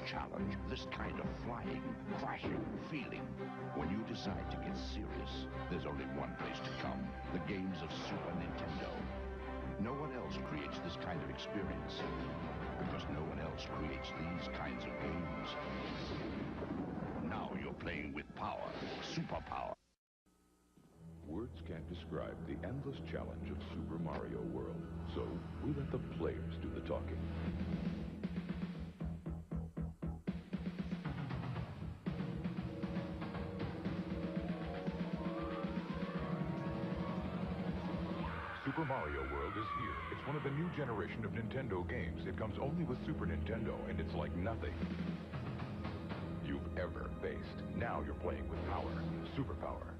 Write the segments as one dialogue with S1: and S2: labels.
S1: challenge, this kind of flying, crashing feeling. When you decide to get serious, there's only one place to come. The games of Super Nintendo. No one else creates this kind of experience, because no one else creates these kinds of games. Now you're playing with power, superpower.
S2: Words can't describe the endless challenge of Super Mario World, so we let the players do the talking. Super Mario World is here. It's one of the new generation of Nintendo games. It comes only with Super Nintendo, and it's like nothing you've ever faced. Now you're playing with power, superpower.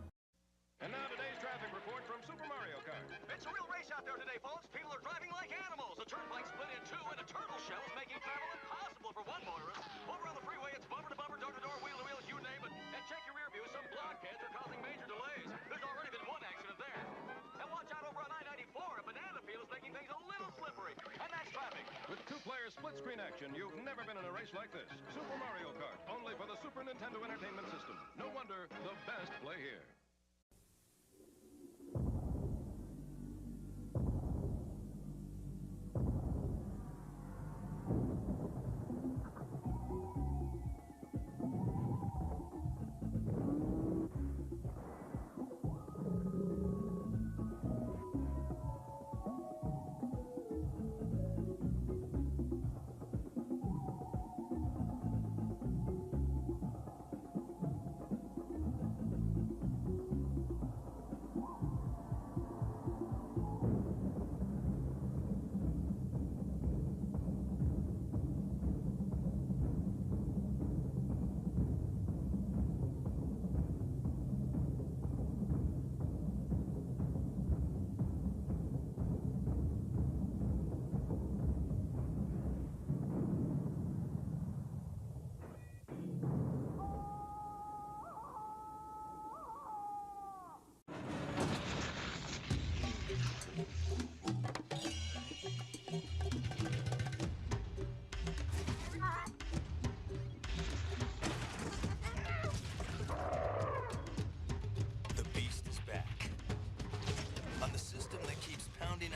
S3: And now today's traffic report from Super Mario Kart.
S4: It's a real race out there today, folks. People are driving like animals. The turnpike split in two, and a turtle shell is making travel impossible for one motorist. Over on the freeway, it's bumper to bumper, door to door, wheel to wheel, you name it. And check your rear view. Some blockheads are causing major delays. There's already been one accident there. And watch out over on I-94. A banana peel is making things a little slippery. And that's traffic.
S3: With two-player split-screen action, you've never been in a race like this. Super Mario Kart, only for the Super Nintendo Entertainment System. No wonder the best play here.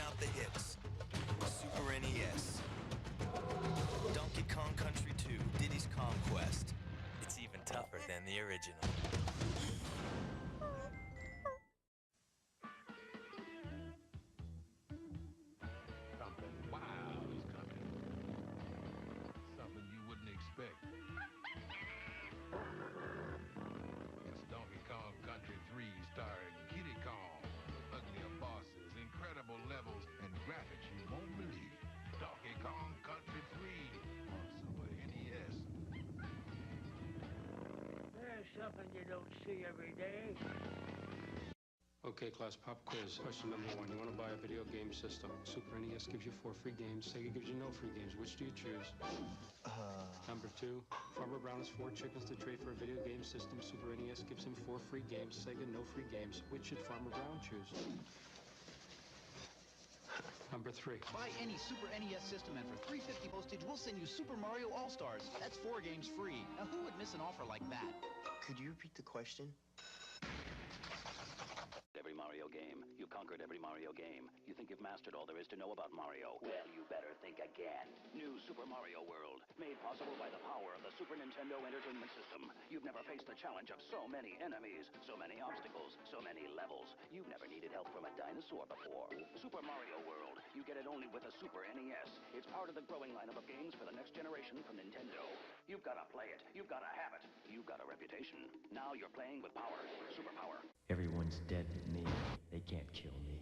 S5: Out the hits. Super NES. Donkey Kong Country 2, Diddy's Conquest. It's even tougher than the original.
S6: Something wild is coming. Something you wouldn't expect. It's Donkey Kong Country 3 starring Kiddy Kong. Uglier bosses, incredible levels, and graphics you won't believe. Donkey Kong Country 3 on Super NES.
S7: There's something you don't see every day.
S8: Okay, class, pop quiz. Question number 1. You want to buy a video game system. Super NES gives you 4 free games. Sega gives you no free games. Which do you choose? Number 2. Farmer Brown has 4 chickens to trade for a video game system. Super NES gives him 4 free games. Sega, no free games. Which should Farmer Brown choose? Number 3.
S9: Buy any Super NES system, and for $3.50 postage, we'll send you Super Mario All-Stars. That's 4 games free. Now, who would miss an offer like that?
S10: Could you repeat the question?
S11: Every Mario game. You've conquered every Mario game. You think you've mastered all there is to know about Mario. Well, you better think again. New Super Mario World. Made possible by the power of the Super Nintendo Entertainment System. You've never faced the challenge of so many enemies, so many obstacles, so many levels. You've never needed help from a dinosaur before. Super Mario World. You get it only with a Super NES. It's part of the growing lineup of games for the next generation from Nintendo. You've got to play it. You've got to have it. You've got a reputation. Now you're playing with power. Superpower.
S12: Everyone's dead but me. They can't kill me.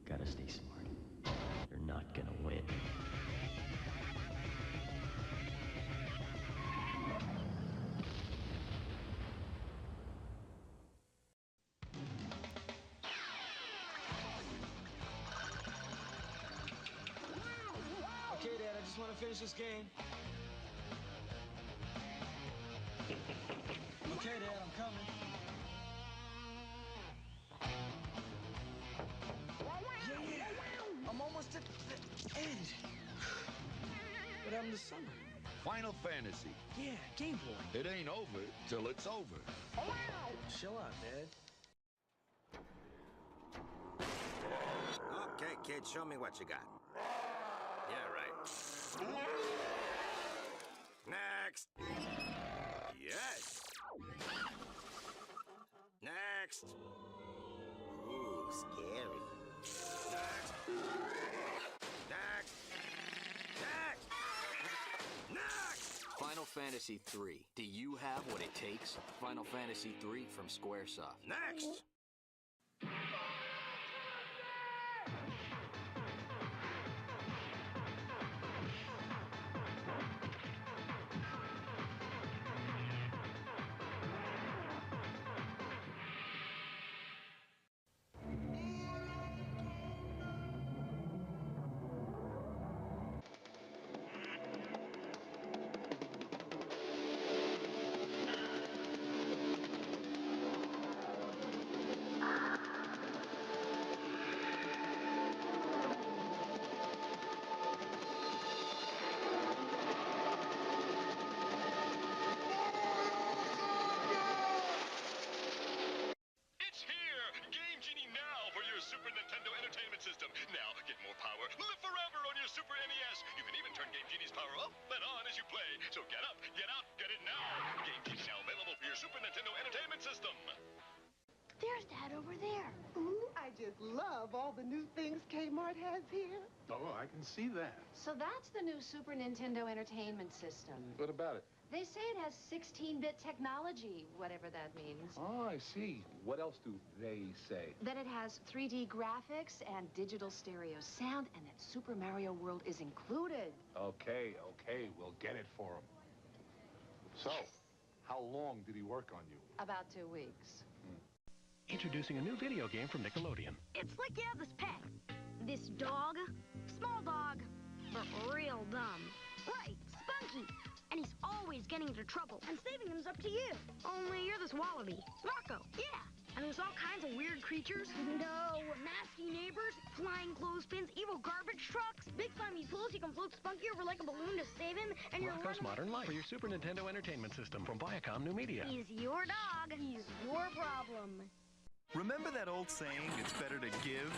S12: Gotta stay smart. They're not gonna win.
S13: Okay, Dad, I just want to finish this game. Okay, Dad, I'm coming. Yeah, I'm almost at the end. What happened this summer?
S14: Final Fantasy.
S13: Yeah, Game Boy.
S14: It ain't over till it's over.
S13: Chill out, Dad.
S15: Okay, kid, show me what you got. Yeah, right. Next. Yes. Next. Ooh, scary. Next. Next. Next. Next.
S16: Final Fantasy III. Do you have what it takes? Final Fantasy III from Squaresoft.
S15: Next.
S4: Super Nintendo Entertainment System. Now, get more power, live forever on your Super NES. You can even turn Game Genie's power off and on as you play. So get up, get out, get it now. Game Genie now available for your Super Nintendo Entertainment System.
S17: There's Dad over there.
S18: Ooh, I just love all the new things Kmart has here.
S19: Oh, I can see that.
S20: So that's the new Super Nintendo Entertainment System.
S19: What about it?
S20: They say it has 16-bit technology, whatever that means.
S19: Oh, I see. What else do they say?
S20: That it has 3D graphics and digital stereo sound, and that Super Mario World is included.
S19: Okay, we'll get it for him. So, how long did he work on you?
S20: About 2 weeks.
S21: Introducing a new video game from Nickelodeon.
S17: It's like you have this pet. This dog. Small dog, but real dumb. Right, Spunky. And he's always getting into trouble. And saving him's up to you. Only you're this wallaby. Rocco. Yeah. And there's all kinds of weird creatures. No. Nasty neighbors, flying clothespins, evil garbage trucks, big slimy pools. You can float Spunky over like a balloon to save him. And you're
S21: Rocco's Modern Life for your Super Nintendo Entertainment System from Viacom New Media.
S17: He's your dog. He's your problem.
S22: Remember that old saying, it's better to give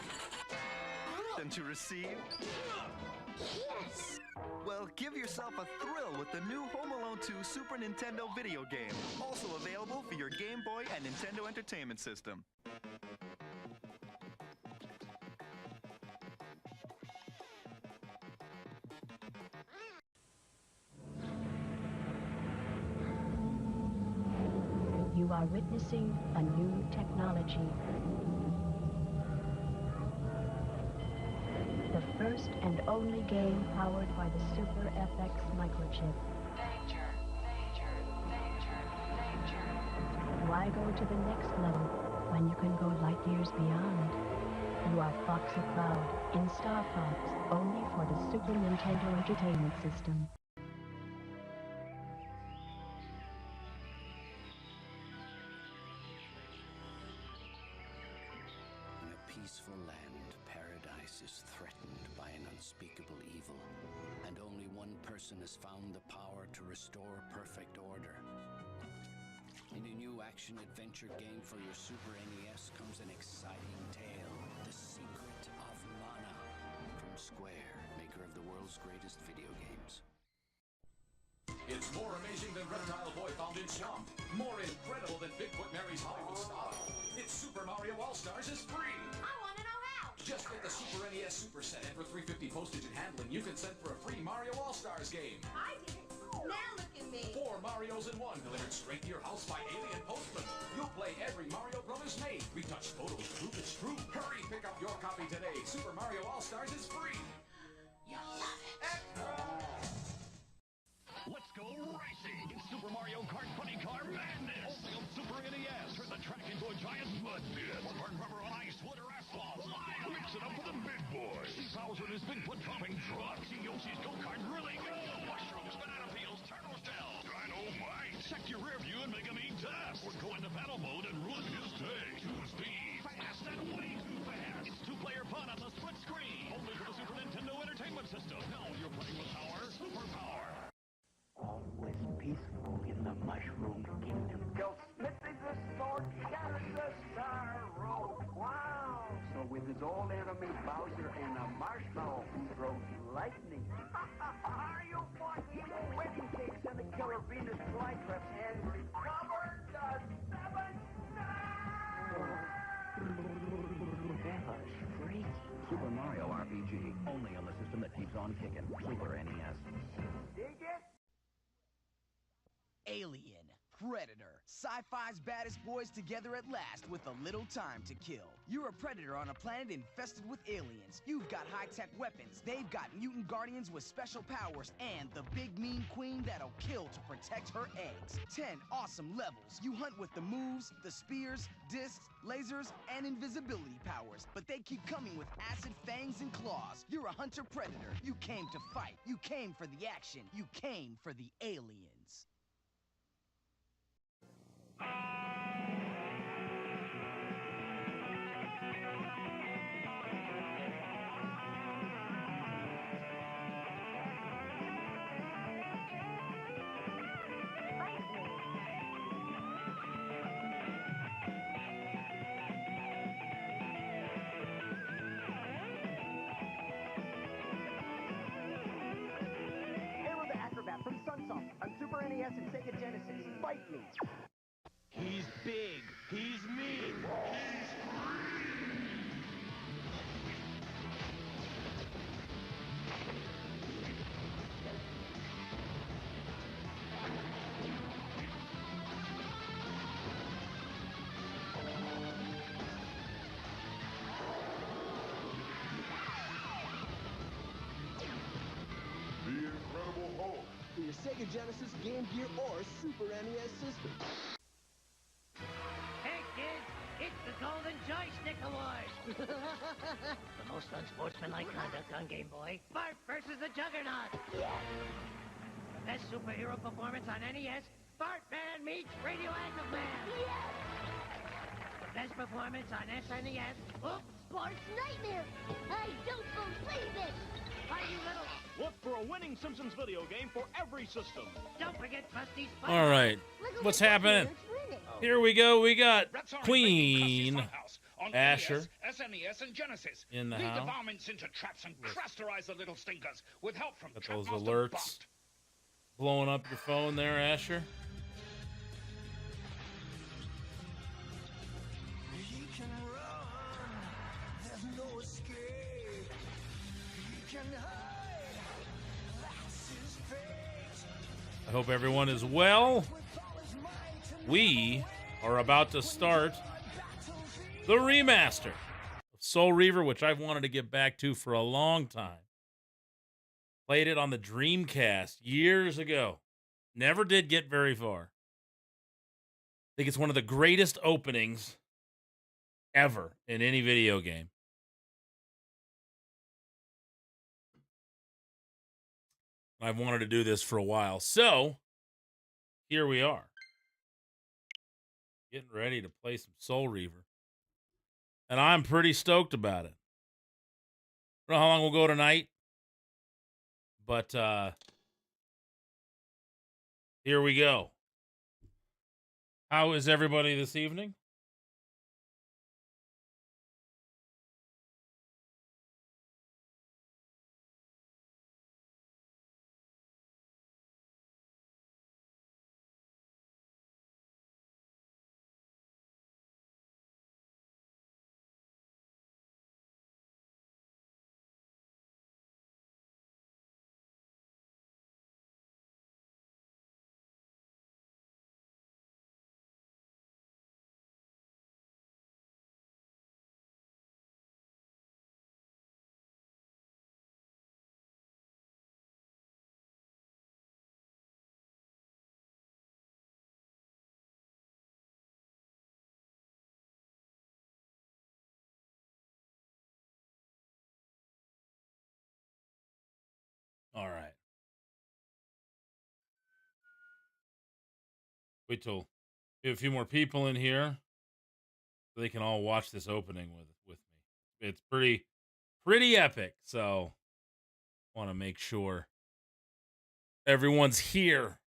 S22: than to receive?
S17: Yes!
S22: Well, give yourself a thrill with the new Home Alone 2 Super Nintendo video game. Also available for your Game Boy and Nintendo Entertainment System.
S23: You are witnessing a new technology. The first and only game powered by the Super FX microchip.
S20: Danger, danger, danger, danger.
S23: Why go to the next level when you can go light years beyond? You are Foxy Cloud in Star Fox, only for the Super Nintendo Entertainment System.
S11: Peaceful land, paradise is threatened by an unspeakable evil, and only one person has found the power to restore perfect order. In a new action-adventure game for your Super NES comes an exciting tale, The Secret of Mana, from Square, maker of the world's greatest video games.
S24: It's more amazing than Reptile Boy found in swamp. More incredible than Bigfoot marries Hollywood star. It's Super Mario All-Stars is free.
S17: I want to know how.
S24: Just get the Super NES Super Set, and for $3.50 postage and handling, you can send for a free Mario All-Stars game.
S17: I did it. Now look at me.
S24: 4 Marios in 1, delivered straight to your house by alien postman. You'll play every Mario Brothers made. Retouched photos to prove it's true. Hurry, pick up your copy today. Super Mario All-Stars is free.
S17: You'll love it.
S21: Let's go racing! It's Super Mario Kart Funny Car Madness! Only on Super NES! Turn the track into a giant mud pit! Or burn rubber on ice, wood, or asphalt! Mix it up with the big boys! See Bowser and his Bigfoot-dropping truck! See Yoshi's go-kart really go! Mushrooms, banana peels, turtle shells! Dynamite! Check your rear view and make him eat dust! Or go into battle mode and ruin his day! Too speed! Fast and way too fast! It's two-player fun on the split screen! Only for the Super Nintendo Entertainment System! Now you're playing with power
S1: lightning. Are you bought evil wedding cakes and the killer Venus flytraps and recovered the 7
S11: Gosh, freaky. Super Mario RPG, only on the system that keeps on kicking. Super NES.
S1: Dig it?
S2: Alien, Predator, sci-fi's baddest boys together at last with a little time to kill. You're a predator on a planet infested with aliens. You've got high-tech weapons. They've got mutant guardians with special powers and the big mean queen that'll kill to protect her eggs. 10 awesome levels. You hunt with the moves, the spears, discs, lasers, and invisibility powers. But they keep coming with acid fangs and claws. You're a hunter-predator. You came to fight. You came for the action. You came for the aliens.
S1: Arrow the Acrobat from Sunsoft on Super NES and Sega Genesis. Fight me!
S3: He's big. He's mean.
S21: The Incredible Hulk.
S1: For your Sega Genesis, Game Gear, or Super NES system.
S7: Hey, kids, it's the Golden Joystick Awards. The most unsportsmanlike conduct on Game Boy. Bart versus the Juggernaut. The best superhero performance on NES. Bart Man meets Radioactive Man. The best performance on SNES. Oops.
S17: Bart's Nightmare. I don't believe it.
S7: Are you little?
S3: Look for a winning Simpsons video game for every system.
S7: Don't forget Krusty's Fun.
S5: All right. What's happening? Here we go. We got Queen Asher
S21: SNES and Genesis.
S5: in the
S21: Lead the
S5: house.
S21: varmints into traps and crusterize the little stinkers with help from
S5: Got those
S21: Trapmaster
S5: alerts
S21: Bust.
S5: blowing up your phone there, Asher.
S1: He can run. There's no escape. He can hide. That's his fate.
S5: I hope everyone is well. We are about to start the remaster of Soul Reaver, which I've wanted to get back to for a long time. Played it on the Dreamcast years ago. Never did get very far. I think it's one of the greatest openings ever in any video game. I've wanted to do this for a while. So, here we are. Getting ready to play some Soul Reaver. And I'm pretty stoked about it. I don't know how long we'll go tonight. But here we go. How is everybody this evening? All right. Wait till we have a few more people in here so they can all watch this opening with me. It's pretty epic, so want to make sure everyone's here.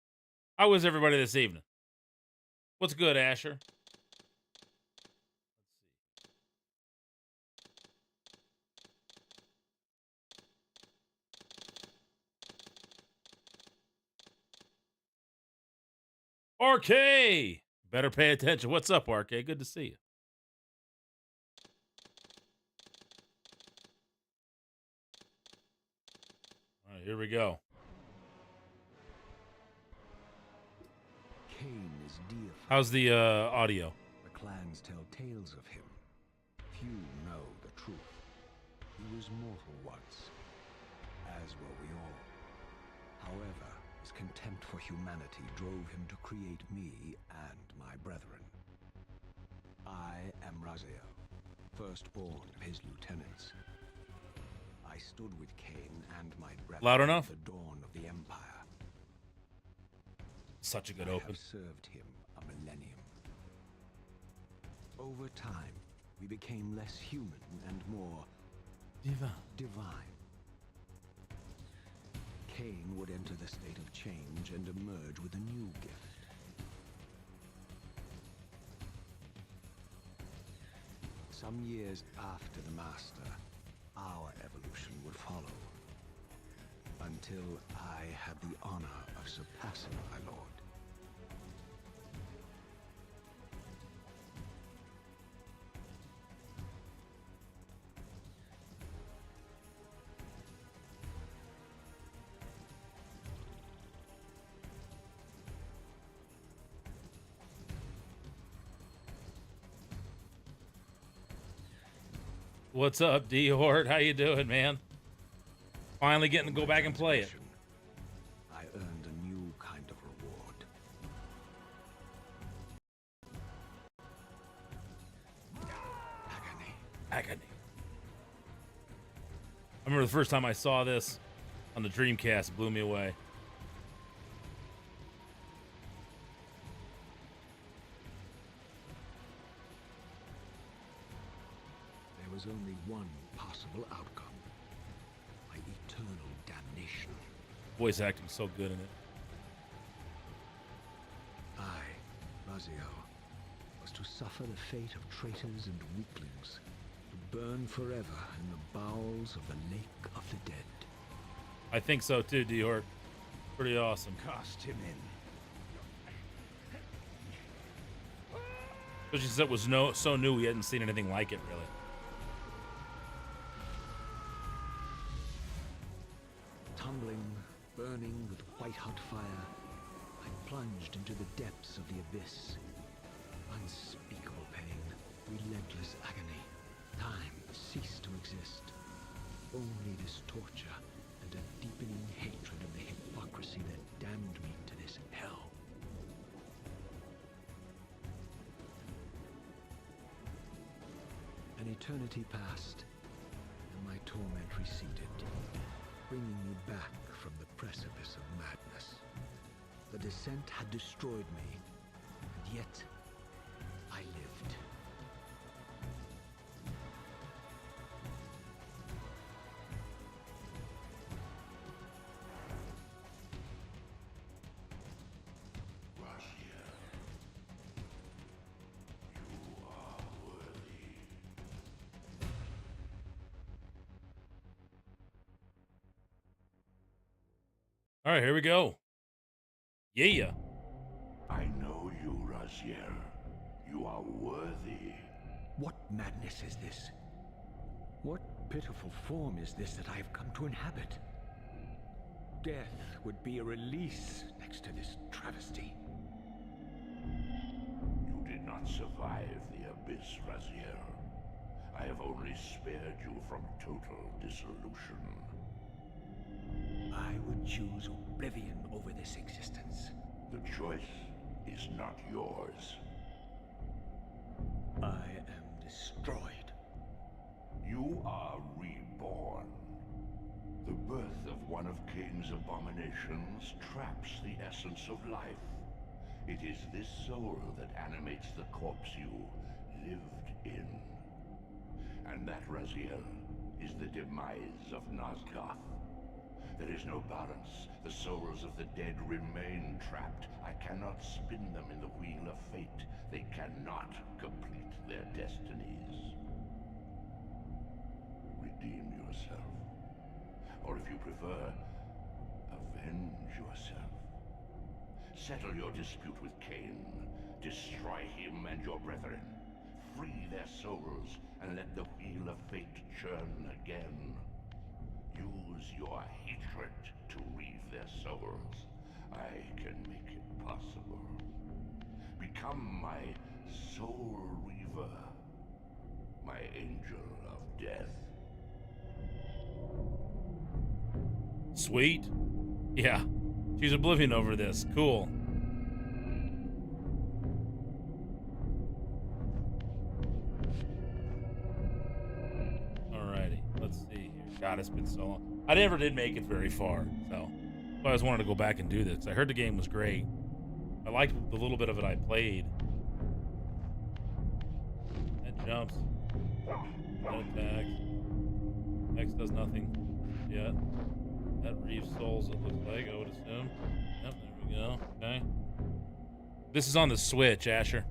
S5: How is everybody this evening? What's good, Asher? RK! Better pay attention. What's up, RK? Good to see you. All right, here we go.
S6: Kain is deified.
S5: How's the audio?
S6: The clans tell tales of him. Few know the truth. He was mortal once, as were we all. However, his contempt for humanity drove him to create me and my brethren. I am Raziel, firstborn of his lieutenants. I stood with Kain and my brethren
S5: Loud enough?
S6: at the dawn of the Empire.
S5: Such a good
S6: I
S5: open.
S6: have served him a millennium. Over time, we became less human and more divine. Kain would enter the state of change and emerge with a new gift. Some years after the Master, our evolution would follow. Until I had the honor of surpassing my lord.
S5: What's up, D Hort? How you doing, man? Finally getting to go back and play it.
S6: I earned a new kind of reward.
S5: Agony. I remember the first time I saw this on the Dreamcast, it blew me away.
S6: There was only one possible outcome. My eternal damnation.
S5: Voice acting so good in it.
S6: I, Raziel, was to suffer the fate of traitors and weaklings, to burn forever in the bowels of the Lake of the Dead.
S5: I think so too, D Hort. Pretty awesome.
S6: Cast him in.
S5: Especially since it was so new, we hadn't seen anything like it really.
S6: Tumbling, burning with white-hot fire, I plunged into the depths of the abyss. Unspeakable pain, relentless agony. Time ceased to exist. Only this torture and a deepening hatred of the hypocrisy that damned me to this hell. An eternity passed, and my torment receded, bringing me back from the precipice of madness. The descent had destroyed me, and yet I lived.
S5: All right, here we go. Yeah.
S14: I know you, Raziel. You are worthy.
S6: What madness is this? What pitiful form is this that I have come to inhabit? Death would be a release next to this travesty.
S14: You did not survive the abyss, Raziel. I have only spared you from total dissolution.
S6: I would choose oblivion over this existence.
S14: The choice is not yours.
S6: I am destroyed.
S14: You are reborn. The birth of one of Kain's abominations traps the essence of life. It is this soul that animates the corpse you lived in. And that, Raziel, is the demise of Nosgoth. There is no balance. The souls of the dead remain trapped. I cannot spin them in the wheel of fate. They cannot complete their destinies. Redeem yourself. Or if you prefer, avenge yourself. Settle your dispute with Kain. Destroy him and your brethren. Free their souls and let the wheel of fate churn again. Use your hatred to reave their souls. I can make it possible. Become my soul reaver. My angel of death.
S5: Sweet. Yeah. She's oblivion over this. Cool. Alrighty. Let's see here. God, it's been so long. I never did make it very far, so I always wanted to go back and do this. I heard the game was great. I liked the little bit of it I played. That jumps. That attacks. X does nothing yet. That reaves souls, it looks like, I would assume. Yep, there we go. Okay. This is on the Switch, Asher.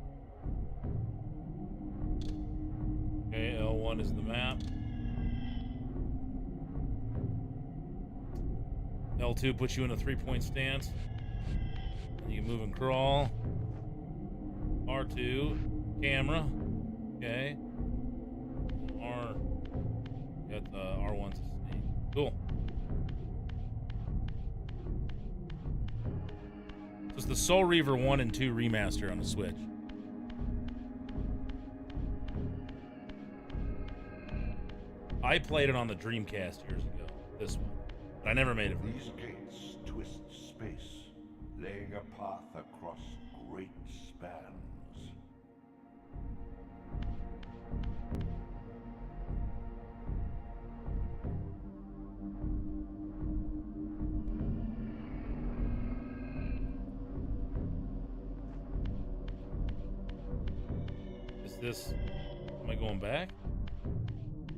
S5: Okay, L1 is the map. L2 puts you in a 3-point stance. You can move and crawl. R2, camera. Okay. R. Got the R1's a snake. Cool. This is the Soul Reaver 1 and 2 remaster on the Switch. I played it on the Dreamcast years ago. This one. But I never made it.
S14: These gates twist space, laying a path across great spans.
S5: Is this... Am I going back?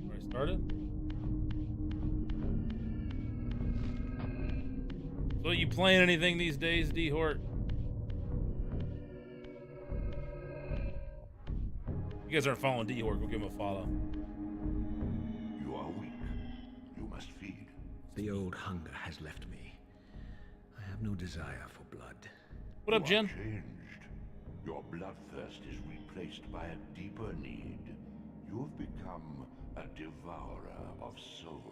S5: Where I started? So you playing anything these days, D-Hort? You guys aren't following D-Hort, go give him a follow.
S14: You are weak. You must feed.
S6: The old hunger has left me. I have no desire for blood.
S5: What up, Jen?
S14: Changed. Your bloodthirst is replaced by a deeper need. You've become a devourer of souls.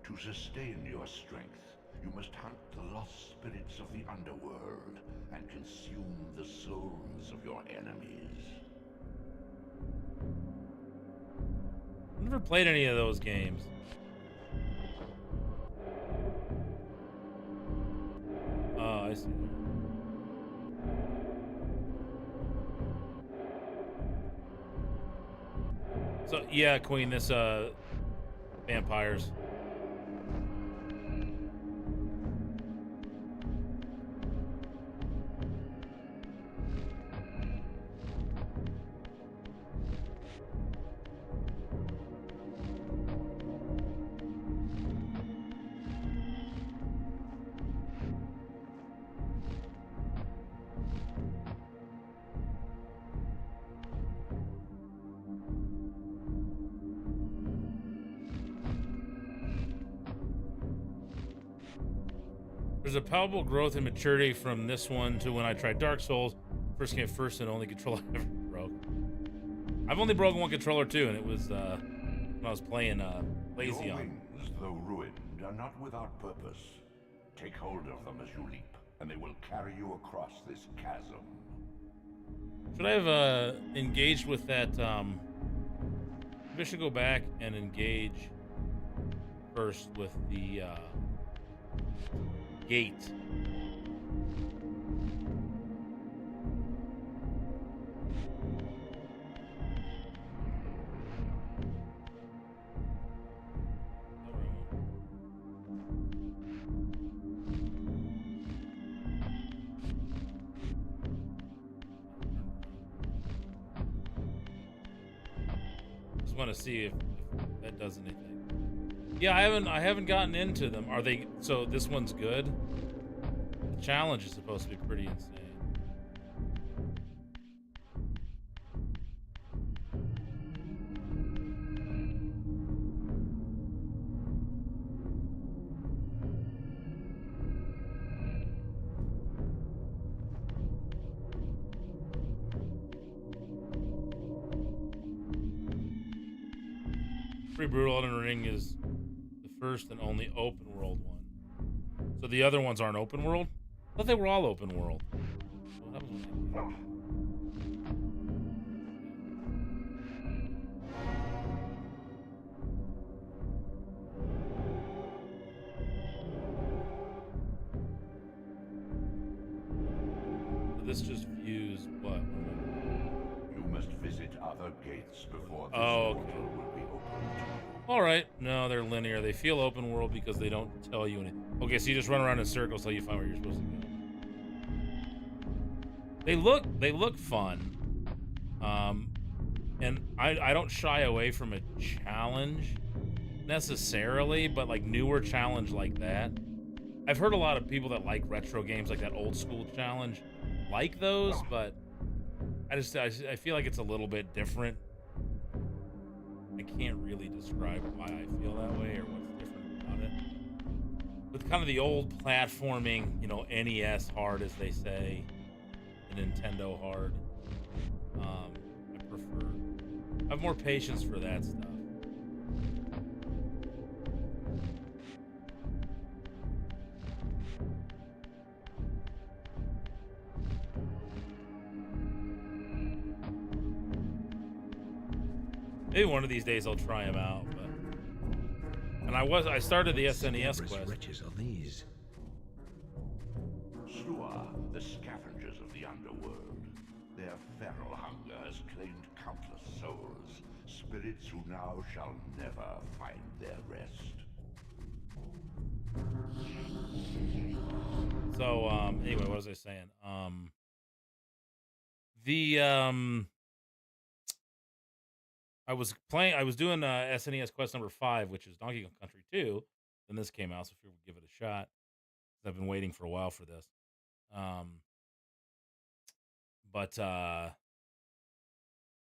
S14: To sustain your strength, you must hunt the lost spirits of the underworld and consume the souls of your enemies.
S5: I've never played any of those games. Oh, I see. So, yeah, Queen, this, vampires. There's a palpable growth in maturity from this one to when I tried Dark Souls. First game first and only controller I ever broke. I've only broken one controller too, and it was when I was playing Lazy
S14: Your
S5: on.
S14: wings, though ruined, are not without purpose. Take hold of them as you leap, and they will carry you across this chasm.
S5: Should I have engaged with that? Maybe I should go back and engage first with the gate. Just want to see if that does anything. Yeah, I haven't gotten into them. Are they, so this one's good? The challenge is supposed to be pretty insane. Pretty Brutal Elden Ring is the first and only open world one. So the other ones aren't open world? I thought they were all open world. What happens when so this just views what?
S14: You must visit other gates before this
S5: okay.
S14: portal will be opened.
S5: All right. No, they're linear. They feel open world because they don't tell you anything. Okay, so you just run around in circles till you find where you're supposed to go. They look fun. And I don't shy away from a challenge necessarily, but like newer challenge like that. I've heard a lot of people that like retro games like that old school challenge like those, but I feel like it's a little bit different. I can't really describe why I feel that way or what's different about it. With kind of the old platforming, you know, NES hard, as they say, the Nintendo hard, I have more patience for that stuff. Maybe one of these days I'll try them out. But... And I started the SNES quest.
S6: Wretches are these?
S14: Slua, the scavengers of the underworld. Their feral hunger has claimed countless souls, spirits who now shall never find their rest.
S5: So, anyway, what was I saying? I was doing SNES quest number 5, which is Donkey Kong Country 2. Then this came out, so if you would give it a shot. I've been waiting for a while for this. But I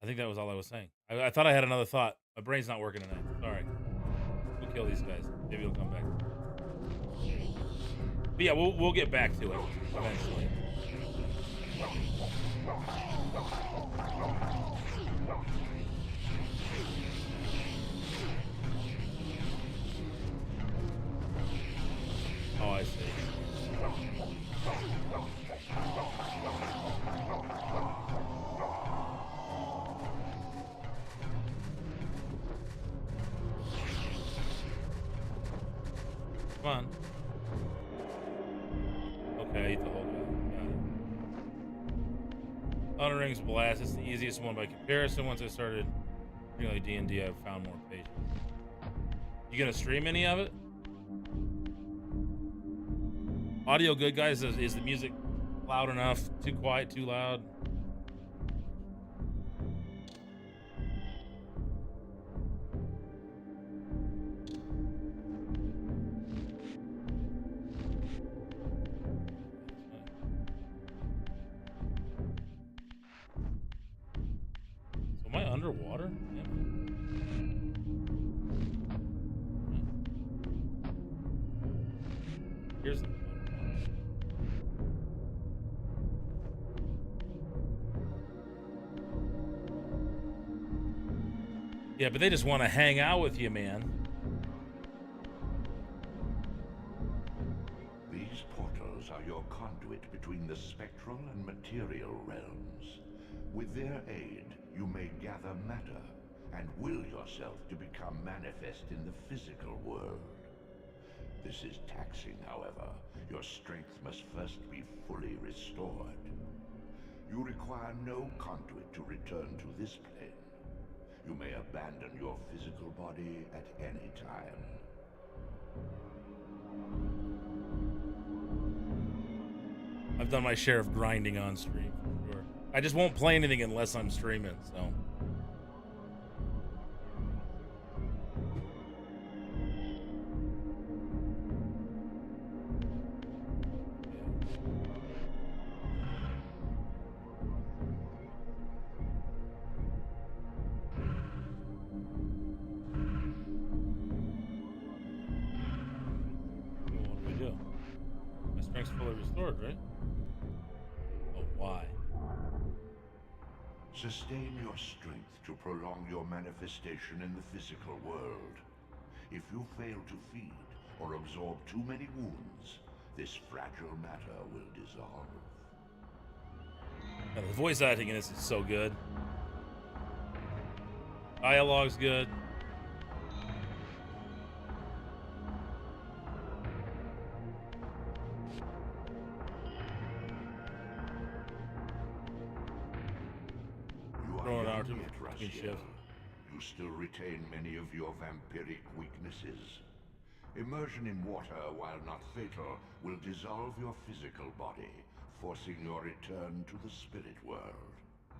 S5: think that was all I was saying. I thought I had another thought. My brain's not working tonight. Sorry. We'll kill these guys. Maybe they'll come back. But yeah, we'll get back to it eventually. Oh, I see. Come on. Okay, I eat the whole guy. Got it. Elden Ring's blast. It's the easiest one by comparison. Once I started really D&D, I've found more patience. You gonna stream any of it? Audio good, guys? Is the music loud enough? Too quiet? Too loud? So am I underwater? Yeah. Here's the yeah, but they just want to hang out with you, man.
S14: These portals are your conduit between the spectral and material realms. With their aid, you may gather matter and will yourself to become manifest in the physical world. This is taxing, however. Your strength must first be fully restored. You require no conduit to return to this plane. You may abandon your physical body at any time.
S5: I've done my share of grinding on stream, for sure. I just won't play anything unless I'm streaming, so. What do we do? My strength's fully restored, right? Oh, why?
S14: Sustain your strength to prolong your manifestation in the physical world. If you fail to feed or absorb too many wounds, this fragile matter will dissolve.
S5: Yeah, the voice acting in this is so good. Dialogue's good.
S14: You are
S5: Throwing
S14: young
S5: out to
S14: yet,
S5: between
S14: Raziel.
S5: shifts.
S14: You still retain many of your vampiric weaknesses. Immersion in water, while not fatal, will dissolve your physical body, forcing your return to the spirit world.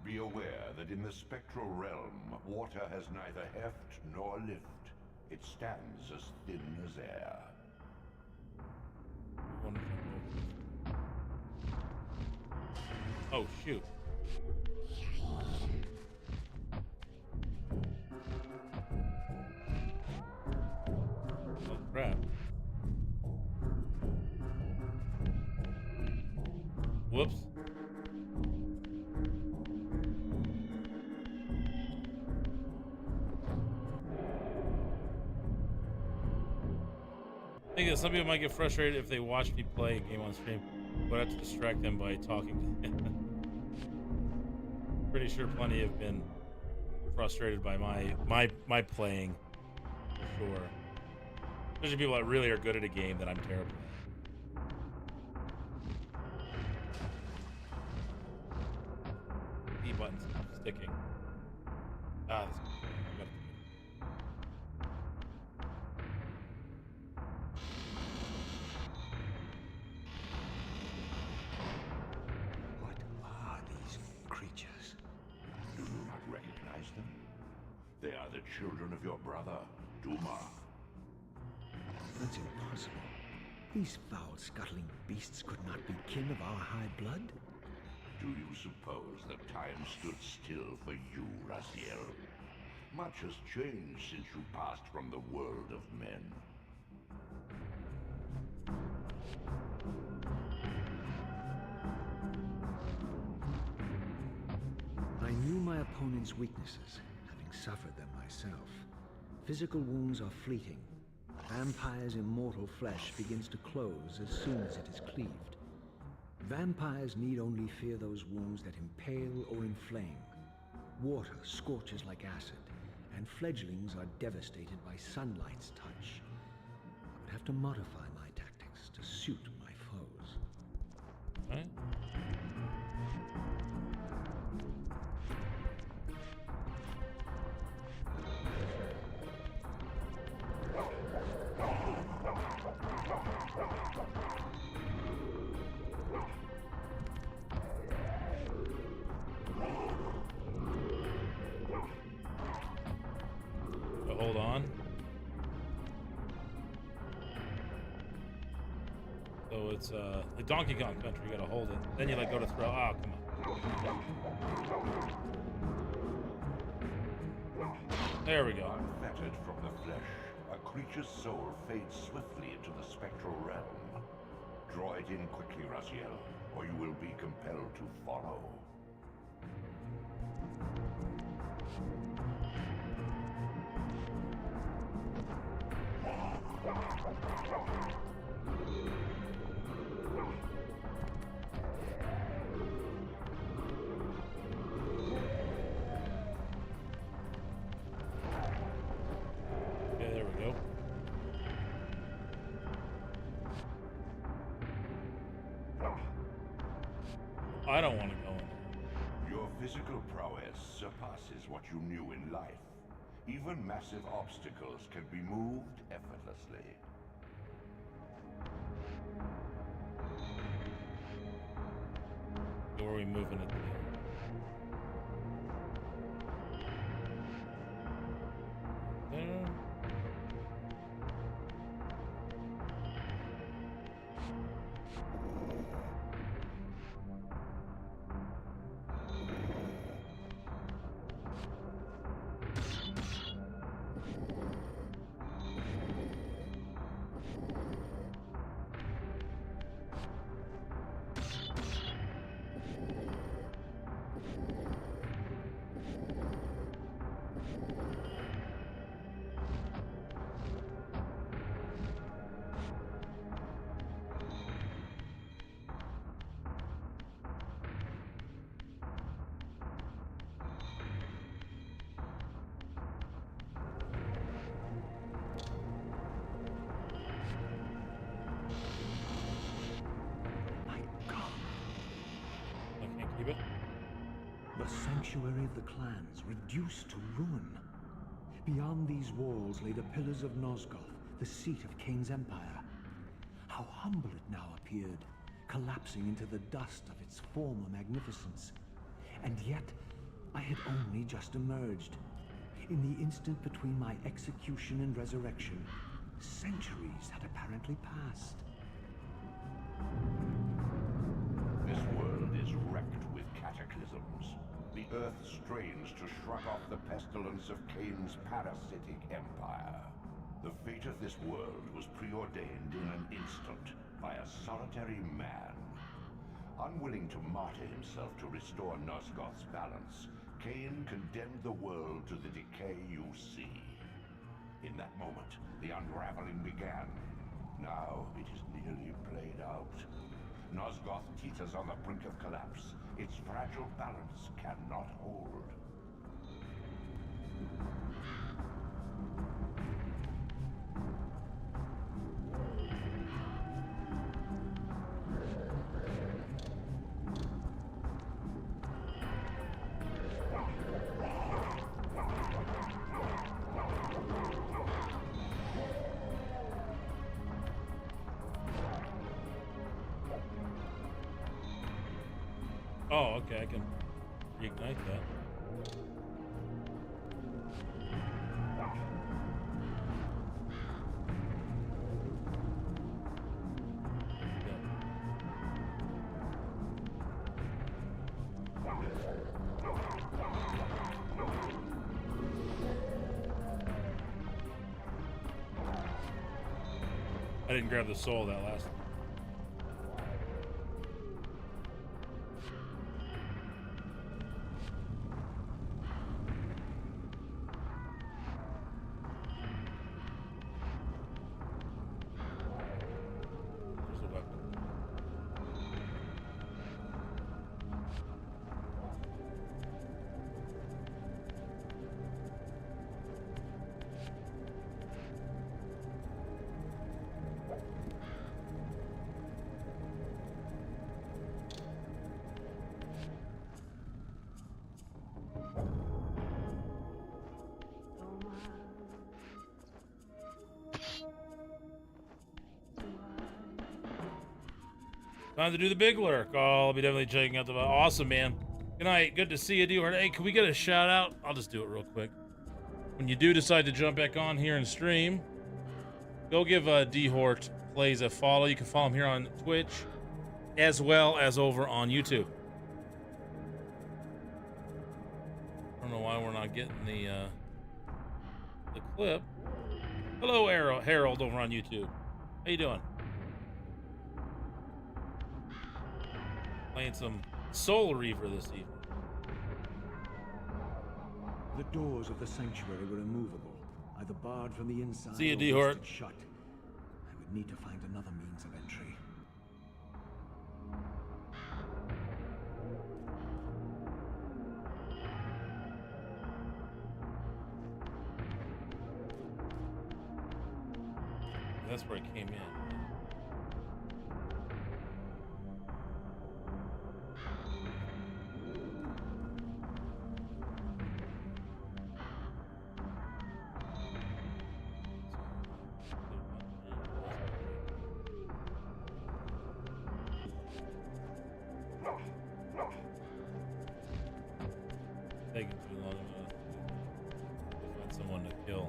S14: Be aware that in the spectral realm, water has neither heft nor lift. It stands as thin as air.
S5: Oh, shoot. Oh, crap. Whoops. I think that some people might get frustrated if they watch me play a game on stream, but I have to distract them by talking to them. Pretty sure plenty have been frustrated by my playing, for sure. Especially people that really are good at a game that I'm terrible at. E buttons stop sticking. Ah, this is
S14: What are these creatures? Do you not recognize them? They are the children of your brother, Duma.
S6: That's impossible. These foul, scuttling beasts could not be kin of our high blood.
S14: Do you suppose that time stood still for you, Raziel? Much has changed since you passed from the world of men.
S6: I knew my opponent's weaknesses, having suffered them myself. Physical wounds are fleeting. Vampire's immortal flesh begins to close as soon as it is cleaved. Vampires need only fear those wounds that impale or inflame. Water scorches like acid, and fledglings are devastated by sunlight's touch. I would have to modify my tactics to suit my foes.
S5: Right. So hold on. So it's the Donkey Kong Country. You gotta hold it. Then you like go to throw. Oh, come on. There we go.
S14: Unfettered from the flesh, a creature's soul fades swiftly into the spectral realm. Draw it in quickly, Raziel, or you will be compelled to follow.
S5: Okay, there we go. I don't want to go in there.
S14: Your physical prowess surpasses what you knew in life. Even massive obstacles can be moved effortlessly.
S5: Where are we moving it to? There. baby.
S6: The sanctuary of the clans reduced to ruin. Beyond these walls lay the pillars of Nosgoth, the seat of Kain's empire. How humble it now appeared, collapsing into the dust of its former magnificence. And yet, I had only just emerged. In the instant between my execution and resurrection, centuries had apparently passed.
S14: This world is wrecked with cataclysms. The earth strains to shrug off the pestilence of Kain's parasitic empire. The fate of this world was preordained in an instant by a solitary man. Unwilling to martyr himself to restore Nosgoth's balance, Kain condemned the world to the decay you see. In that moment, the unraveling began. Now it is nearly played out. Nosgoth teeters on the brink of collapse. Its fragile balance cannot hold.
S5: Oh, okay, I can reignite that. I didn't grab the soul that last time. Time to do the big lurk. Oh, I'll be definitely checking out the... Awesome, man. Good night. Good to see you, D-Hort. Hey, can we get a shout out? I'll just do it real quick. When you do decide to jump back on here and stream, go give D-Hort Plays a follow. You can follow him here on Twitch as well as over on YouTube. I don't know why we're not getting the clip. Hello, Harold over on YouTube. How you doing? Playing some Soul Reaver this evening.
S6: The doors of the sanctuary were immovable, either barred from the inside
S5: See you,
S6: or
S5: D-Hort.
S6: rusted shut. I would need to find another means of entry.
S5: That's where I came in. Taking too long to find someone to kill.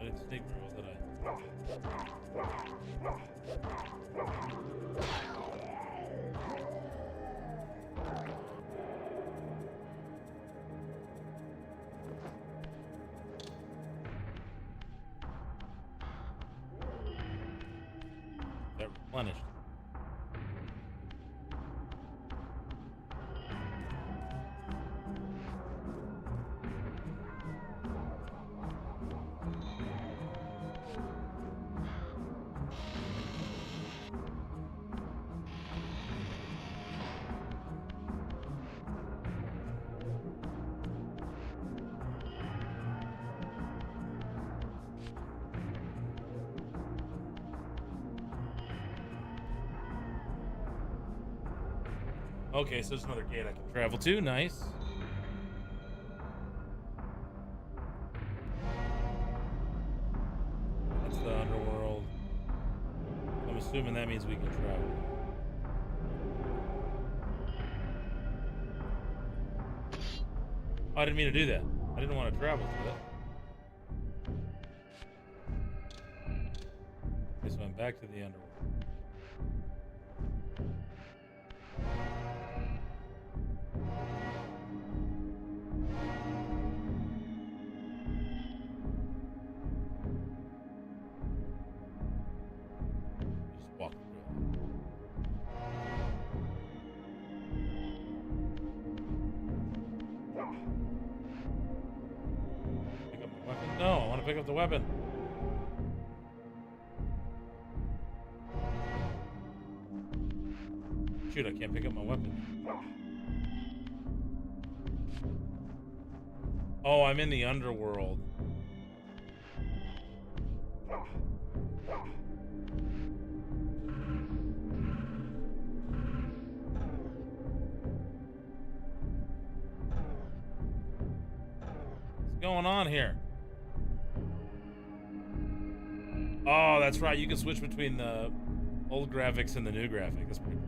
S5: I didn't sneak roll, did I? That replenished. Okay, so there's another gate I can travel to. Nice. That's the underworld. I'm assuming that means we can travel. Oh, I didn't mean to do that. I didn't want to travel to that. Okay, so I'm back to the underworld. Just walk through. Pick up my weapon? No, I want to pick up the weapon. Shoot, I can't pick up my weapon. Oh, I'm in the underworld. What's going on here? Oh, that's right. You can switch between the old graphics and the new graphic. That's pretty cool.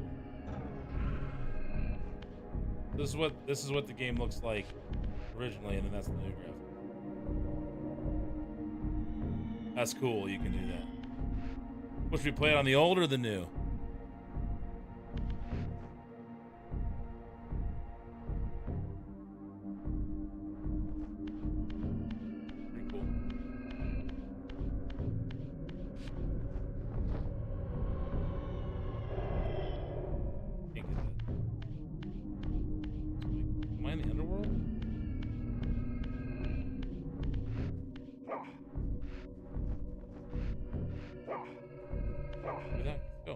S5: This is what the game looks like originally, and then that's the new graphic. That's cool. You can do that. What should we play it on, the old or the new? Pretty cool. Can't get that. Am I in the underworld? Where'd that go?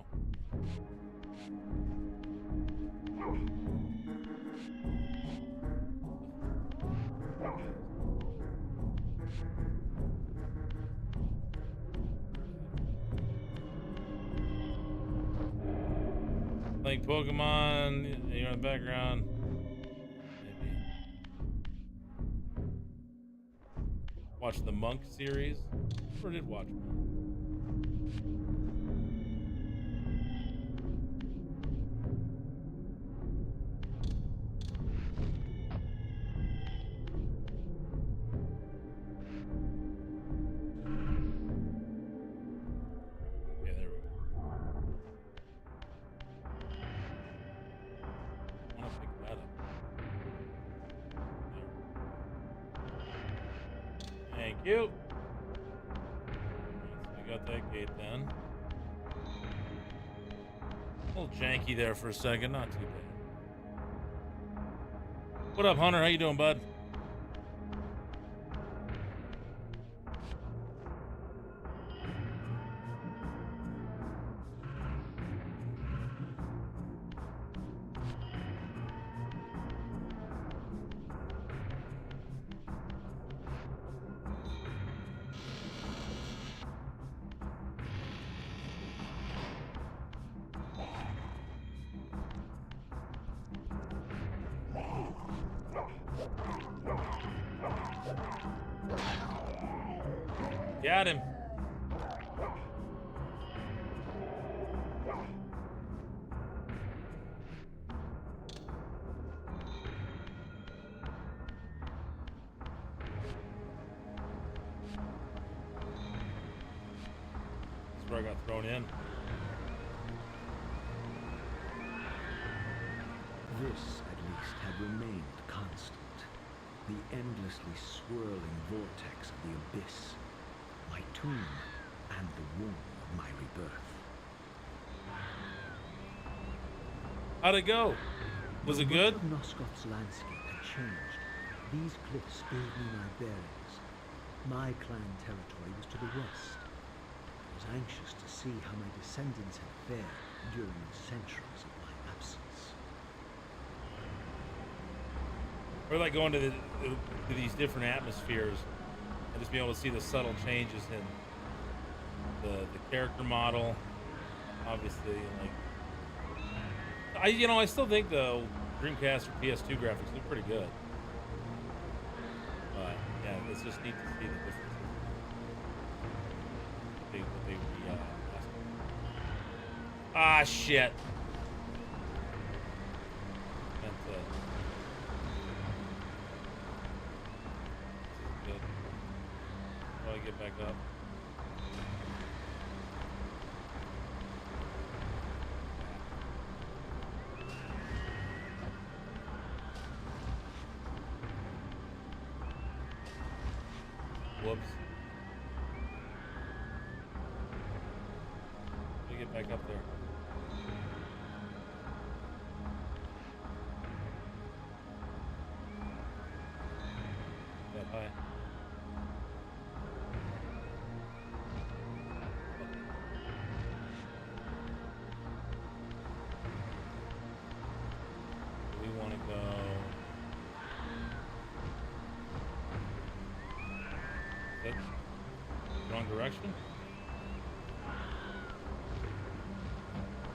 S5: Playing Pokemon, you're in the background. Maybe. Watch the Monk series. Or did watch Monk. Yeah, there we go. I want to pick that up. There. Thank you. So we got that gate then. A little janky there for a second, not too bad. What up, Hunter? How you doing, bud? Got him. That's where I got thrown in.
S6: This, at least, had remained constant. The endlessly swirling vortex of the abyss. My tomb and the womb of my rebirth.
S5: How'd it go? Was it good?
S6: The Nosgoth's landscape had changed. These cliffs gave me my bearings. My clan territory was to the west. I was anxious to see how my descendants had fared during the centuries of my absence.
S5: Or like going to these different atmospheres and just be able to see the subtle changes in the character model. Obviously, like I still think the Dreamcast or PS2 graphics look pretty good. But yeah, it's just neat to see the differences. Ah, shit. Meant to. This is good. How do I get back up? Whoops. Let me get back up there. That high. We want to go. That's wrong direction.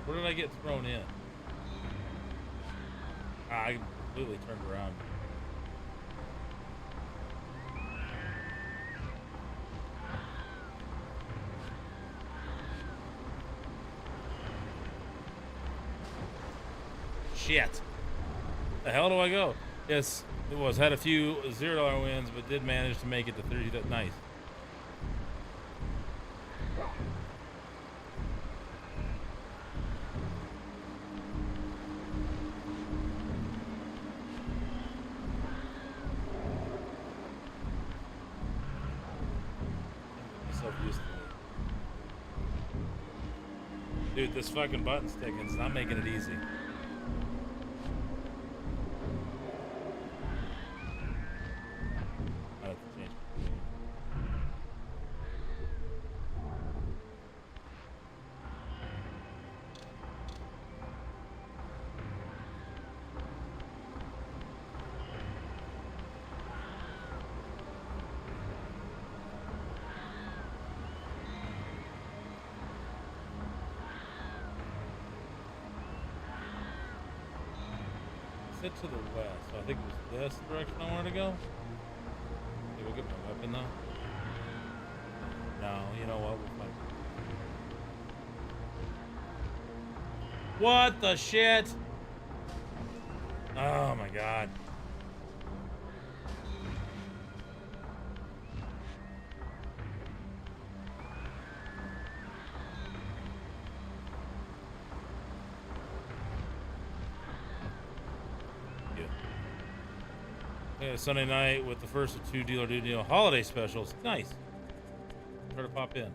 S5: Where did I get thrown in? I completely turned around. Shit. The hell do I go? Yes, it was. Had a few $0 wins, but did manage to make it to 30. That nice. So used to it. Dude, this fucking button sticking, it's not making it easy. Sit to the west, so I think it was this direction I wanted to go. Okay, we'll get my weapon though. No, you know what? We'll fight. What the shit? Oh my god. Yeah, Sunday night with the first of 2 Deal or Do Deal holiday specials. Nice. Try to pop in.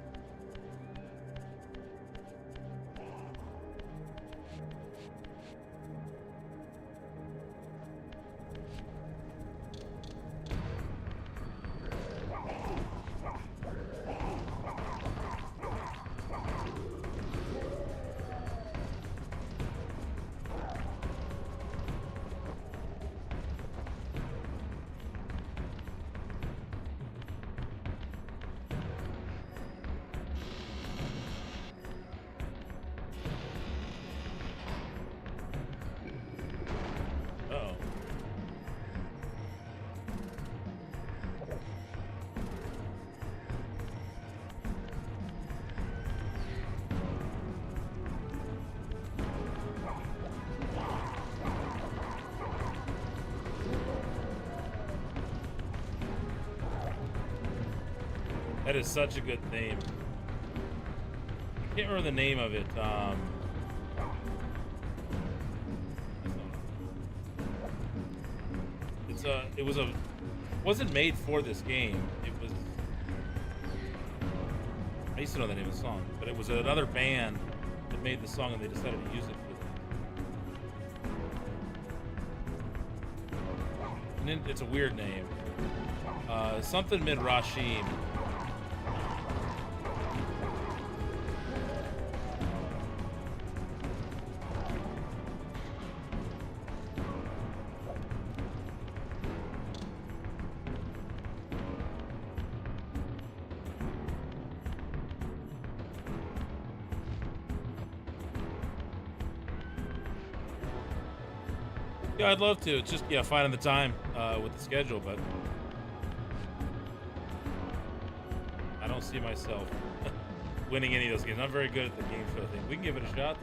S5: That is such a good theme. I can't remember the name of it. Wasn't made for this game. It was. I used to know the name of the song, but it was another band that made the song, and they decided to use it for this. And it's a weird name. Something Midrashim. Yeah, I'd love to. It's just, yeah, finding the time with the schedule, but I don't see myself winning any of those games. I'm very good at the game show thing. We can give it a shot.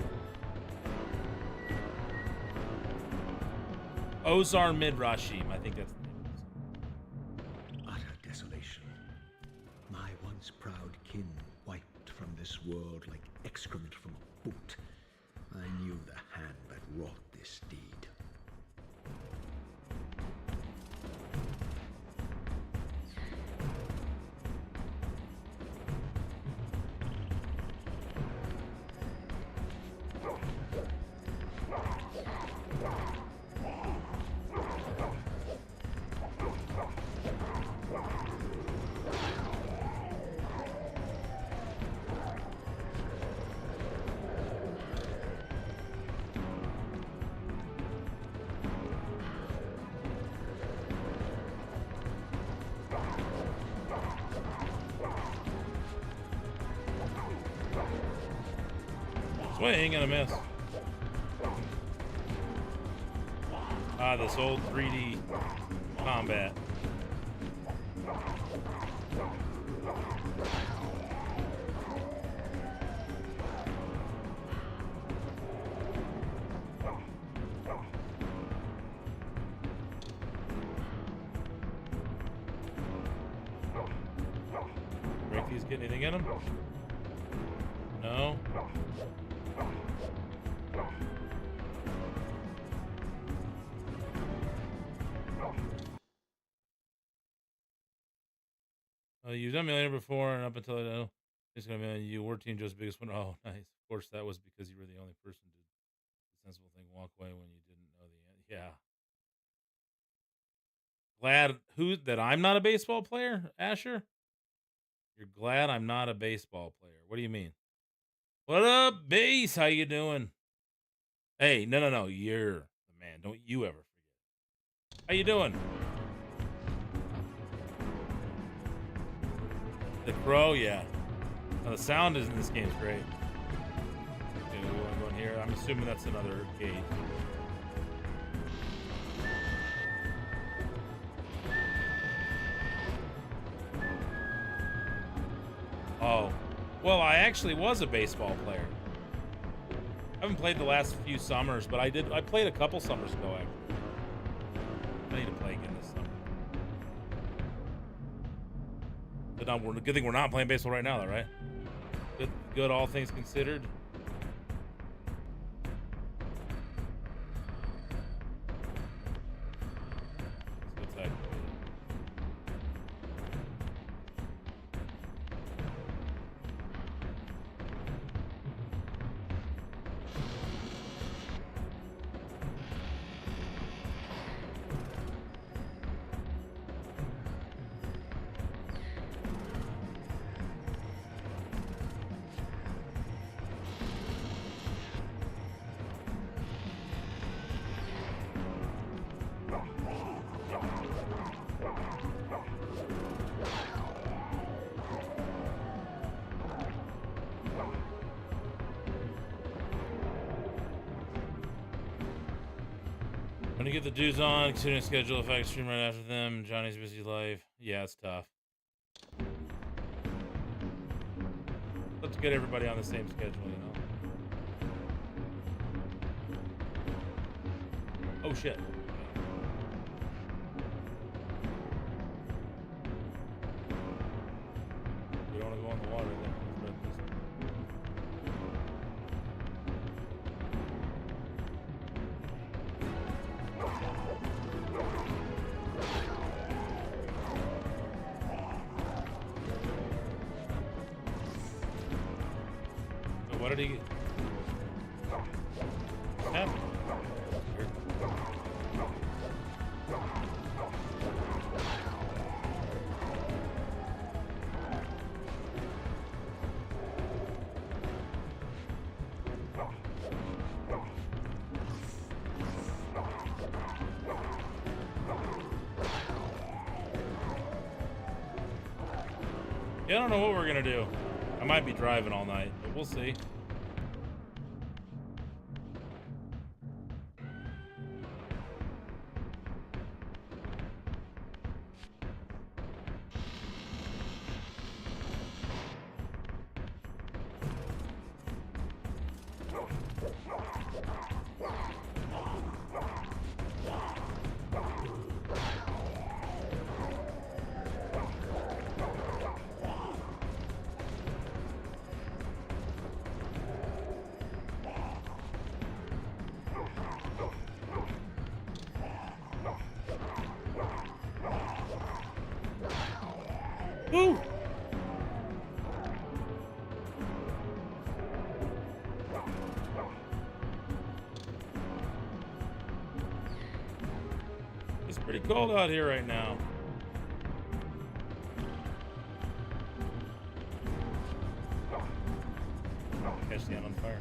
S5: Ozar Midrashim. I think that's the name.
S6: Utter desolation. My once proud kin wiped from this world like excrement from a boot. I knew the hand that wrought this deed.
S5: Swing and a miss. Ah, this old 3D combat. Break these, get anything in them? No. You've done Millionaire before, and up until I know, it's gonna be you. War Team Joe's biggest winner. Oh, nice. Of course, that was because you were the only person to do the sensible thing. Walk away when you didn't know the end. Yeah. Glad that I'm not a baseball player, Asher? You're glad I'm not a baseball player. What do you mean? What up, Base? How you doing? Hey, no. You're the man. Don't you ever forget. How you doing? The Crow, yeah. Now, the sound in this game is great. Okay, we want to go in here. I'm assuming that's another gate. Oh. Well, I actually was a baseball player. I haven't played the last few summers, but I played a couple summers ago, actually. I need to play again this summer. Good thing we're not playing baseball right now, though, right? Good, all things considered. Let's go attack. When you get the dudes on, considering schedule, if I can stream right after them, Johnny's busy life. Yeah, it's tough. Let's get everybody on the same schedule, you know? Oh, shit. We don't want to go on the water then. What did he get? What happened? Yeah, I don't know what we're gonna do. I might be driving all night, but we'll see. Woo! It's pretty cold out here right now. Catch the end on fire.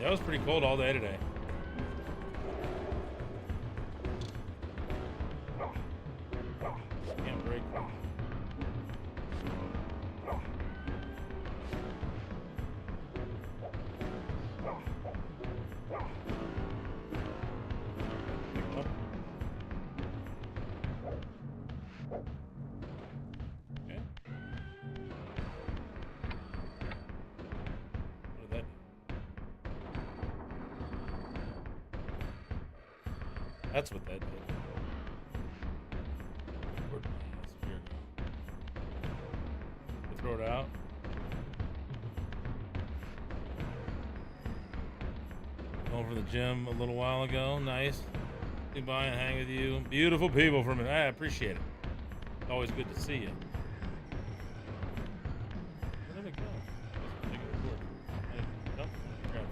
S5: Yeah, it was pretty cold all day today. Can't break. Okay. What did that do? That's what that did. Where'd my spear go? Throw it out. Going from the gym a little while ago. Nice. Come by and hang with you. Beautiful people from it. I appreciate it. It's always good to see you. Where did it go? I think it was working. Nope. Grab it.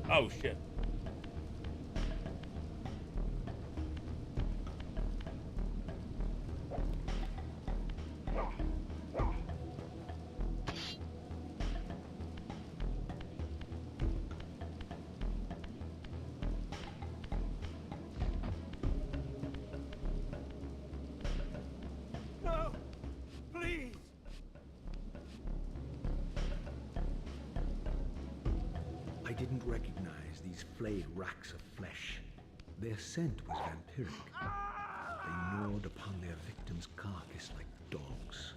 S5: Oh shit.
S1: No, please.
S6: I didn't recognize these flayed racks of flesh. Their scent was vampiric. They gnawed upon their victim's carcass like dogs.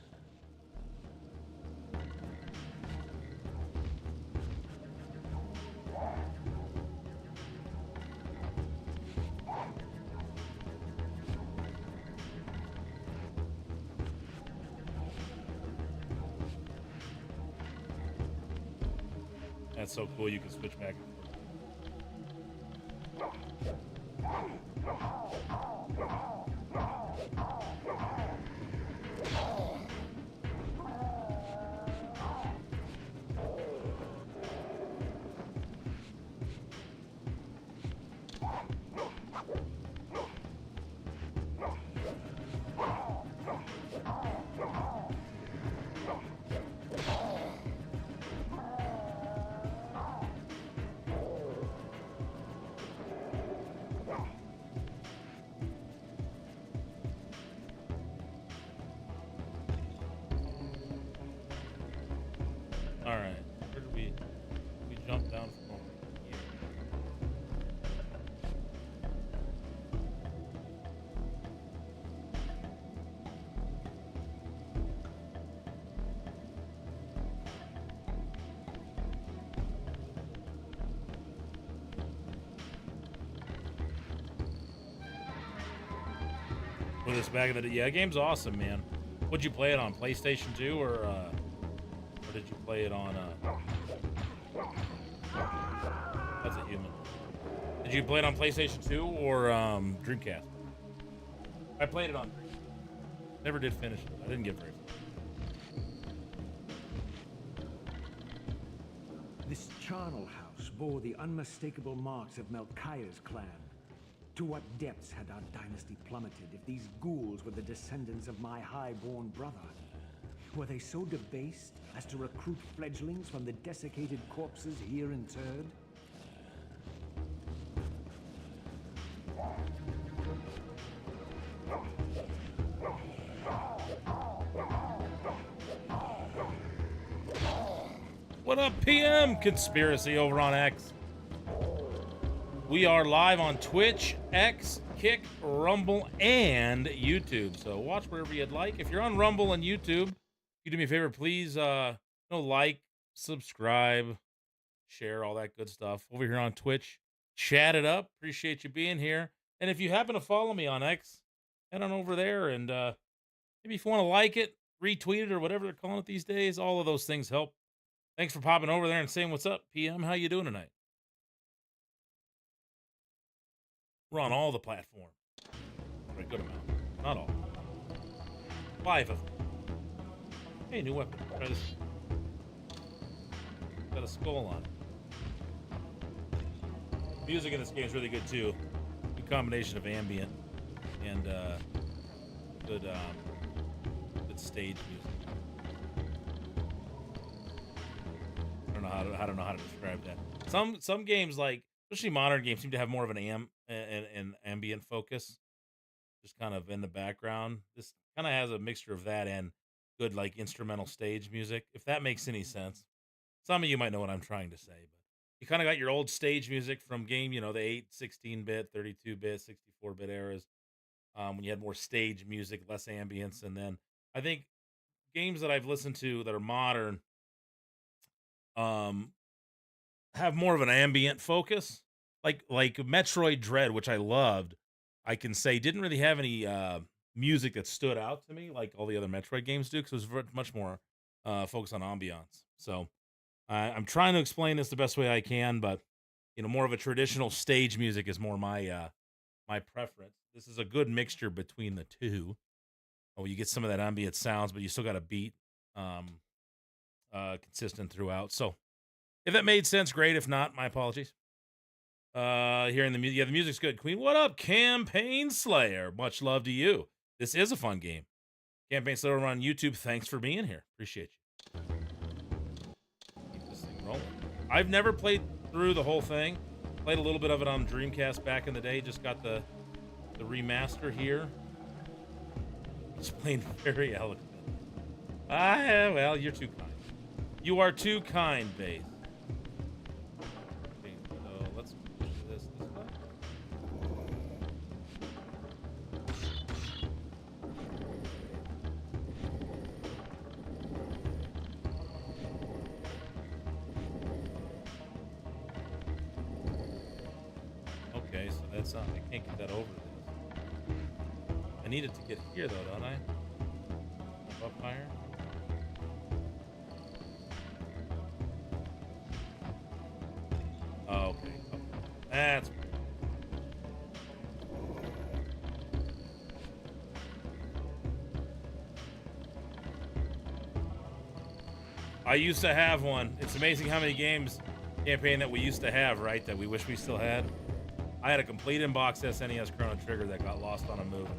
S5: That's so cool you can switch back. All right, where did we jump down from over here? With this back of the yeah, game's awesome, man. Would you play it on PlayStation 2 or did you play it on? That's a human. Did you play it on PlayStation 2 or Dreamcast? I played it on Dreamcast. Never did finish it. I didn't get very far.
S6: This charnel house bore the unmistakable marks of Melchiah's clan. To what depths had our dynasty plummeted if these ghouls were the descendants of my high-born brother? Were they so debased as to recruit fledglings from the desiccated corpses here interred?
S5: What up, PM? Conspiracy over on X. We are live on Twitch, X, Kick, Rumble, and YouTube. So watch wherever you'd like. If you're on Rumble and YouTube, you do me a favor, please like, subscribe, share, all that good stuff. Over here on Twitch, chat it up. Appreciate you being here. And if you happen to follow me on X, head on over there and maybe if you want to like it, retweet it, or whatever they're calling it these days, all of those things help. Thanks for popping over there and saying what's up, PM. How you doing tonight? We're on all the platforms. A good amount. Not all. 5 of them. Hey, new weapon. Try this. Got a skull on it. Music in this game is really good too. Good combination of ambient and good stage music. I don't know how to describe that. Some games, like especially modern games, seem to have more of an ambient focus, just kind of in the background. This kind of has a mixture of that and good like instrumental stage music, if that makes any sense. Some of you might know what I'm trying to say, but you kind of got your old stage music from game, you know, the 8, 16-bit, 32-bit, 64-bit eras, when you had more stage music, less ambience, and then I think games that I've listened to that are modern have more of an ambient focus, like Metroid Dread, which I loved. I can say didn't really have any music that stood out to me like all the other Metroid games do, because it was much more focused on ambiance. So I'm trying to explain this the best way I can, but you know, more of a traditional stage music is more my my preference. This is a good mixture between the two. Oh, you get some of that ambient sounds, but you still got a beat consistent throughout. So if that made sense, great. If not, my apologies. Hearing the music, yeah, the music's good. Queen, what up? Campaign Slayer, much love to you. This is a fun game. Campaign Slayer on YouTube. Thanks for being here. Appreciate you. Keep this thing rolling. I've never played through the whole thing. Played a little bit of it on Dreamcast back in the day. Just got the remaster here. Explained very eloquently. Well, you're too kind. You are too kind, Base. Okay, so let's push this way. Okay, so that's not, I can't get that over this. I need it to get here though, don't I? Up higher? Oh, okay. That's weird. I used to have one. It's amazing how many games campaign that we used to have, right? That we wish we still had. I had a complete in-box SNES Chrono Trigger that got lost on a move.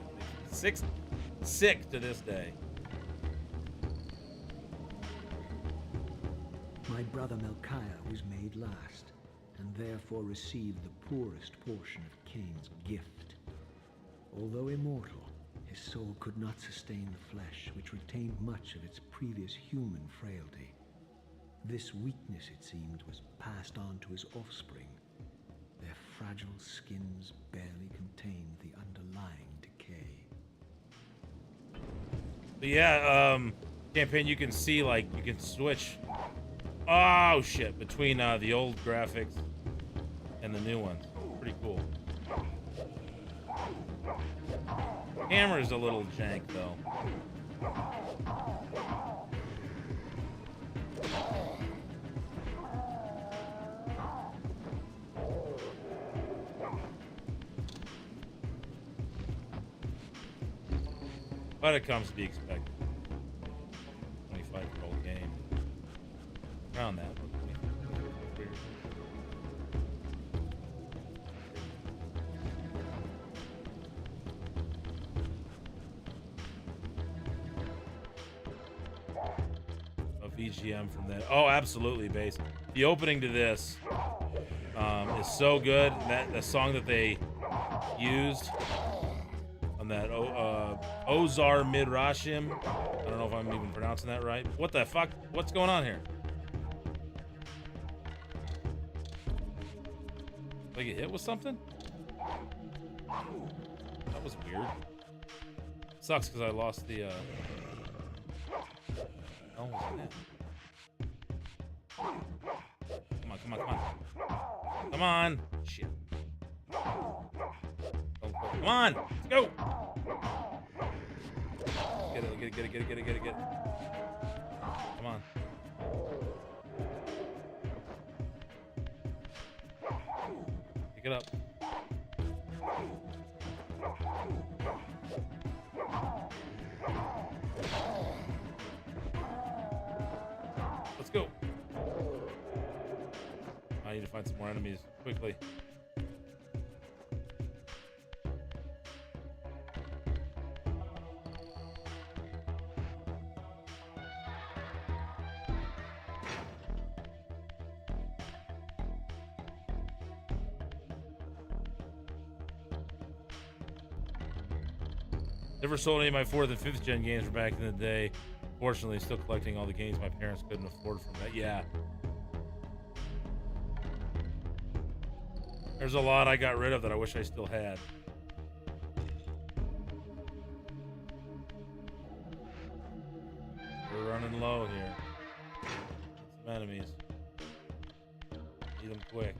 S5: Sick to this day.
S6: My brother Melchiah was made last, and therefore received the poorest portion of Kain's gift. Although immortal, his soul could not sustain the flesh, which retained much of its previous human frailty. This weakness, it seemed, was passed on to his offspring. Their fragile skins barely contained the underlying decay.
S5: But yeah, campaign, you can see, like, you can switch. Oh, shit. Between the old graphics and the new ones. Pretty cool. Camera's a little jank, though. But it comes to be expected. 25-year-old game. Around that. BGM from that. Oh, absolutely, bass. The opening to this is so good. That the song that they used on that Ozar Midrashim. I don't know if I'm even pronouncing that right. What the fuck? What's going on here? Did I get hit with something? That was weird. Sucks because I lost the oh, what's that? Come on, come on, come on. Come on. Shit. Come on. Let's go. Get it, get it, get it, get it, get it, get it, get it. Come on. Pick it up. Let's go. I need to find some more enemies quickly. Never sold any of my 4th and 5th gen games from back in the day. Fortunately, still collecting all the games my parents couldn't afford from that. Yeah. There's a lot I got rid of that I wish I still had. We're running low here. Some enemies. Need them quick.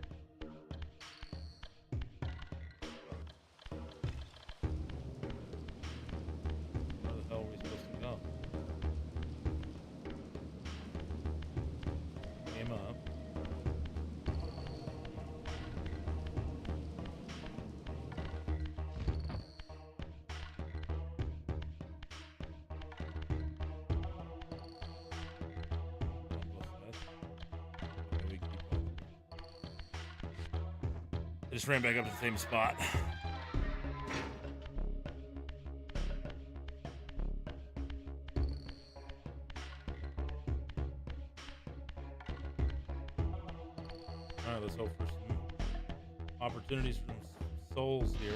S5: Where the hell are we supposed to go? Game up. I just ran back up to the same spot. Alright, let's hope for some opportunities from souls here.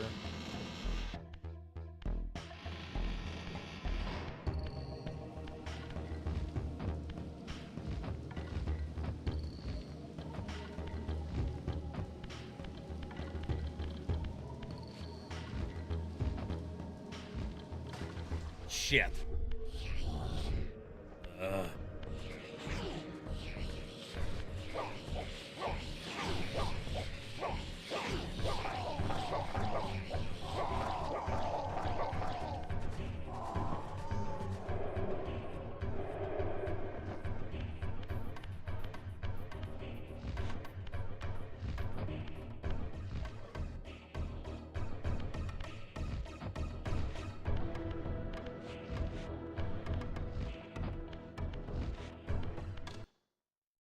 S5: Shit.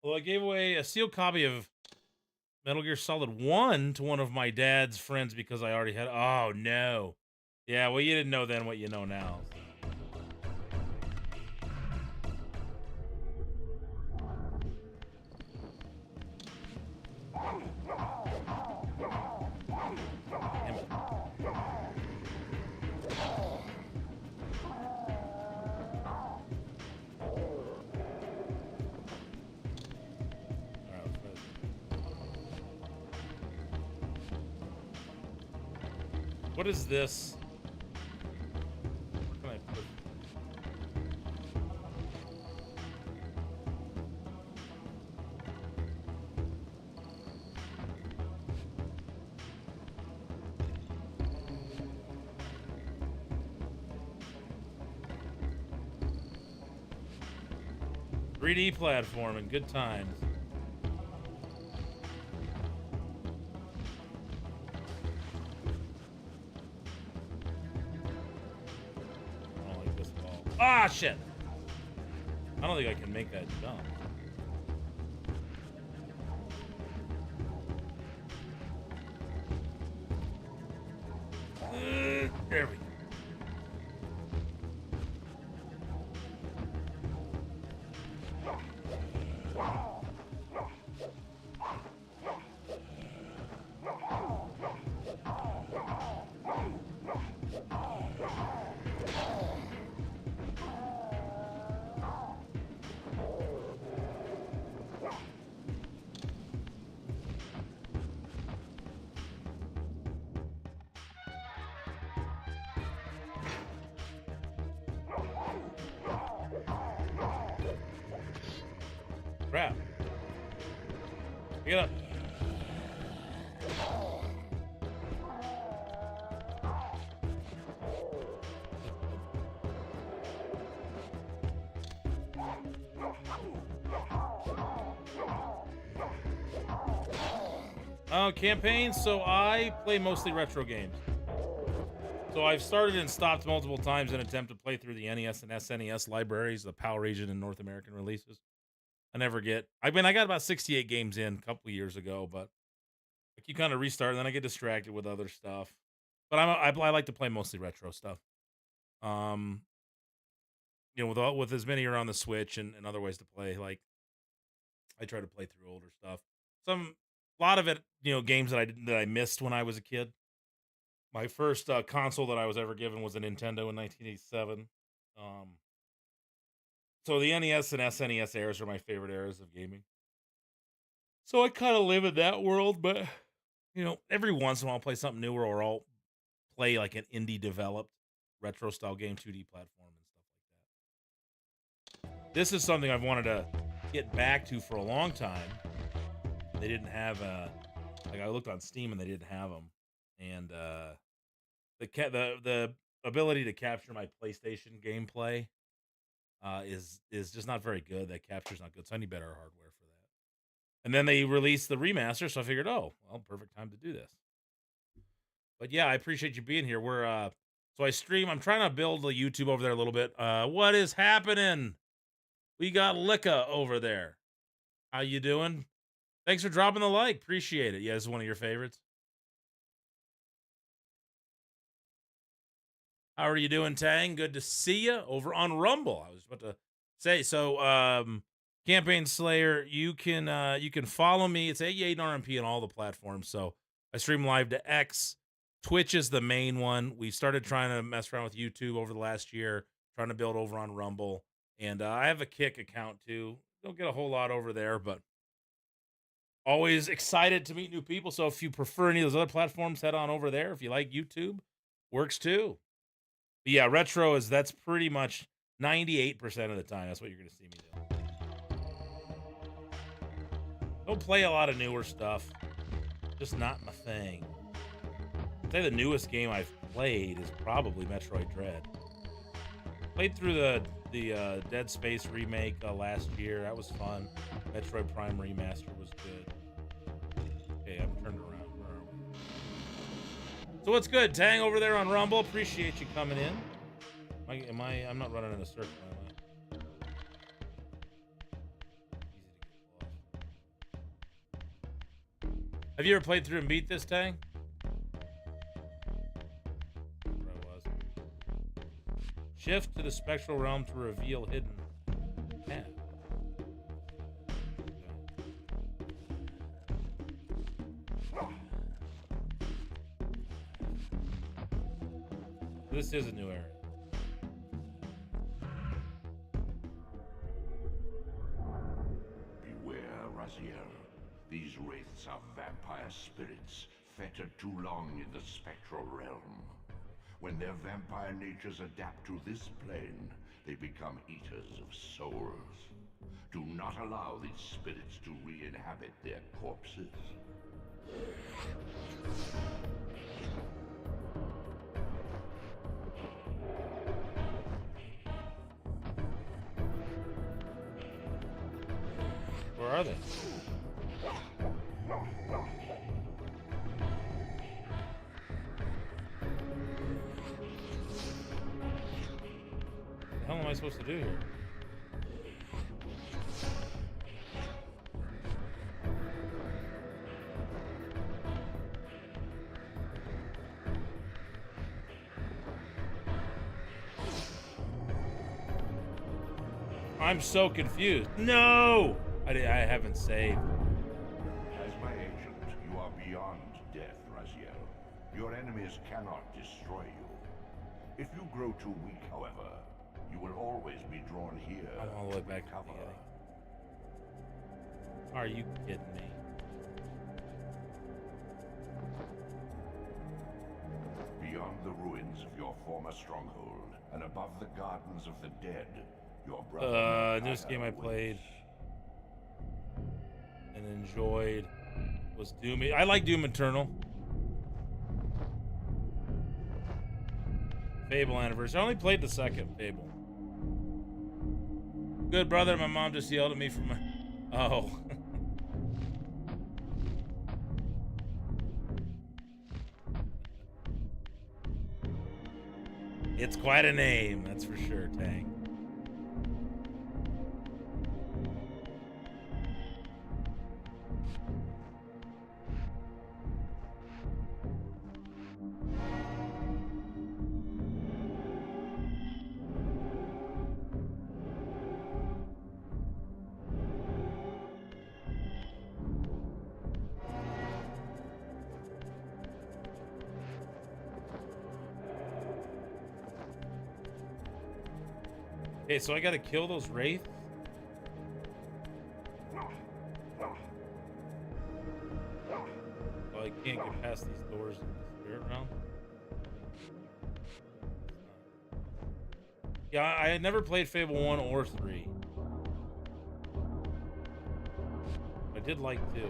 S5: Well, I gave away a sealed copy of Metal Gear Solid 1 to one of my dad's friends because I already had... Oh, no. Yeah, well, you didn't know then what you know now. Damn it. What is this? Where can I put? 3D platforming, good times. I don't like Ah, shit. I don't think I can make that jump. There we go. Crap. Get up. Campaigns, so I play mostly retro games. So I've started and stopped multiple times in an attempt to play through the NES and SNES libraries, the PAL region and North American releases. I never get. I mean, I got about 68 games in a couple of years ago, but I keep kind of restart, and then I get distracted with other stuff. But I like to play mostly retro stuff. You know, with as many around the Switch and other ways to play, like I try to play through older stuff. A lot of it, you know, games that I missed when I was a kid. My first console that I was ever given was a Nintendo in 1987. So the NES and SNES eras are my favorite eras of gaming. So I kind of live in that world, but you know, every once in a while I'll play something newer, or I'll play like an indie developed retro style game, 2D platform and stuff like that. This is something I've wanted to get back to for a long time. They didn't have like I looked on Steam and they didn't have them, and the ability to capture my PlayStation gameplay is just not very good. That capture's not good, so I need better hardware for that. And then they released the remaster, so I figured, oh, well, perfect time to do this. But yeah, I appreciate you being here. So I stream. I'm trying to build a YouTube over there a little bit. What is happening? We got Licka over there. How you doing? Thanks for dropping the like. Appreciate it. Yeah, this is one of your favorites. How are you doing, Tang? Good to see you over on Rumble. I was about to say, so Campaign Slayer, you can follow me. It's 88 RMP on all the platforms. So I stream live to X. Twitch is the main one. We started trying to mess around with YouTube over the last year, trying to build over on Rumble. And I have a Kick account too. Don't get a whole lot over there, but always excited to meet new people. So if you prefer any of those other platforms, head on over there. If you like YouTube, works too. But yeah, retro that's pretty much 98% of the time. That's what you're going to see me do. Don't play a lot of newer stuff. Just not my thing. I'd say the newest game I've played is probably Metroid Dread. Played through the Dead Space remake last year. That was fun. Metroid Prime Remaster was good. Okay, I'm turned around. Where are we? So what's good? Tang over there on Rumble. Appreciate you coming in. I'm not running in a circle, am I? Have you ever played through and beat this, Tang? Where I was. Shift to the spectral realm to reveal hidden path. This is a new area.
S14: Beware, Raziel. These wraiths are vampire spirits, fettered too long in the spectral realm. When their vampire natures adapt to this plane, they become eaters of souls. Do not allow these spirits to re-inhabit their corpses.
S5: Where are they? What the hell am I supposed to do here? I'm so confused. No! I haven't saved.
S14: As my agent, you are beyond death, Raziel. Your enemies cannot destroy you. If you grow too weak, however, you will always be drawn here.
S5: I'm all the way back to the beginning. Are you kidding me?
S14: Beyond the ruins of your former stronghold, and above the gardens of the dead, your brother.
S5: This game I played and enjoyed was Doom. I like Doom Eternal. Fable Anniversary. I only played the second Fable. Good brother, my mom just yelled at me from my... Oh. It's quite a name, that's for sure, Tang. Okay, so I gotta kill those wraiths? Oh, I can't get past these doors in the spirit realm? Yeah, I had never played Fable 1 or 3. I did like 2.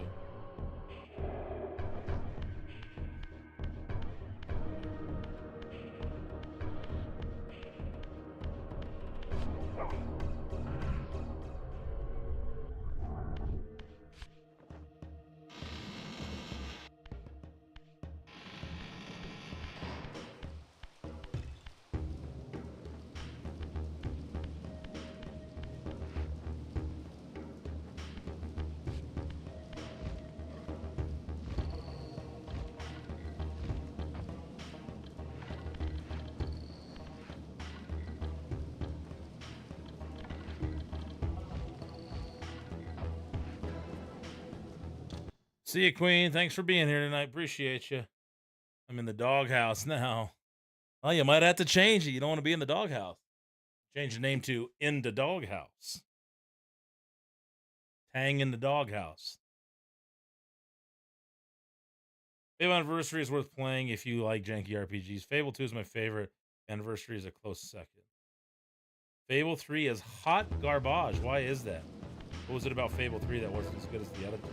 S5: See you, Queen. Thanks for being here tonight. Appreciate you. I'm in the doghouse now. Well, you might have to change it. You don't want to be in the doghouse. Change the name to In the Doghouse. Tang in the Doghouse. Fable Anniversary is worth playing if you like janky RPGs. Fable 2 is my favorite. Anniversary is a close second. Fable 3 is hot garbage. Why is that? What was it about Fable 3 that wasn't as good as the other two?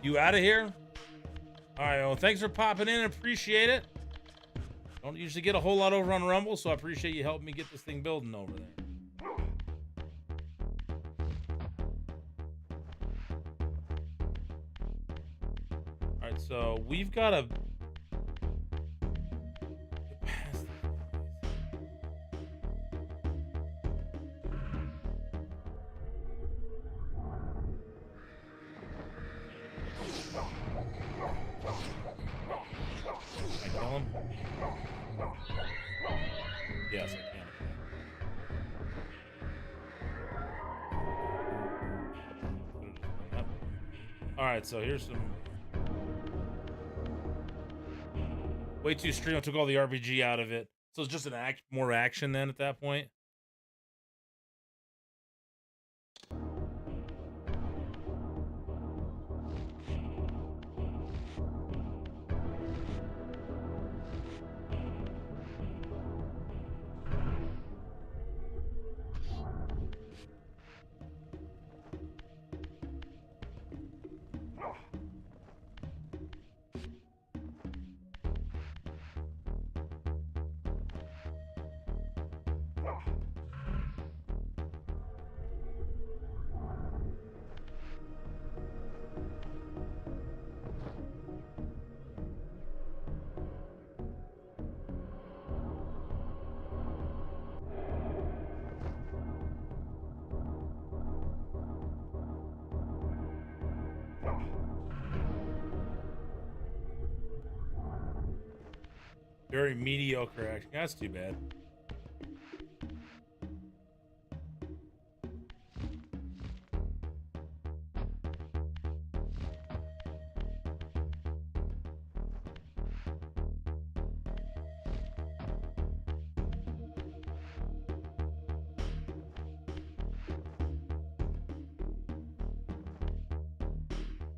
S5: You out of here? All right, well, thanks for popping in. Appreciate it. Don't usually get a whole lot over on Rumble, so I appreciate you helping me get this thing building over there. All right, so we've got a... Yes, I can. All right, so here's some. Way too stream. I took all the RPG out of it, so it's just an more action then at that point. Very mediocre action. That's too bad.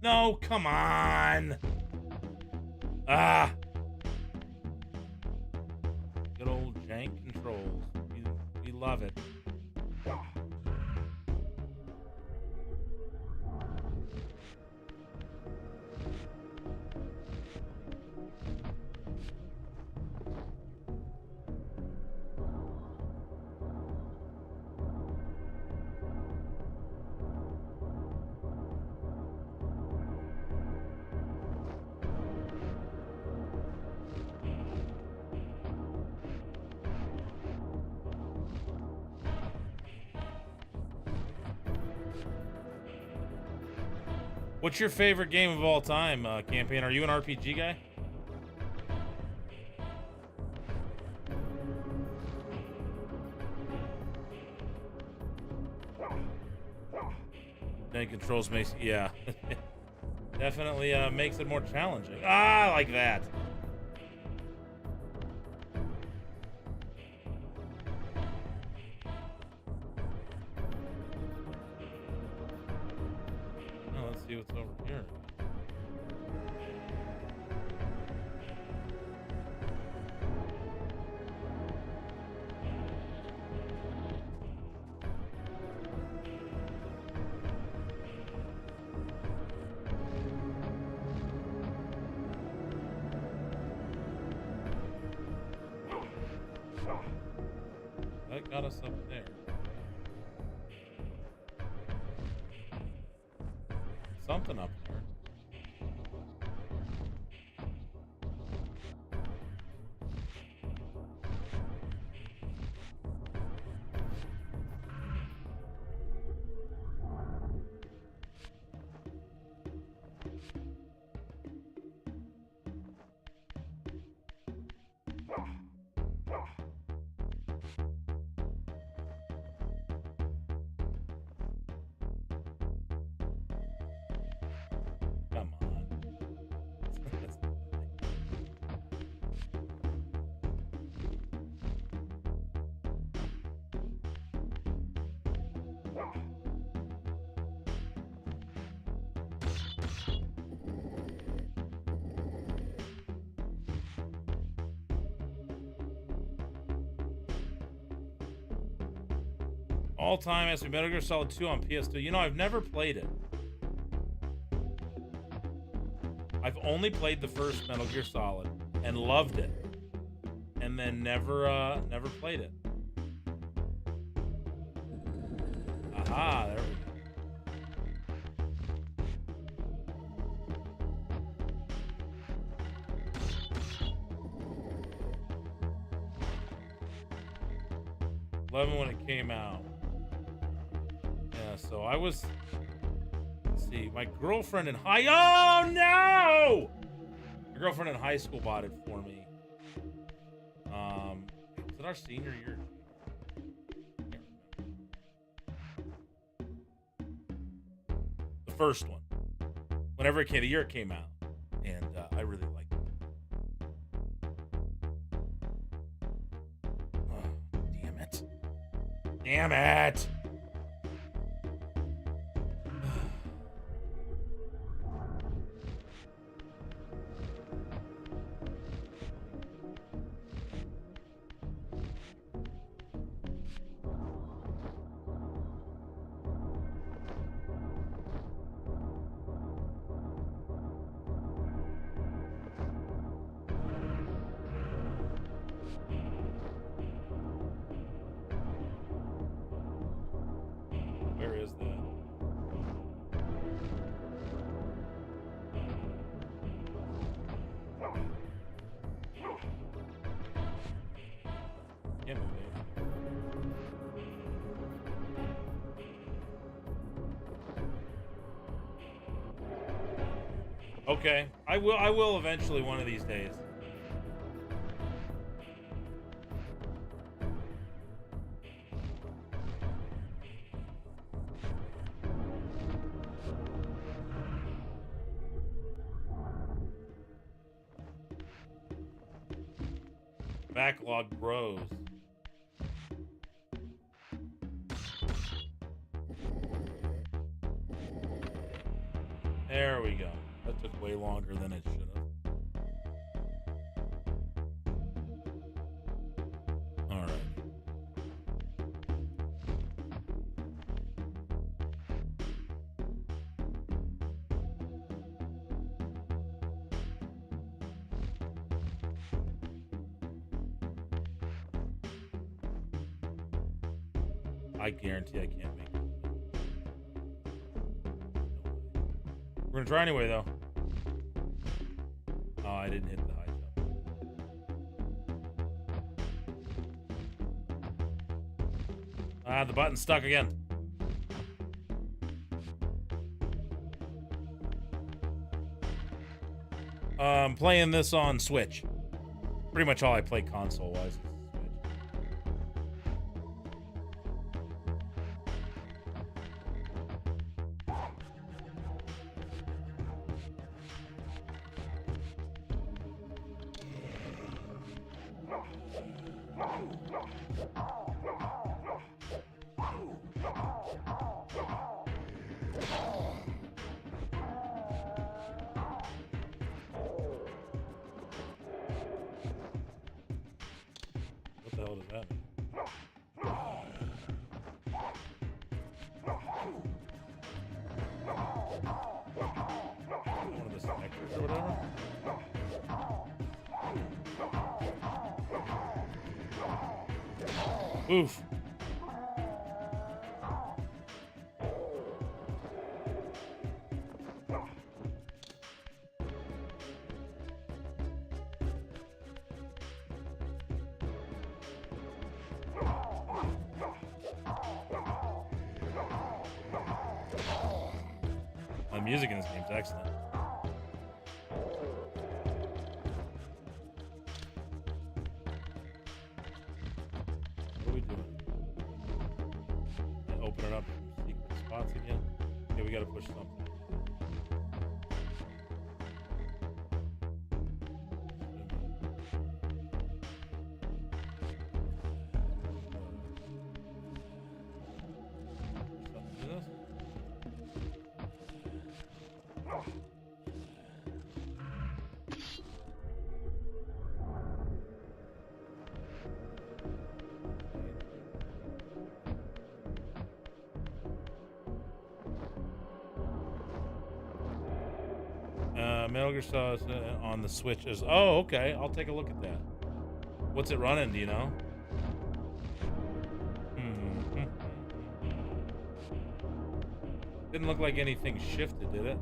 S5: No, come on. Ah. Good old jank controls. We love it. What's your favorite game of all time, Campaign? Are you an RPG guy? Then controls makes, yeah. Definitely makes it more challenging. Ah, like that. Now let's see what's over here. That got us up there. Something up there. Come on. All time has to be Metal Gear Solid 2 on PS2. You know, I've never played it. I've only played the first Metal Gear Solid and loved it, and then never played it. Aha, there we go. 11 when it came out. Yeah, so I was. Let's see, my girlfriend in high. Oh no! My girlfriend in high school bought it for me. Was it our senior year? The first one. Whenever it came, the year it came out, and I really liked it. Oh, damn it! Damn it! Where is that? Can't move it. Okay, I will eventually one of these days. Backlog grows. There we go. That took way longer than it should have. All right. I guarantee I can't make it. We're gonna try anyway, though. Oh, I didn't hit the high jump. Ah, the button's stuck again. Playing this on Switch. Pretty much all I play console-wise. What the hell does that mean? One of the connectors or whatever? Oof. The music in this game is excellent. What are we doing? Open it up from secret spots again. Okay, we gotta push something. Metal Gear Solid on the Switch is... Oh, okay. I'll take a look at that. What's it running? Do you know? Didn't look like anything shifted, did it?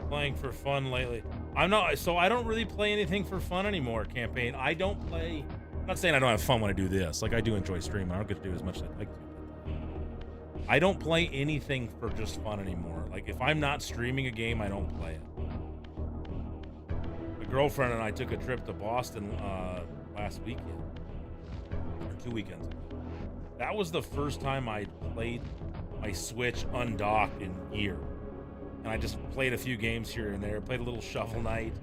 S5: Playing for fun lately. I'm not, so I don't really play anything for fun anymore, Campaign. I don't play, I'm not saying I don't have fun when I do this. Like, I do enjoy streaming. I don't get to do as much as I'd like to. I don't play anything for just fun anymore. Like, if I'm not streaming a game, I don't play it. My girlfriend and I took a trip to Boston last weekend. Or 2 weekends ago. That was the first time I played my Switch undocked in years. And I just played a few games here and there. Played a little Shovel Knight.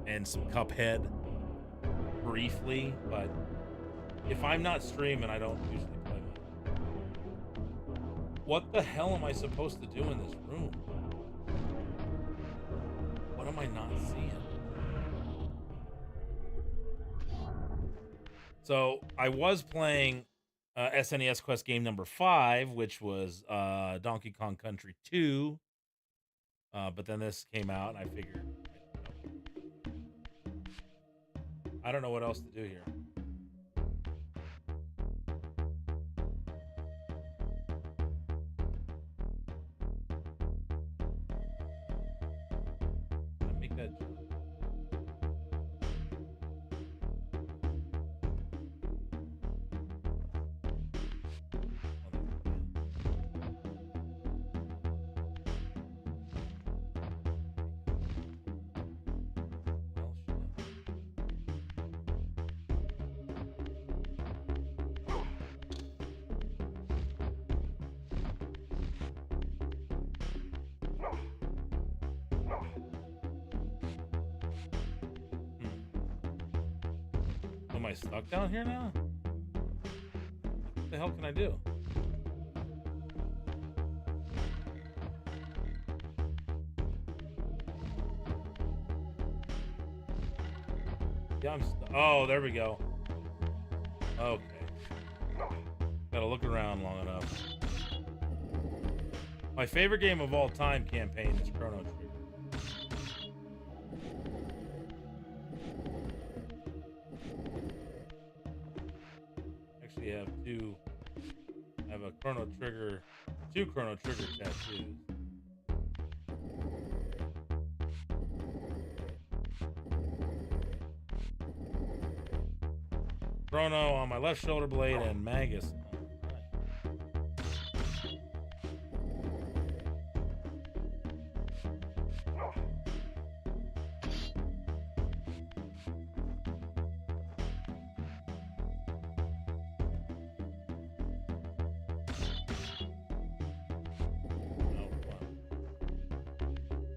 S5: and some Cuphead briefly, but if I'm not streaming, I don't usually play much. What the hell am I supposed to do in this room? What am I not seeing? So I was playing SNES Quest game number 5, which was Donkey Kong Country 2. But then this came out, and I figured, I don't know what else to do here. Make that. Am I stuck down here now? What the hell can I do? Yeah, I'm oh, there we go. Okay. Gotta look around long enough. My favorite game of all time campaign is Chrono Trigger. Actually, I have a Chrono Trigger, 2 Chrono Trigger tattoos. Chrono on my left shoulder blade and Magus.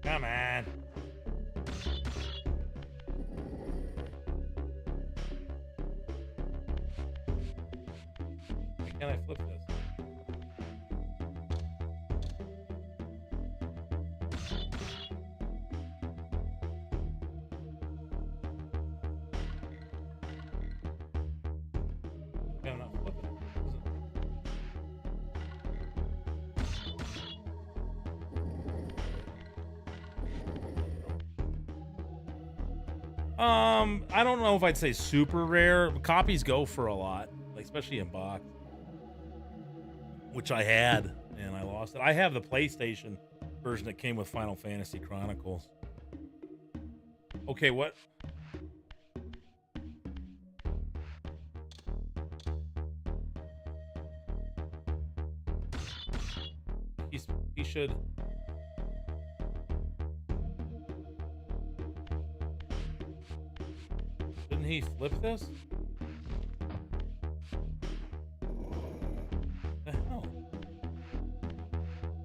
S5: Come on. Why can't I flip this? I'm not flipping it. I don't know if I'd say super rare. Copies go for a lot, like especially in box, which I had and I lost it. I have the PlayStation version that came with Final Fantasy Chronicles. Okay, what? He should. Didn't he flip this? The hell?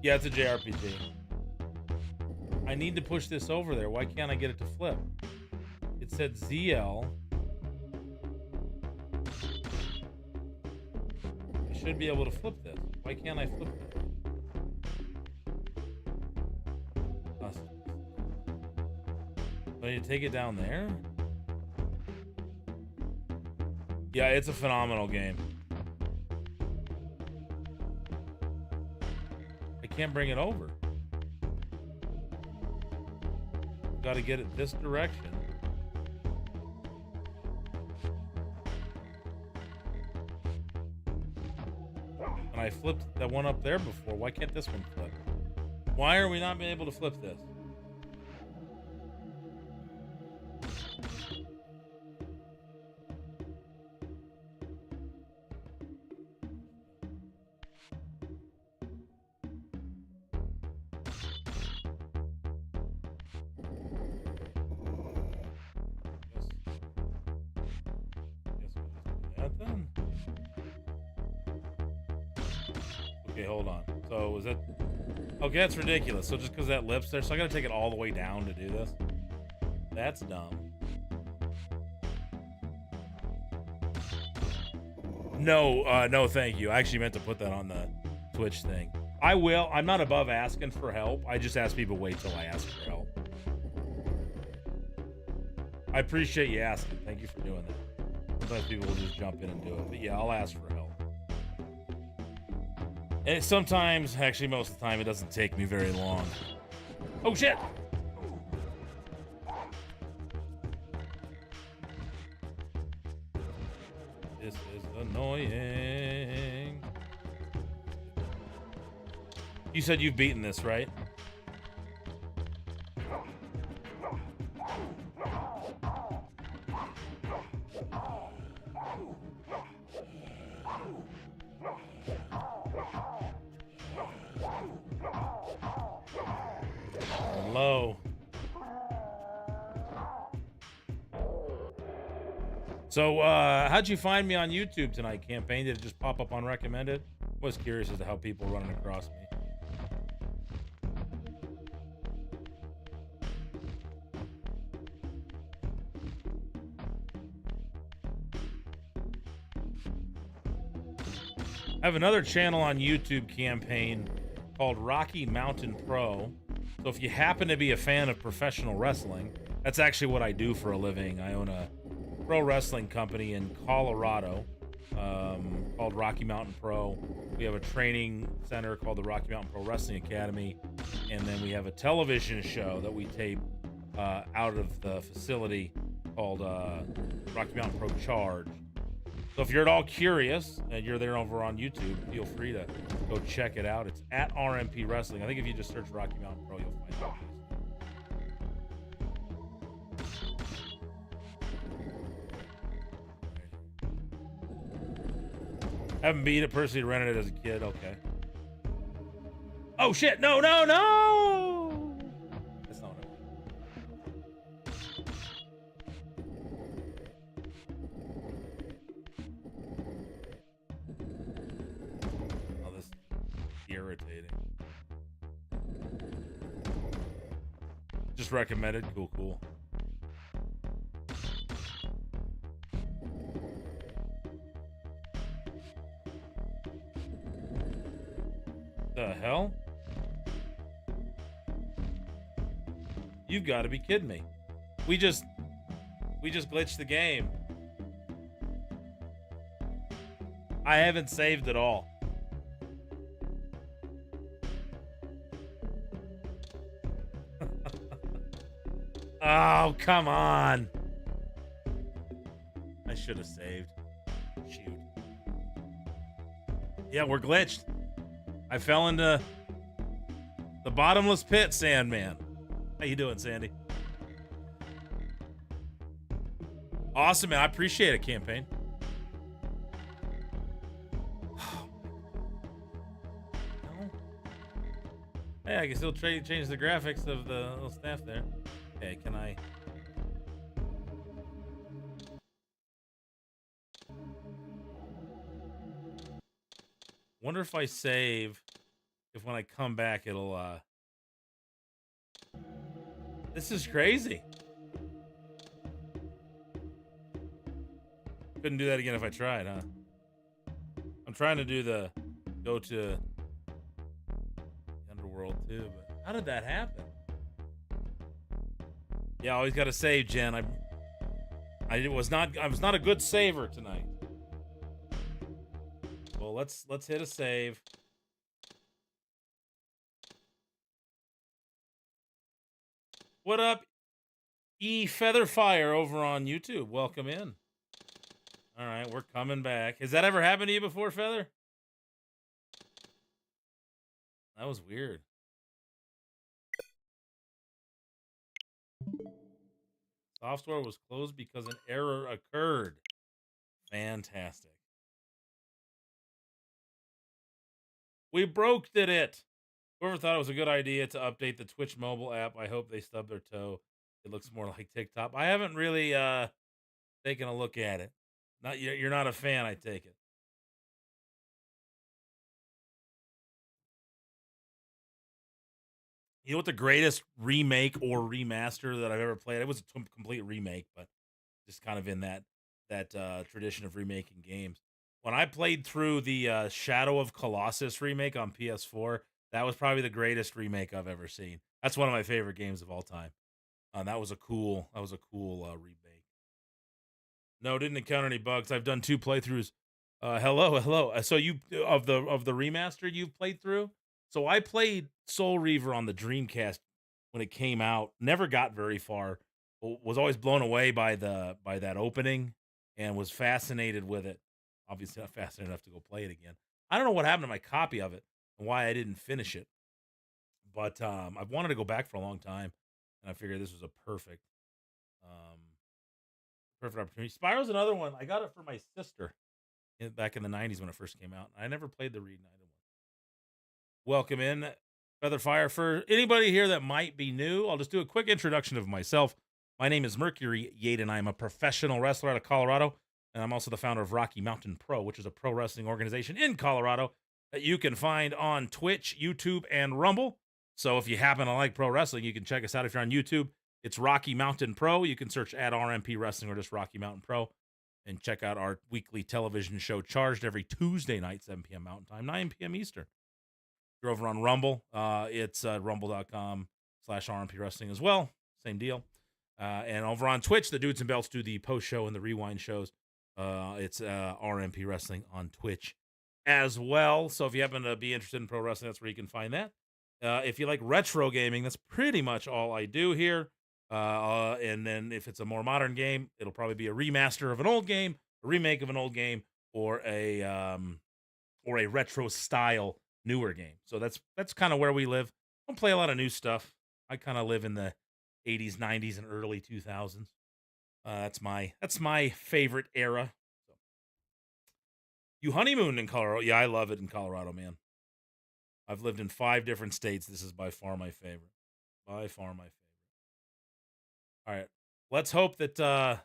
S5: Yeah, it's a JRPG. I need to push this over there. Why can't I get it to flip? It said ZL. I should be able to flip this. Why can't I flip this? Do I need to take it down there? Yeah, it's a phenomenal game. I can't bring it over. Got to get it this direction. And I flipped that one up there before. Why can't this one flip? Why are we not being able to flip this? Okay, hold on. So was it? Okay, that's ridiculous. So just because that lips there, so I gotta take it all the way down to do this. That's dumb. No, thank you. I actually meant to put that on the Twitch thing. I will. I'm not above asking for help. I just ask people wait till I ask for help. I appreciate you asking. Thank you for doing that. Sometimes people will just jump in and do it. But yeah, I'll ask for help. And sometimes, actually most of the time, it doesn't take me very long. Oh, shit! This is annoying. You said you've beaten this, right? Hello. So, how'd you find me on YouTube tonight, Campaign? Did it just pop up on recommended? Was curious as to how people running across me. I have another channel on YouTube, Campaign, called Rocky Mountain Pro. So if you happen to be a fan of professional wrestling, that's actually what I do for a living. I own a pro wrestling company in Colorado called Rocky Mountain Pro. We have a training center called the Rocky Mountain Pro Wrestling Academy. And then we have a television show that we tape out of the facility called Rocky Mountain Pro Charge. So if you're at all curious and you're there over on YouTube, feel free to go check it out. It's at RMP Wrestling. I think if you just search Rocky Mountain Pro, you'll find it. Haven't beat it personally, rented it as a kid. Okay. Oh shit! No! That's not what I want. Oh, this is irritating. Just recommended. Cool. The hell? You've got to be kidding me. We just glitched the game. I haven't saved at all. Oh, come on. I should have saved. Shoot. Yeah, we're glitched. I fell into the bottomless pit, Sandman. How you doing, Sandy? Awesome, man. I appreciate it, Campaign. Hey, I can still change the graphics of the little staff there. Okay, can I... Wonder if I save, if when I come back, it'll, This is crazy. Couldn't do that again if I tried, huh? I'm trying to do the, go to the Underworld too, but how did that happen? Yeah, always got to save, Jen. I was not a good saver tonight. Well, let's hit a save. What up, E Featherfire over on YouTube? Welcome in. All right, we're coming back. Has that ever happened to you before, Feather? That was weird. Software was closed because an error occurred. Fantastic. We broke it. Whoever thought it was a good idea to update the Twitch mobile app, I hope they stubbed their toe. It looks more like TikTok. I haven't really taken a look at it. You're not a fan, I take it. You know what the greatest remake or remaster that I've ever played? It was a complete remake, but just kind of in that tradition of remaking games. when I played through the Shadow of Colossus remake on PS4, that was probably the greatest remake I've ever seen. That's one of my favorite games of all time. That was a cool remake. No, didn't encounter any bugs. I've done 2 playthroughs. Hello. So you of the remaster you've played through? So I played Soul Reaver on the Dreamcast when it came out. Never got very far. Was always blown away by that opening and was fascinated with it. Obviously not fascinated enough to go play it again. I don't know what happened to my copy of it and why I didn't finish it. But I've wanted to go back for a long time, and I figured this was a perfect opportunity. Spyro's another one. I got it for my sister back in the 90s when it first came out. I never played the reunited one. Welcome in, Featherfire. For anybody here that might be new, I'll just do a quick introduction of myself. My name is Mercury Yaden. I'm a professional wrestler out of Colorado, and I'm also the founder of Rocky Mountain Pro, which is a pro wrestling organization in Colorado that you can find on Twitch, YouTube, and Rumble. So if you happen to like pro wrestling, you can check us out if you're on YouTube. It's Rocky Mountain Pro. You can search at RMP Wrestling or just Rocky Mountain Pro and check out our weekly television show, Charged, every Tuesday night, 7 p.m. Mountain Time, 9 p.m. Eastern. If you're over on Rumble, it's rumble.com/RMP Wrestling as well. Same deal. And over on Twitch, the Dudes and Belts do the post show and the rewind shows. It's RMP Wrestling on Twitch as well. So if you happen to be interested in pro wrestling, that's where you can find that. If you like retro gaming, that's pretty much all I do here. And then if it's a more modern game, it'll probably be a remaster of an old game, a remake of an old game, or a retro style newer game. So that's kind of where we live. I don't play a lot of new stuff. I kind of live in the 80s, 90s, and early 2000s. That's my favorite era. So. You honeymooned in Colorado? Yeah, I love it in Colorado, man. I've lived in 5 different states. This is by far my favorite. By far my favorite. All right. Let's hope that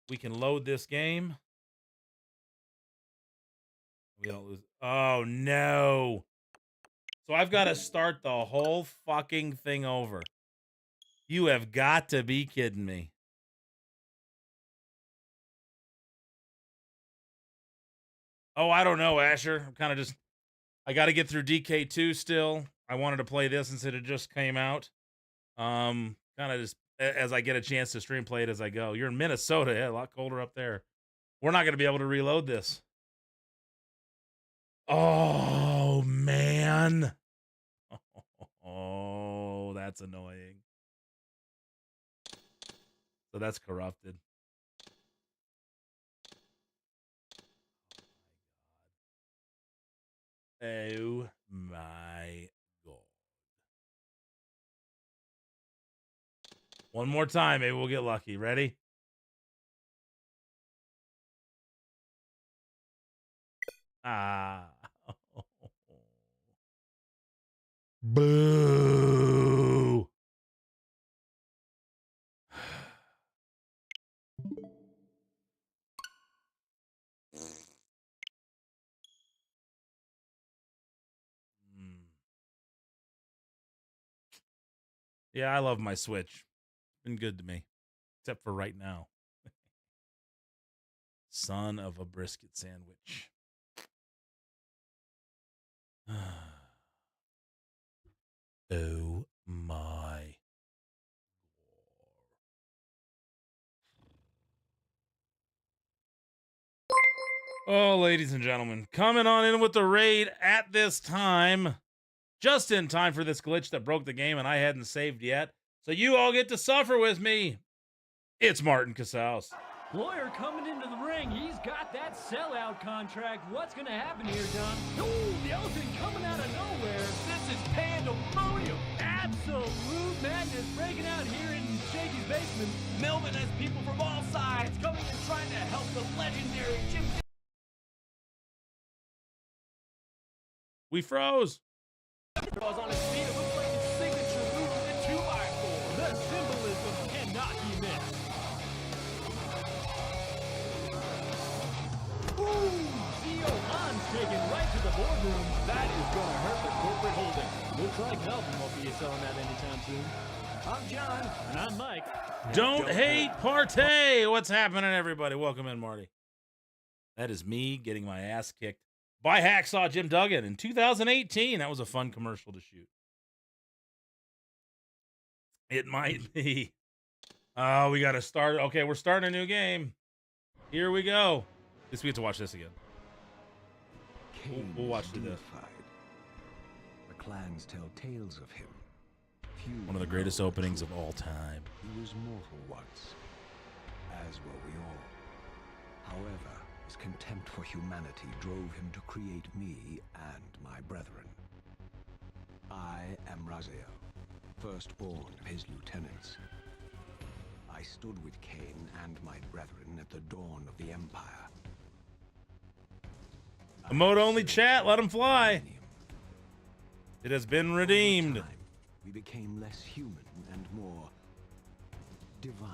S5: we can load this game. We don't lose. Oh, no. So I've got to start the whole fucking thing over. You have got to be kidding me. Oh, I don't know, Asher. I'm kind of just... I got to get through DK2 still. I wanted to play this since it just came out. Kind of just as I get a chance to stream play it as I go. You're in Minnesota. Yeah, a lot colder up there. We're not going to be able to reload this. Oh, man. Oh, that's annoying. So that's corrupted. Oh, my God. One more time. Maybe we'll get lucky. Ready? Ah. Boo. Yeah, I love my Switch. Been good to me. Except for right now. Son of a brisket sandwich. Oh my. Oh, ladies and gentlemen, coming on in with the raid at this time. Just in time for this glitch that broke the game and I hadn't saved yet. So you all get to suffer with me. It's Martin Casals.
S8: Lawyer coming into the ring. He's got that sellout contract. What's going to happen here, John? Oh, the elephant coming out of nowhere. This is pandemonium. Absolute madness breaking out here in Shaky's basement. Melvin has people from all sides coming and trying to help the legendary Jim.
S5: We froze.
S8: Draws on his feet. It looks like his signature move with the 2x4. The symbolism cannot be missed. Ooh, Gio Han's taken right to the boardroom. That is going to hurt the corporate holding. Looks like Melvin won't be selling that anytime soon. I'm John. And I'm Mike.
S5: Don't hate, partay. What's happening, everybody? Welcome in, Marty. That is me getting my ass kicked by Hacksaw Jim Duggan in 2018. That was a fun commercial to shoot. It might be. Oh, we got to start. Okay, we're starting a new game. Here we go. Guess we get to watch this again. We'll watch this.
S6: The clans tell tales of him. Few
S5: One of the greatest openings of all time.
S6: He was mortal once, as were we all. However, his contempt for humanity drove him to create me and my brethren. I am Raziel, firstborn of his lieutenants. I stood with Kain and my brethren at the dawn of the Empire.
S5: Emote only chat, let him fly. It has been redeemed.
S6: Over time, we became less human and more divine.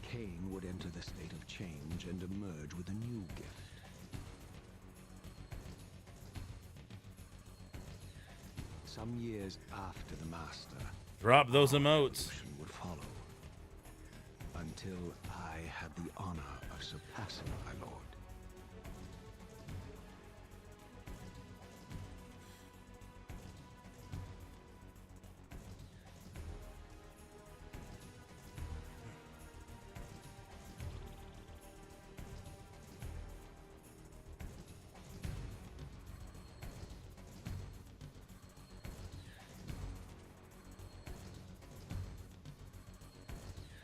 S6: Kain would enter the state of change and emerge with a new gift. Some years after the Master,
S5: drop those emotes.
S6: Would follow, until I had the honor of surpassing my lord.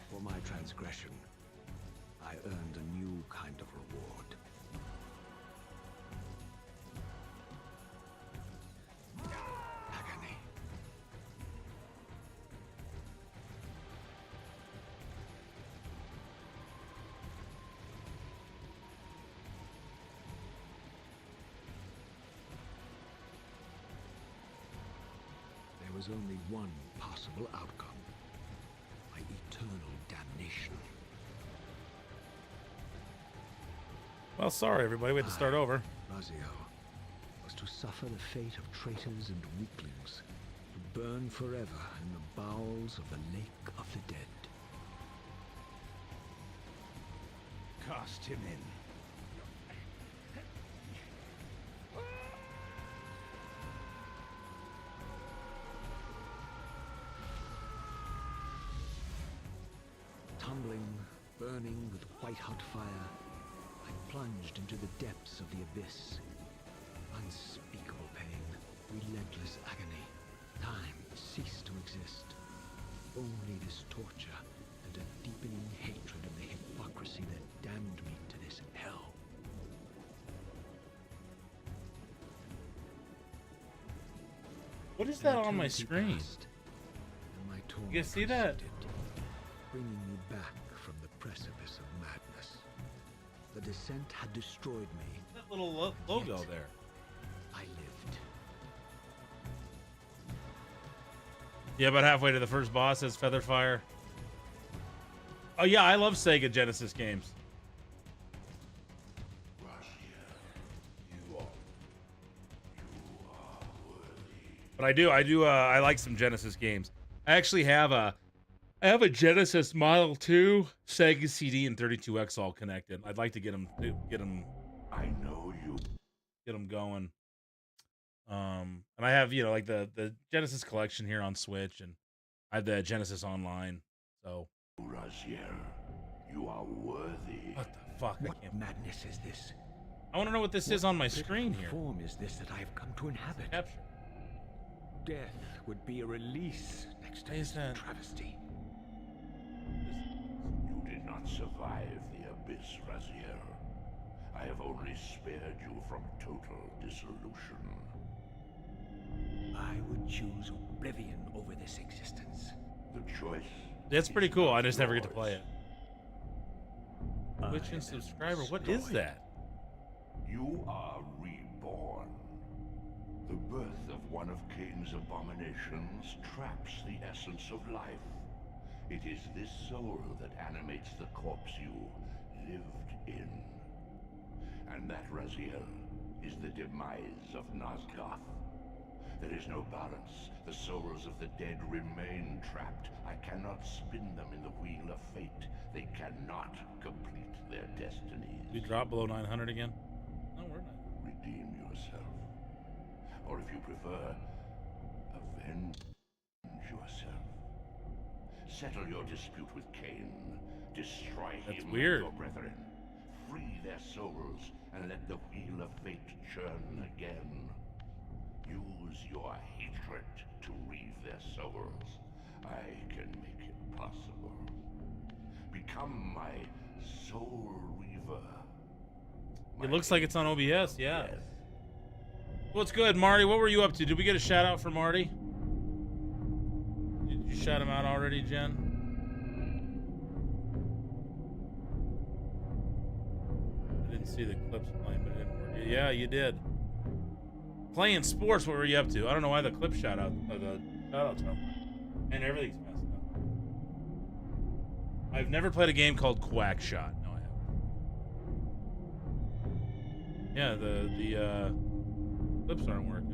S6: For my transgression, I earned a new kind of reward. Agony. There was only one possible outcome. My eternal damnation.
S5: Well, sorry, everybody. We had to start over.
S6: Raziel was to suffer the fate of traitors and weaklings, to burn forever in the bowels of the Lake of the Dead.
S1: Cast him in.
S6: Tumbling, burning with white-hot fire, I plunged into the depths of the abyss. Unspeakable pain, relentless agony. Time ceased to exist. Only this torture and a deepening hatred of the hypocrisy that damned me to this hell.
S5: What is that on my screen? You guys see that?
S6: Bringing me back from the precipice of madness. The descent had destroyed me.
S5: That little logo there.
S6: I lived.
S5: Yeah, about halfway to the first boss says Featherfire. Oh yeah, I love Sega Genesis games. But I like some Genesis games. I actually have a Genesis Model 2 Sega CD and 32X all connected. I'd like to get them.
S14: I know you.
S5: Get them going. And I have like the Genesis collection here on Switch, and I have the Genesis Online. So.
S14: Raziel, you are worthy.
S5: What the fuck?
S6: What madness is this?
S5: I want to know what this is on my screen here.
S6: What form is this that I have come to inhabit?
S5: Capture.
S6: Death would be a release next to this travesty.
S14: You did not survive the abyss, Raziel. I have only spared you from total dissolution.
S6: I would choose oblivion over this existence.
S14: The choice.
S5: That's pretty cool. I just never get to play it. Twitch and subscriber. What is that?
S14: You are reborn. The birth of one of Kain's abominations traps the essence of life. It is this soul that animates the corpse you lived in. And that, Raziel, is the demise of Nosgoth. There is no balance. The souls of the dead remain trapped. I cannot spin them in the wheel of fate. They cannot complete their destinies.
S5: We drop below 900 again? No, we're not.
S14: Redeem yourself. Or if you prefer, avenge yourself. Settle your dispute with Kain. Destroy him
S5: weird.
S14: and your brethren. Free their souls and let the wheel of fate churn again. Use your hatred to reave their souls. I can make it possible. Become my soul reaver.
S5: It looks like it's on OBS, yeah. What's good, Marty? What were you up to? Did we get a shout out for Marty? Did you shout him out already, Jen? I didn't see the clips playing, but it didn't work. Yeah, you did. Playing sports, what were you up to? I don't know why the clip shout out, the shout outs don't work. And everything's messed up. I've never played a game called Quack Shot. No, I haven't. Yeah, the clips aren't working.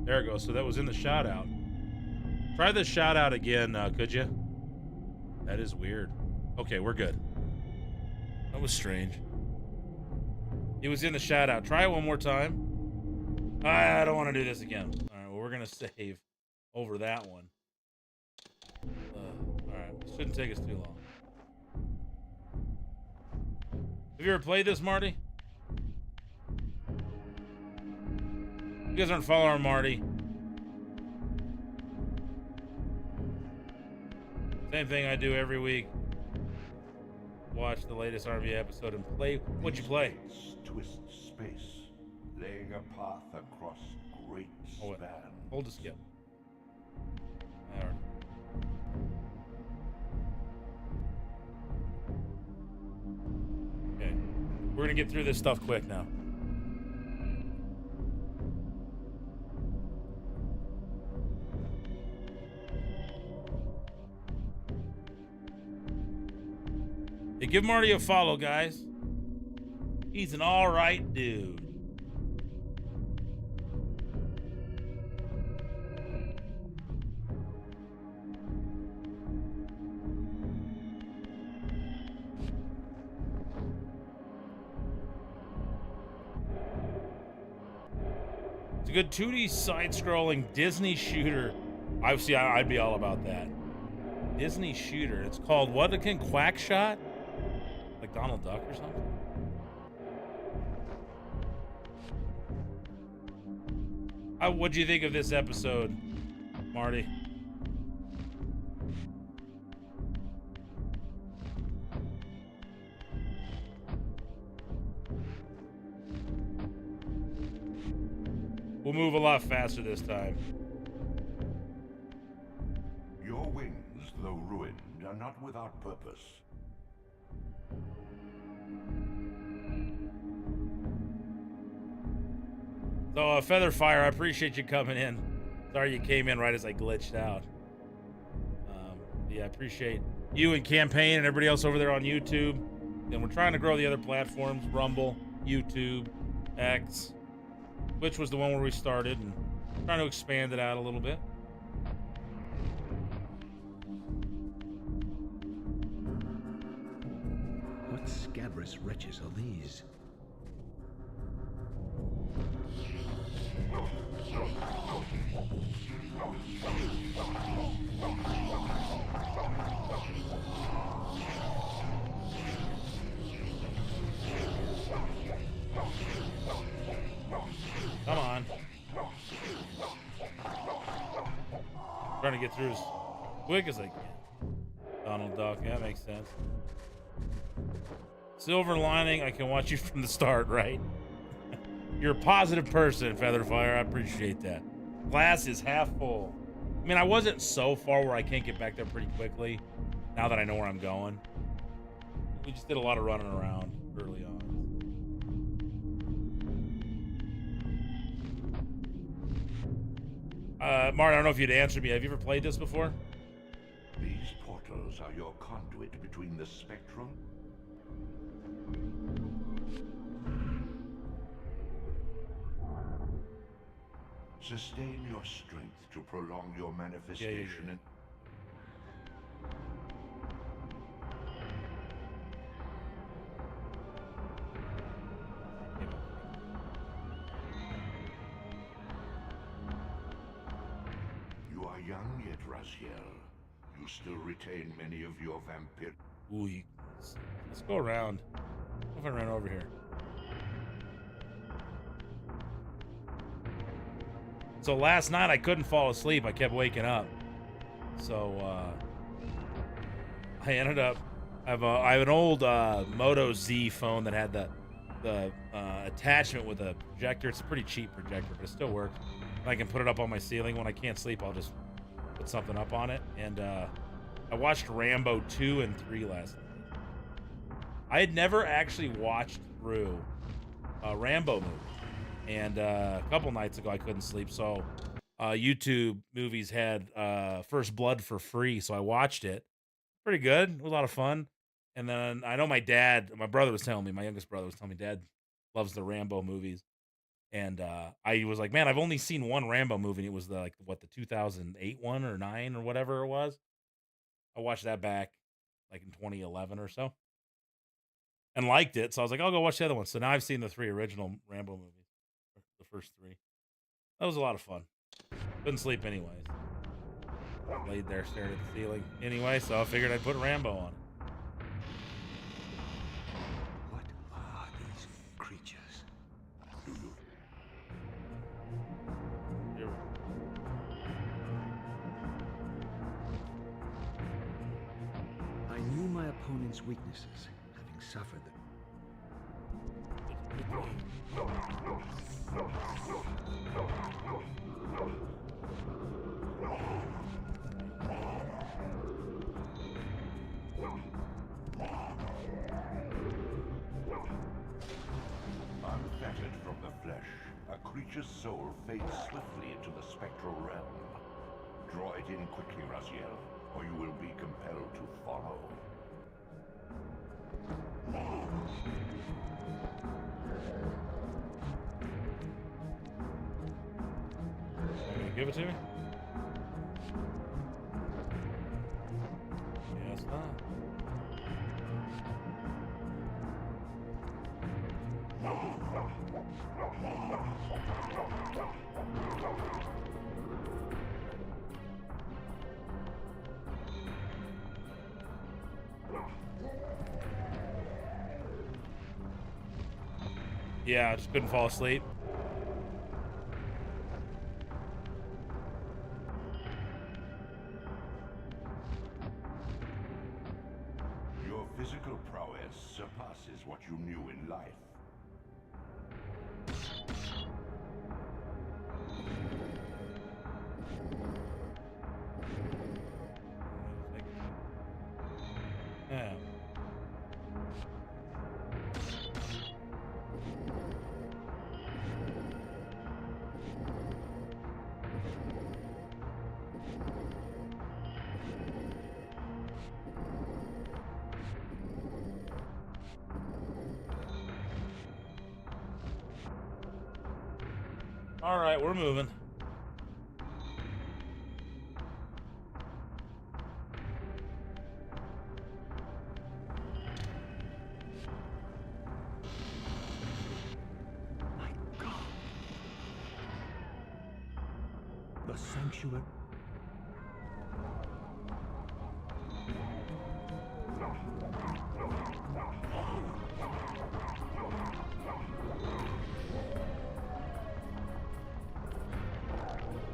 S5: There it goes. So that was in the shout out. Try the shout out again, could you? That is weird. Okay, we're good. That was strange. He was in the shout out. Try it one more time. I don't want to do this again. All right, well, we're going to save over that one. All right, it shouldn't take us too long. Have you ever played this, Marty? You guys aren't following Marty. Same thing I do every week. Watch the latest RV episode and play what you play.
S14: Twist space, laying a path across great spans.
S5: Hold the skip. Okay, we're gonna get through this stuff quick now. Hey, give Marty a follow, guys. He's an alright dude. It's a good 2D side-scrolling Disney shooter. Obviously, I'd be all about that. Disney shooter. It's called what again? Quack Shot? Like Donald Duck or something? What'd you think of this episode, Marty? We'll move a lot faster this time.
S14: Your wings, though ruined, are not without purpose.
S5: So, Featherfire, I appreciate you coming in. Sorry you came in right as I glitched out. Yeah, I appreciate you and Campaign and everybody else over there on YouTube. And we're trying to grow the other platforms, Rumble, YouTube, X, which was the one where we started, and trying to expand it out a little bit.
S6: What scabrous wretches are these?
S5: Come on. Trying to get through as quick as I can. Donald Duck, yeah, that makes sense. Silver lining, I can watch you from the start, right? You're a positive person, Featherfire. I appreciate that. Glass is half full. I mean, I wasn't so far where I can't get back there pretty quickly, now that I know where I'm going. We just did a lot of running around early on. Martin, I don't know if you'd answer me. Have you ever played this before?
S14: These portals portals are your conduit between the spectrum. Sustain your strength to prolong your manifestation and you are young yet, Raziel. You still retain many of your vampire.
S5: Ooh, let's go around. If I ran over here. So last night I couldn't fall asleep. I kept waking up. So I ended up. I have an old Moto Z phone that had the attachment with a projector. It's a pretty cheap projector, but it still works. I can put it up on my ceiling when I can't sleep. I'll just put something up on it. And I watched Rambo 2 and 3 last night. I had never actually watched through a Rambo movie. And a couple nights ago, I couldn't sleep. So YouTube Movies had First Blood for free. So I watched it. Pretty good. It was a lot of fun. And then I know my brother was telling me, my youngest brother was telling me, Dad loves the Rambo movies. And I was like, man, I've only seen one Rambo movie. And it was the 2008 one or 9 or whatever it was. I watched that back like in 2011 or so and liked it. So I was like, I'll go watch the other one. So now I've seen the 3 original Rambo movies. The first 3. That was a lot of fun. Couldn't sleep anyways. Laid there staring at the ceiling anyway, so I figured I'd put Rambo on.
S6: What are these creatures? I knew my opponent's weaknesses, having suffered them.
S14: Unfettered from the flesh, a creature's soul fades swiftly into the spectral realm. Draw it in quickly, Raziel, or you will be compelled to follow.
S5: Give it to me? Yeah, it's not. Yeah, I just couldn't fall asleep.
S14: Your physical prowess surpasses what you knew in life.
S5: Yeah. All right, we're moving.
S6: My God. The sanctuary.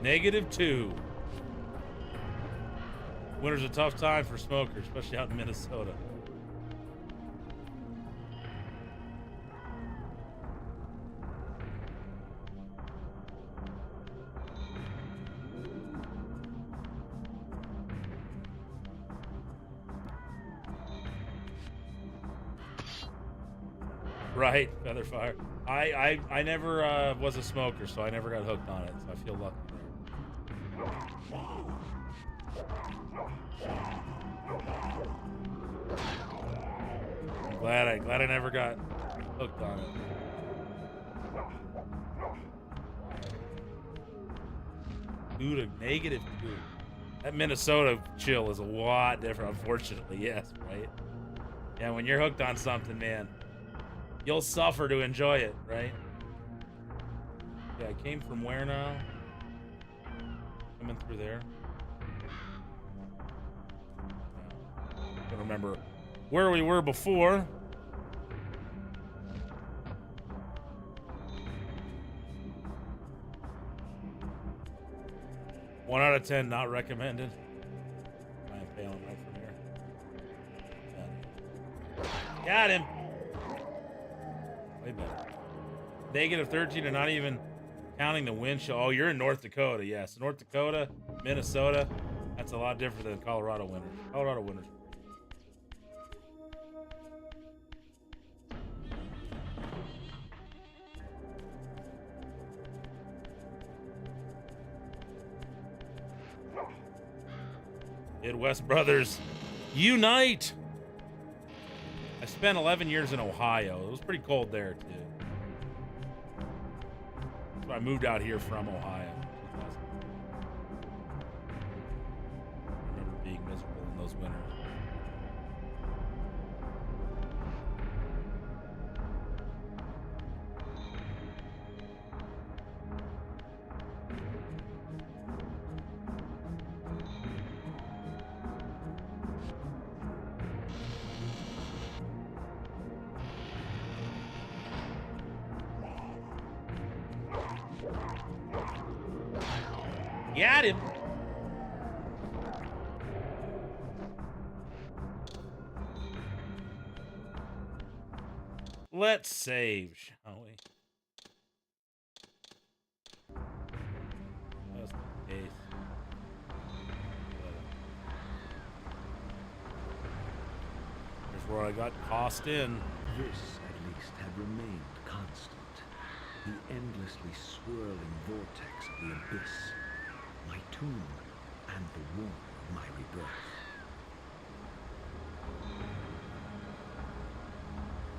S5: -2. Winter's a tough time for smokers, especially out in Minnesota. Right, feather fire. I never was a smoker, so I never got hooked on it. So I feel lucky there. I'm glad I never got hooked on it. Two to -2. That Minnesota chill is a lot different, unfortunately. Yes, right? Yeah, when you're hooked on something, man, you'll suffer to enjoy it, right? Yeah, I came from where now? Coming through there. I don't remember where we were before. One out of 10, not recommended. I'm failing right from here. Got him. Way better. -13 and not even counting the wind chill. Oh, you're in North Dakota. Yes, North Dakota, Minnesota. That's a lot different than Colorado winters. Colorado winters. Midwest brothers, unite! I spent 11 years in Ohio. It was pretty cold there, too. So I moved out here from Ohio. I remember being miserable in those winters. Got him. Let's save, shall we? Just in case. Here's where I got tossed in.
S6: This, at least, had remained constant. The endlessly swirling vortex of the abyss. My tomb, and the womb of my rebirth.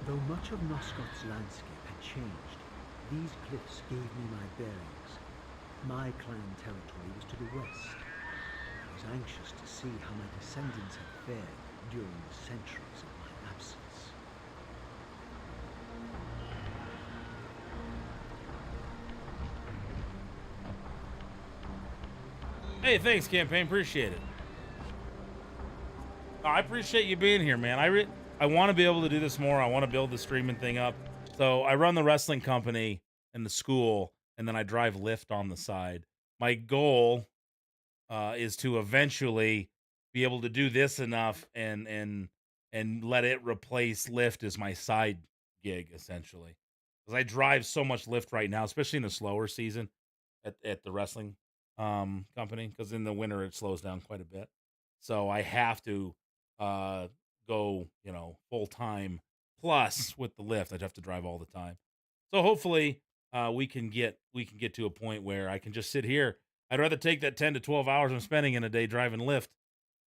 S6: Though much of Noscott's landscape had changed, these cliffs gave me my bearings. My clan territory was to the west. I was anxious to see how my descendants had fared during the centuries of my absence.
S5: Hey, thanks, campaign. Appreciate it. I appreciate you being here, man. I want to be able to do this more. I want to build the streaming thing up. So I run the wrestling company and the school, and then I drive Lyft on the side. My goal is to eventually be able to do this enough and let it replace Lyft as my side gig, essentially. Because I drive so much Lyft right now, especially in the slower season at the wrestling company, because in the winter it slows down quite a bit. So I have to go, full time plus with the Lyft. I'd have to drive all the time. So hopefully we can get to a point where I can just sit here. I'd rather take that 10 to 12 hours I'm spending in a day driving Lyft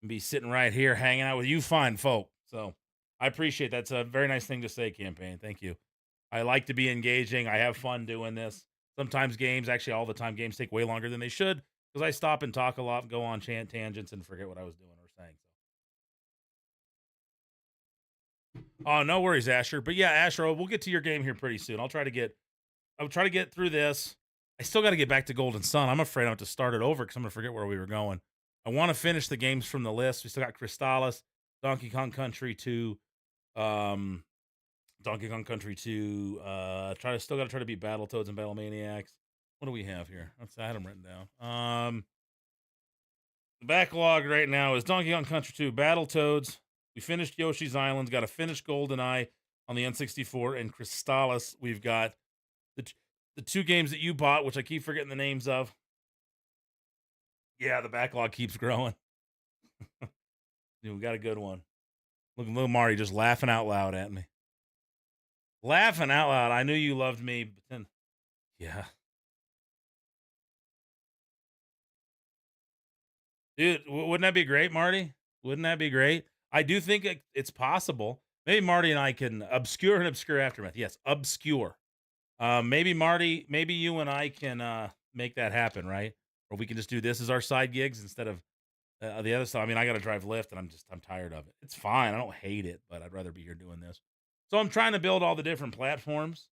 S5: and be sitting right here hanging out with you fine folk. So I appreciate that's a very nice thing to say, campaign. Thank you. I like to be engaging. I have fun doing this. Sometimes games, actually all the time, games take way longer than they should because I stop and talk a lot, go on tangents, and forget what I was doing or saying. Oh, no worries, Asher. But yeah, Asher, we'll get to your game here pretty soon. I'll try to get through this. I still got to get back to Golden Sun. I'm afraid I have to start it over because I'm going to forget where we were going. I want to finish the games from the list. We still got Crystalis, Donkey Kong Country 2, Donkey Kong Country 2. Still got to try to beat Battletoads and Battlemaniacs. What do we have here? I had them written down. The backlog right now is Donkey Kong Country 2, Battletoads. We finished Yoshi's Island. Got to finish GoldenEye on the N64 and Crystalis. We've got the two games that you bought, which I keep forgetting the names of. Yeah, the backlog keeps growing. We got a good one. Look, little Marty just laughing out loud at me. Laughing out loud. I knew you loved me, but then, yeah. Dude, wouldn't that be great, Marty? Wouldn't that be great? I do think it's possible. Maybe Marty and I can obscure aftermath. Yes, obscure. Maybe Marty, maybe you and I can make that happen, right? Or we can just do this as our side gigs instead of the other stuff. I mean, I got to drive Lyft, and I'm tired of it. It's fine. I don't hate it, but I'd rather be here doing this. So I'm trying to build all the different platforms.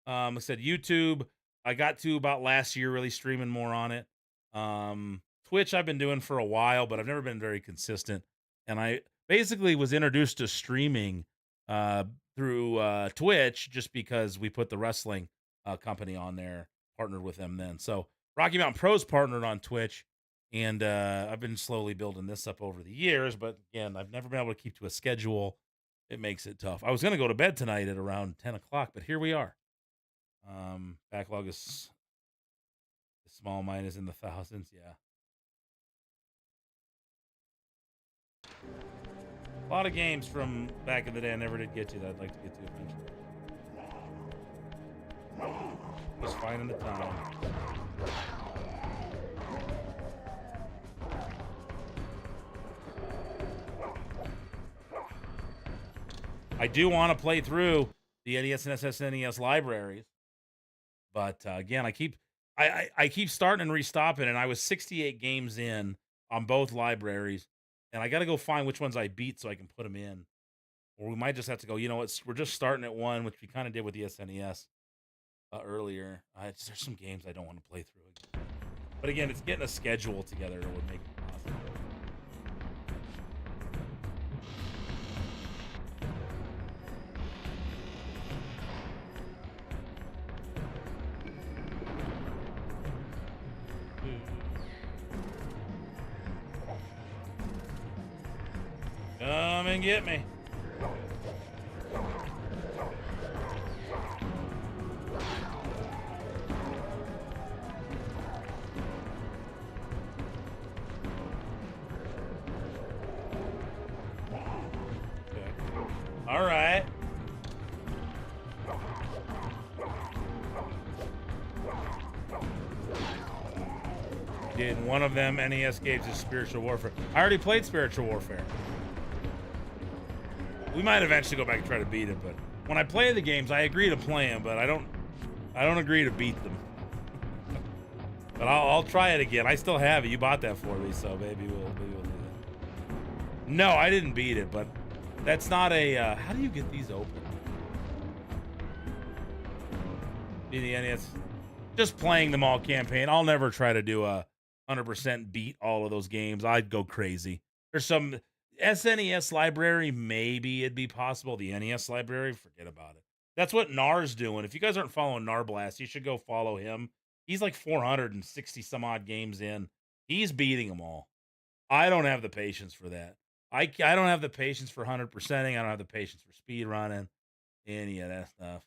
S5: I said YouTube. I got to about last year really streaming more on it. Twitch I've been doing for a while, but I've never been very consistent. And I basically was introduced to streaming through Twitch just because we put the wrestling company on there, partnered with them then. So Rocky Mountain Pros partnered on Twitch, and I've been slowly building this up over the years. But again, I've never been able to keep to a schedule. It makes it tough. I was going to go to bed tonight at around 10 o'clock, but here we are. Backlog is small. Mine is in the thousands. Yeah. A lot of games from back in the day I never did get to that I'd like to get to eventually. Just finding the time. I do want to play through the NES and SNES libraries, but again, I keep starting and restopping, and I was 68 games in on both libraries, and I got to go find which ones I beat so I can put them in. Or we might just have to go, you know what, we're just starting at one, which we kind of did with the SNES earlier. There's some games I don't want to play through again. But again, it's getting a schedule together that would make it possible. Come and get me. Okay. All right. Did one of them NES games is Spiritual Warfare? I already played Spiritual Warfare. We might eventually go back and try to beat it, but when I play the games, I agree to play them, but I don't agree to beat them. But I'll try it again. I still have it. You bought that for me, so maybe we'll do that. No, I didn't beat it, but that's not a. How do you get these open? The NES, just playing them all campaign. I'll never try to do a 100% beat all of those games. I'd go crazy. There's some SNES library, maybe it'd be possible. The NES library, forget about it. That's what Nar's doing. If you guys aren't following Narblast, you should go follow him. He's like 460 some odd games in. He's beating them all. I don't have the patience for that. I don't have the patience for 100%ing. I don't have the patience for speed running, any of that stuff.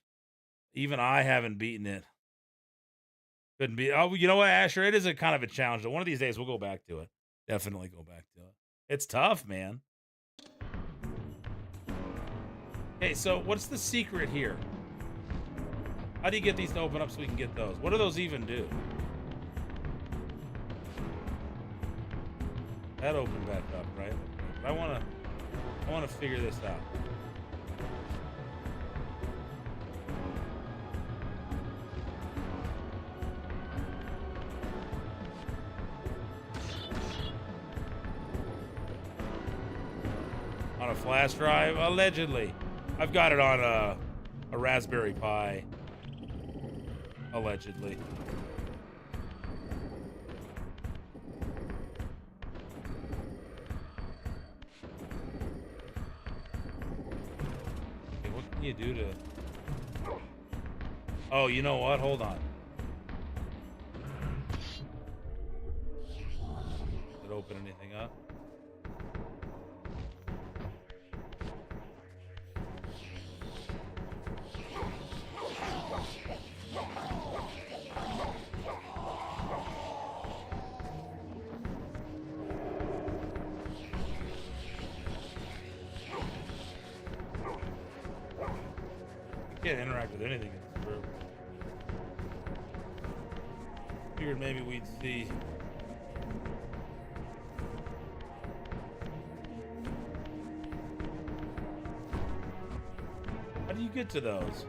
S5: Even I haven't beaten it. Couldn't be. Oh, you know what, Asher? It is a kind of a challenge. One of these days, we'll go back to it. Definitely go back to it. It's tough, man. Okay, so what's the secret here? How do you get these to open up so we can get those? What do those even do? That opened back up, right? I want to figure this out. On a flash drive, allegedly. I've got it on a Raspberry Pi, allegedly. Okay, what can you do to... Oh, you know what? Hold on. Did it open anything up? Can't interact with anything in this room. Figured maybe we'd see. get to those?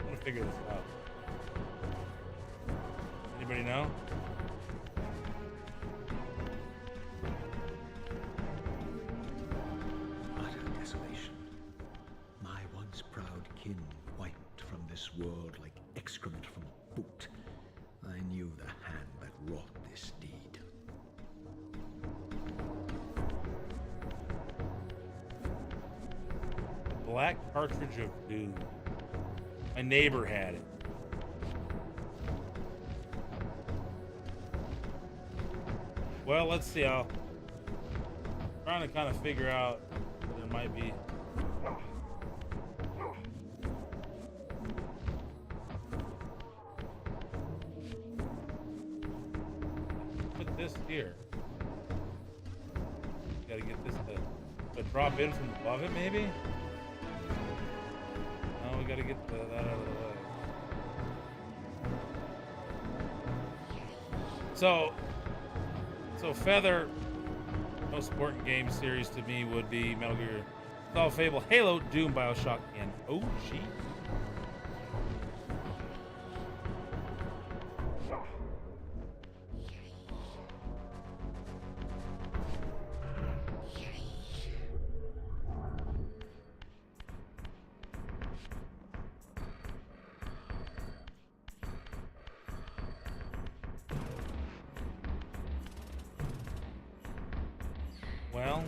S5: I want to figure this out. Anybody know?
S6: Utter desolation. My once proud kin wiped from this world like excrement from a boot. I knew the hand that wrought this deed.
S5: Black cartridge of doom. My neighbor had it. Well, let's see. I'm trying to kind of figure out what there might be. Put this here. Gotta get this to drop in from above it, maybe? No, we gotta get that out of the way. So Feather, most important game series to me would be Metal Gear Solid, Fable, Halo, Doom, BioShock, and OG. Well,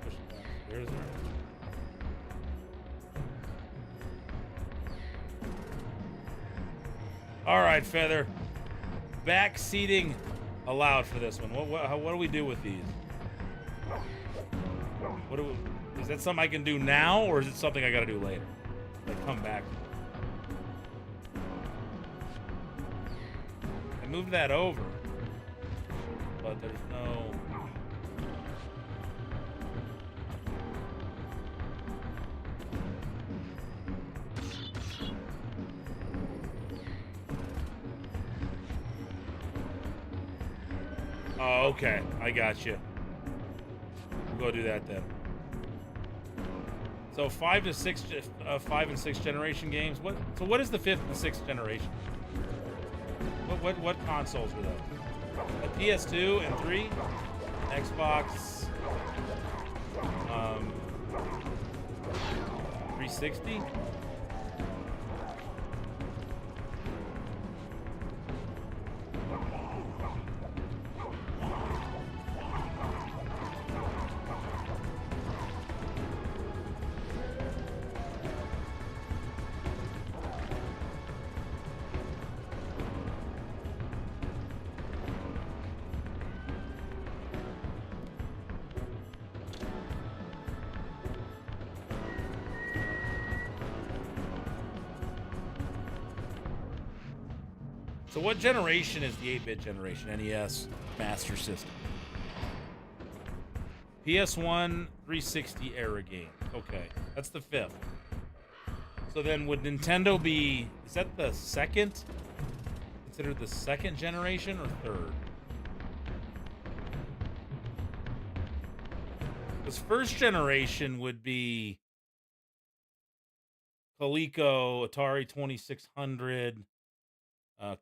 S5: push it downstairs there. All right, Feather. Back seating allowed for this one. What do we do with these? Is that something I can do now, or is it something I got to do later? Like come back. I moved that over, but there's no. Oh, okay. I got you. We'll go do that then. So 5 and 6 generation games. What is the 5th and 6th generation? What consoles were those? A PS2 and 3, Xbox, 360. So what generation is the 8-bit generation? NES Master System. PS1 360 era game. Okay, that's the 5th. So then would Nintendo be, is that the 2nd? Considered the 2nd generation or 3rd? Because 1st generation would be Coleco, Atari 2600,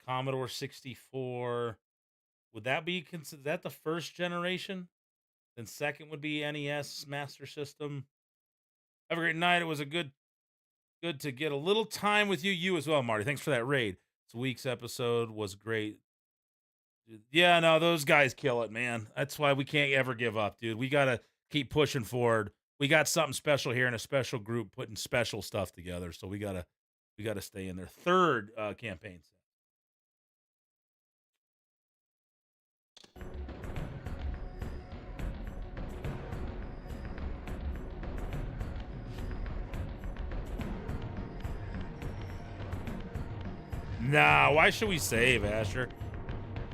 S5: Commodore 64. Would that be considered that the 1st generation? Then 2nd would be NES Master System. Have a great night. It was a good to get a little time with you. You as well, Marty. Thanks for that raid. This week's episode was great. Yeah, no, those guys kill it, man. That's why we can't ever give up, dude. We gotta keep pushing forward. We got something special here in a special group putting special stuff together. So we gotta stay in there. 3rd campaign. Nah, why should we save, Asher?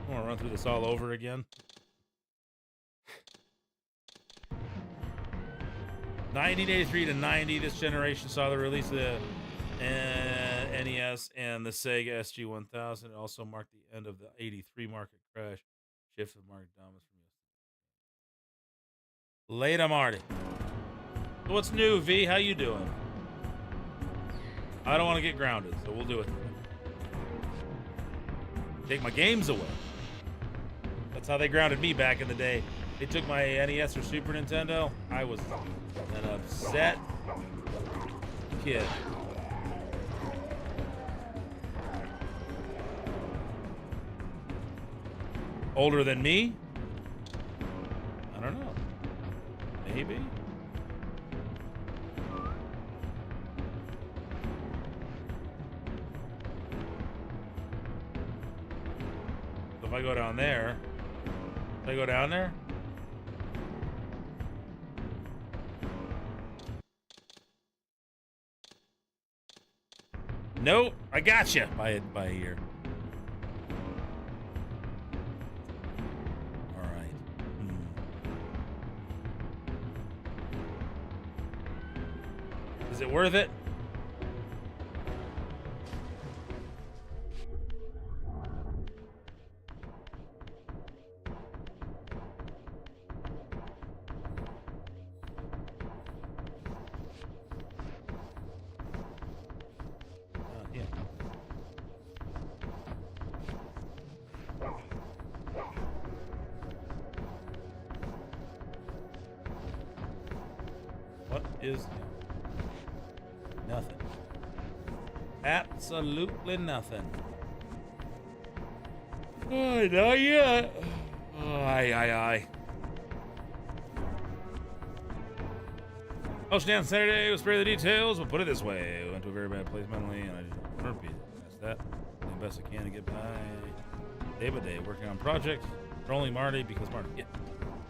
S5: I want to run through this all over again. 1983 to 90, this generation saw the release of the NES and the Sega SG-1000. It also marked the end of the 83 market crash. Shifts of Mark Thomas from yesterday. Later, Marty. So what's new, V? How you doing? I don't want to get grounded, so we'll do it. Take my games away. That's how they grounded me back in the day. They took my NES or Super Nintendo. I was an upset kid. Older than me? I don't know. Maybe. So if I go down there, should I go down there? Nope, I gotcha by a year. All right. Is it worth it? Is nothing. Absolutely nothing. Oh, not yet. Oh, aye. Oh, down Saturday, we'll spare the details. We'll put it this way. We went to a very bad place mentally, and I just repeat it. That's that. Doing the best I can to get by day by day, working on projects. Trolling Marty because Marty. Yeah.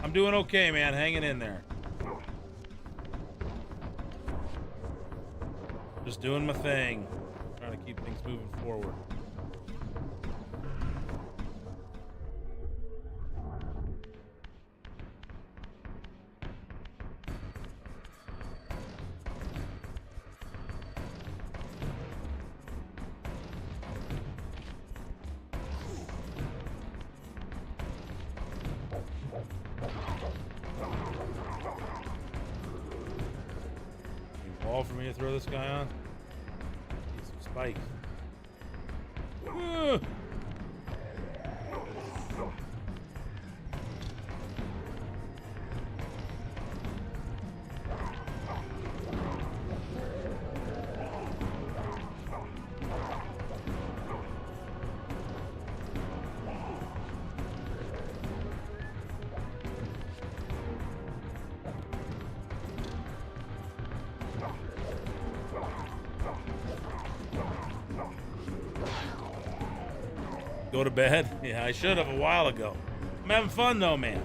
S5: I'm doing okay, man. Hanging in there. Just doing my thing. Trying to keep things moving forward. Ball for me to throw this guy on. Need some spikes. Go to bed? Yeah, I should have a while ago. I'm having fun though, man.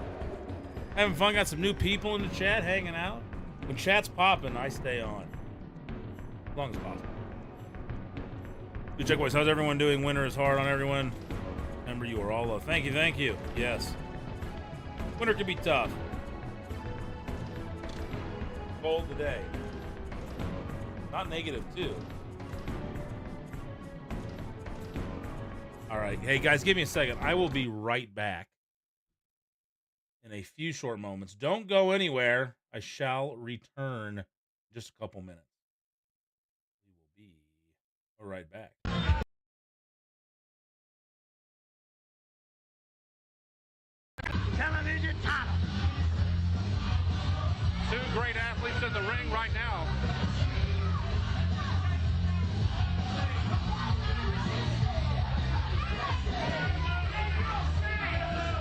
S5: Having fun. Got some new people in the chat hanging out. When chat's popping, I stay on. As long as possible. Do check boys. How's everyone doing? Winter is hard on everyone. Remember, you are all love. Thank you, thank you. Yes. Winter can be tough. Cold today. Not negative, too. All right. Hey, guys, give me a second. I will be right back in a few short moments. Don't go anywhere. I shall return in just a couple minutes. We will be right back.
S1: Television title.
S21: Two great athletes in the ring right now.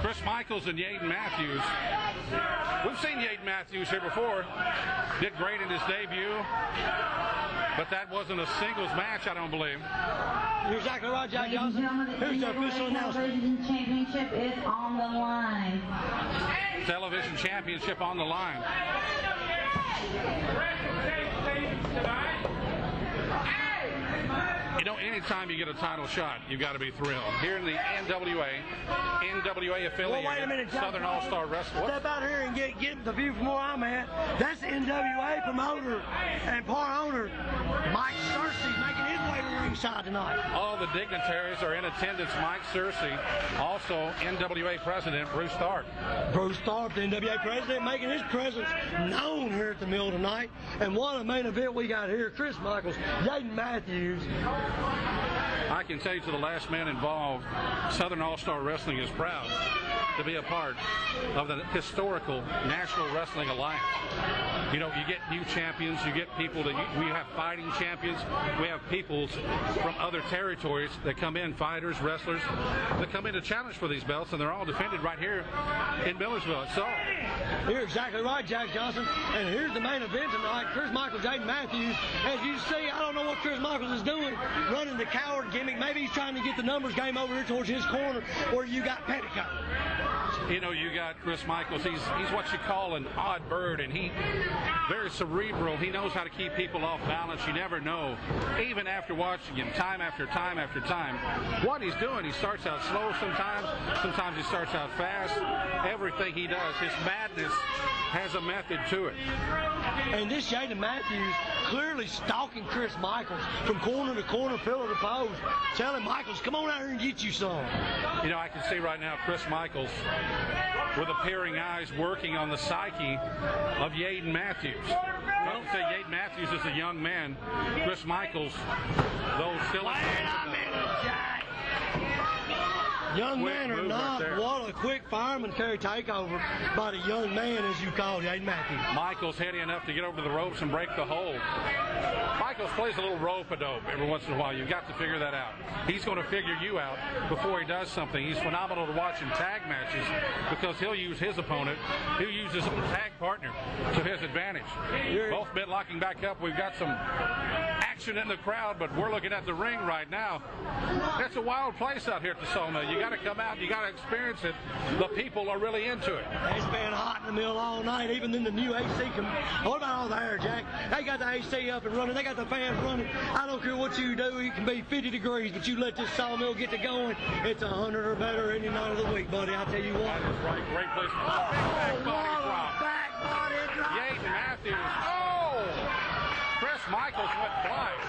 S21: Chris Michaels and Yaden Matthews. We've seen Yaden Matthews here before. Did great in his debut. But that wasn't a singles match, I don't believe.
S1: You're exactly right, Jack Johnson. Here's the official announcement.
S9: Television Championship is on the line.
S21: Television Championship on the line. You know, anytime you get a title shot, you've got to be thrilled. Here in the NWA affiliate,
S1: well, wait a minute,
S21: Southern All-Star Wrestling.
S1: Step out here and get the view from where I'm at. That's the NWA
S10: promoter and part owner, Mike Searcy, making his way to ringside tonight.
S12: All the dignitaries are in attendance. Mike Searcy, also NWA President Bruce Tharp.
S10: Bruce Tharp, the NWA President, making his presence known here at the mill tonight. And what a main event we got here. Chris Michaels, Jaden Matthews.
S12: I can tell you, to the last man involved, Southern All-Star Wrestling is proud to be a part of the historical National Wrestling Alliance. You know, you get new champions, you get people that we have fighting champions, we have people from other territories that come in, fighters, wrestlers, that come in to challenge for these belts, and they're all defended right here in Millersville. So
S10: you're exactly right, Jack Johnson. And here's the main event tonight. Chris Michaels, Jaden Matthews. As you see, I don't know what Chris Michaels is doing, running the coward gimmick. Maybe he's trying to get the numbers game over here towards his corner where you got Petticoat.
S12: You know, you got Chris Michaels. He's what you call an odd bird, and he very cerebral. He knows how to keep people off balance. You never know, even after watching him time after time after time, what he's doing. He starts out slow sometimes he starts out fast. Everything he does, his madness has a method to it.
S10: And this Jaden Matthews clearly stalking Chris Michaels from corner to corner, pillar to post, telling Michaels, come on out here and get you some.
S12: You know, I can see right now Chris Michaels with appearing eyes working on the psyche of Jaden Matthews. I would say Jaden Matthews is a young man. Chris Michaels, though still a
S10: young man or not, what a quick fireman carry takeover by the young man, as you call Jaden Matthews.
S12: Michaels heady enough to get over the ropes and break the hold. Michaels plays a little rope-a-dope every once in a while. You've got to figure that out. He's going to figure you out before he does something. He's phenomenal to watch in tag matches because he'll use his opponent, he'll use his tag partner to his advantage. Both men locking back up. We've got some action in the crowd, but we're looking at the ring right now. It's a wild place out here at the Sawmill. You got to come out, you got to experience it. The people are really into it.
S10: It's been hot in the mill all night, even in the new AC. What about all the air, Jack? They got the AC up and running. They got the fans running. I don't care what you do. It can be 50 degrees, but you let this Sawmill get to going, it's 100 or better any night of the week, buddy. I'll tell you what.
S12: That is right. Great place.
S10: Back body drop.
S12: Jaden Matthews. Oh! Chris Michaels went flying.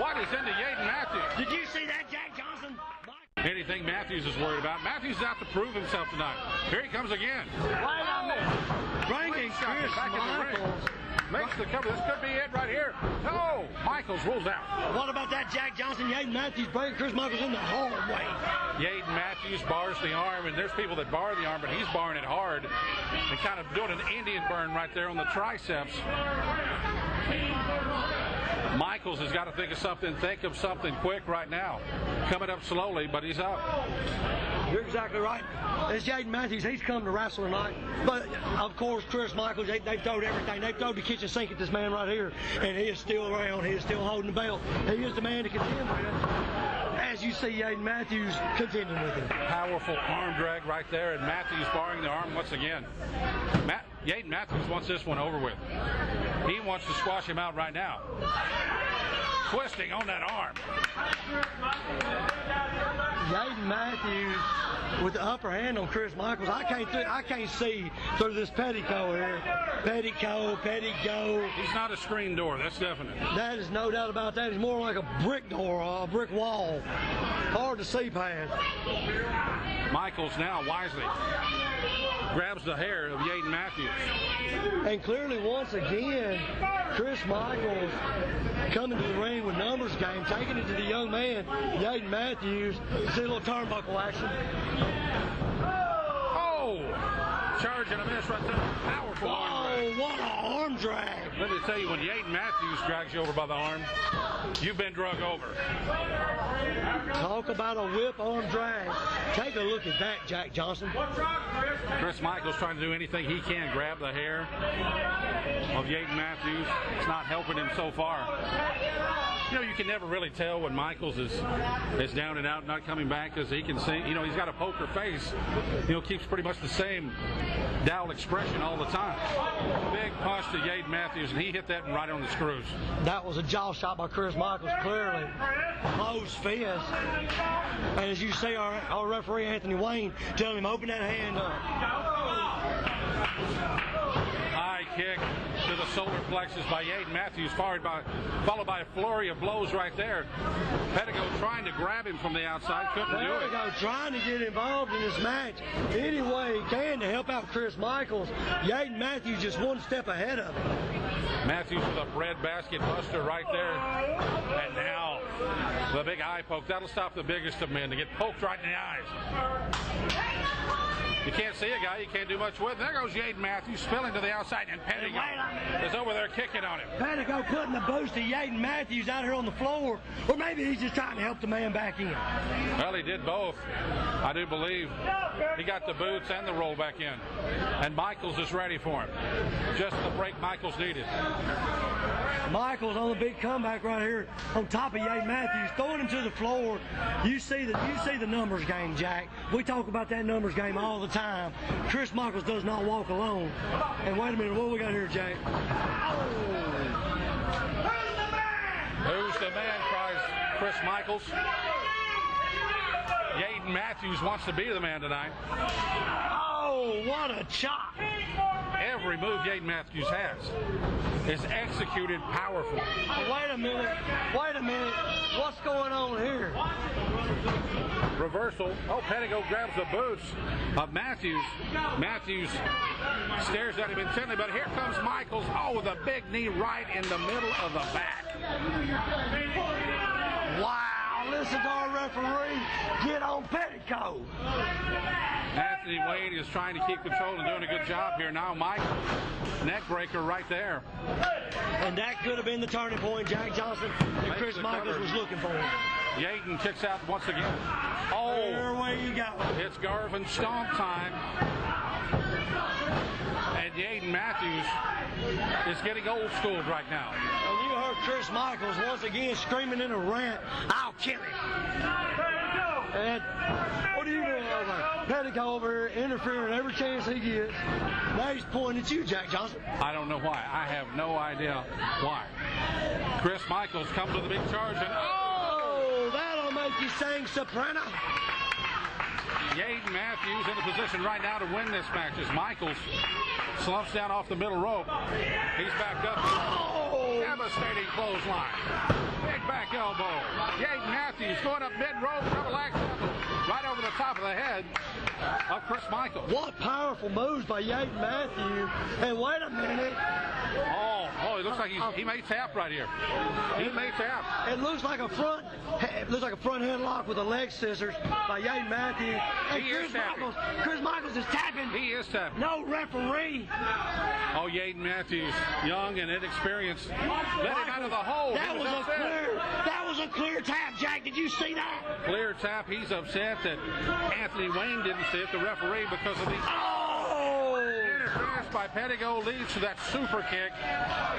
S12: What is into Jaden Matthews?
S10: Did you see that, Jack Johnson?
S12: Anything Matthews is worried about. Matthews is out to prove himself tonight. Here he comes again.
S10: Wait a minute. Bringing Chris Michaels.
S12: Makes the cover. This could be it right here. No! Michaels rolls out.
S10: What about that, Jack Johnson? Jaden Matthews bringing Chris Michaels in the hard way.
S12: Jaden Matthews bars the arm, and there's people that bar the arm, but he's barring it hard and kind of doing an Indian burn right there on the triceps. Michaels has got to think of something quick right now. Coming up slowly, but he's up.
S10: You're exactly right. It's Jaden Matthews. He's come to wrestle tonight. But, of course, Chris Michaels, they've thrown everything. They've thrown the kitchen sink at this man right here, and he is still around. He is still holding the belt. He is the man to contend with. As you see Jaden Matthews contending with him.
S12: Powerful arm drag right there, and Matthews barring the arm once again. Jaden Matthews wants this one over with. He wants to squash him out right now. Twisting on that arm.
S10: Jaden Matthews with the upper hand on Chris Michaels. I can't see through this petticoat here. Petticoat.
S12: He's not a screen door, that's definite.
S10: That is no doubt about that. He's more like a brick door, a brick wall. Hard to see past.
S12: Michaels now wisely grabs the hair of Jaden Matthews.
S10: And clearly, once again, Chris Michaels coming to the ring with numbers game, taking it to the young man, Jaden Matthews. See a little turnbuckle action.
S12: Oh! Charge and a miss right there. Powerful arm drag.
S10: What an arm drag.
S12: Let me tell you, when Jaden Matthews drags you over by the arm, you've been drug over.
S10: Talk about a whip arm drag. Take a look at that, Jack Johnson.
S12: Chris Michaels trying to do anything he can, grab the hair of Jaden Matthews. It's not helping him so far. You know, you can never really tell when Michaels is down and out, not coming back, because he can see, you know, he's got a poker face. You know, keeps pretty much the same dowl expression all the time. Big punch to Jaden Matthews, and he hit that one right on the screws.
S10: That was a jaw shot by Chris Michaels, clearly. Closed fist. And as you see, our referee, Anthony Wayne, telling him, open that hand up.
S12: High kick to the solar plexus by Yaden Matthews, followed by a flurry of blows right there. Pedigo trying to grab him from the outside, couldn't do it.
S10: Pedigo trying to get involved in this match any way he can to help out Chris Michaels. Yaden Matthews just one step ahead of him.
S12: Matthews with a breadbasket buster right there. And now the big eye poke. That'll stop the biggest of men to get poked right in the eyes. You can't see a guy you can't do much with. There goes Yaden Matthews spilling to the outside, and Pedigo is over there kicking on him.
S10: Pedigo putting the boost to Yaden Matthews out here on the floor, or maybe he's just trying to help the man back in.
S12: Well, he did both. I do believe he got the boots and the roll back in. And Michaels is ready for him. Just the break Michaels needed.
S10: Michaels on the big comeback right here on top of Yaden Matthews, throwing him to the floor. You see the numbers game, Jack. We talk about that numbers game all the time. Chris Michaels does not walk alone. And wait a minute, what we got here, Jack?
S12: Who's the man, cries Chris Michaels. Yaden Matthews wants to be the man tonight.
S10: Oh, what a chop.
S12: Every move Yaden Matthews has is executed powerfully.
S10: Wait a minute. What's going on here?
S12: Reversal. Oh, Pedigo grabs the boots of Matthews. Matthews stares at him intently, but here comes Michaels. Oh, with a big knee right in the middle of the back.
S10: Wow, listen to our referee get on Petticoat.
S12: Anthony Wayne is trying to keep control and doing a good job here. Now Mike, neck breaker right there.
S10: And that could have been the turning point, Jack Johnson, that Chris Michaels was looking for.
S12: Yaden kicks out once again. Oh,
S10: there you go.
S12: It's Garvin stomp time. And Yaden Matthews is getting old schooled right now.
S10: And you heard Chris Michaels once again screaming in a rant, "I'll kill him." And what are you doing over there? Petticoat over here interfering every chance he gets. Now he's pointing at you, Jack Johnson.
S12: I don't know why. I have no idea why. Chris Michaels comes with a big charge and
S10: oh, that'll make you sing soprano.
S12: Yaden Matthews in a position right now to win this match as Michaels slumps down off the middle rope. He's back up. Oh! Devastating clothesline. Big back elbow. Yaden Matthews going up mid-rope, double axe right over the top of the head of Chris Michaels.
S10: What powerful moves by Yaden Matthews. And wait a minute.
S12: Oh, it looks like he may tap right here. He may tap.
S10: It looks like a front headlock with a leg scissors by Yaden Matthews. And Chris Michaels is tapping.
S12: He is tapping.
S10: No referee.
S12: Oh, Yaden Matthews, young and inexperienced, let him out of the hole.
S10: That was a clear tap, Jack. Did you see that?
S12: Clear tap. He's upset that Anthony Wayne didn't see it, the referee, because of the interference by Pedigo leads to that super kick.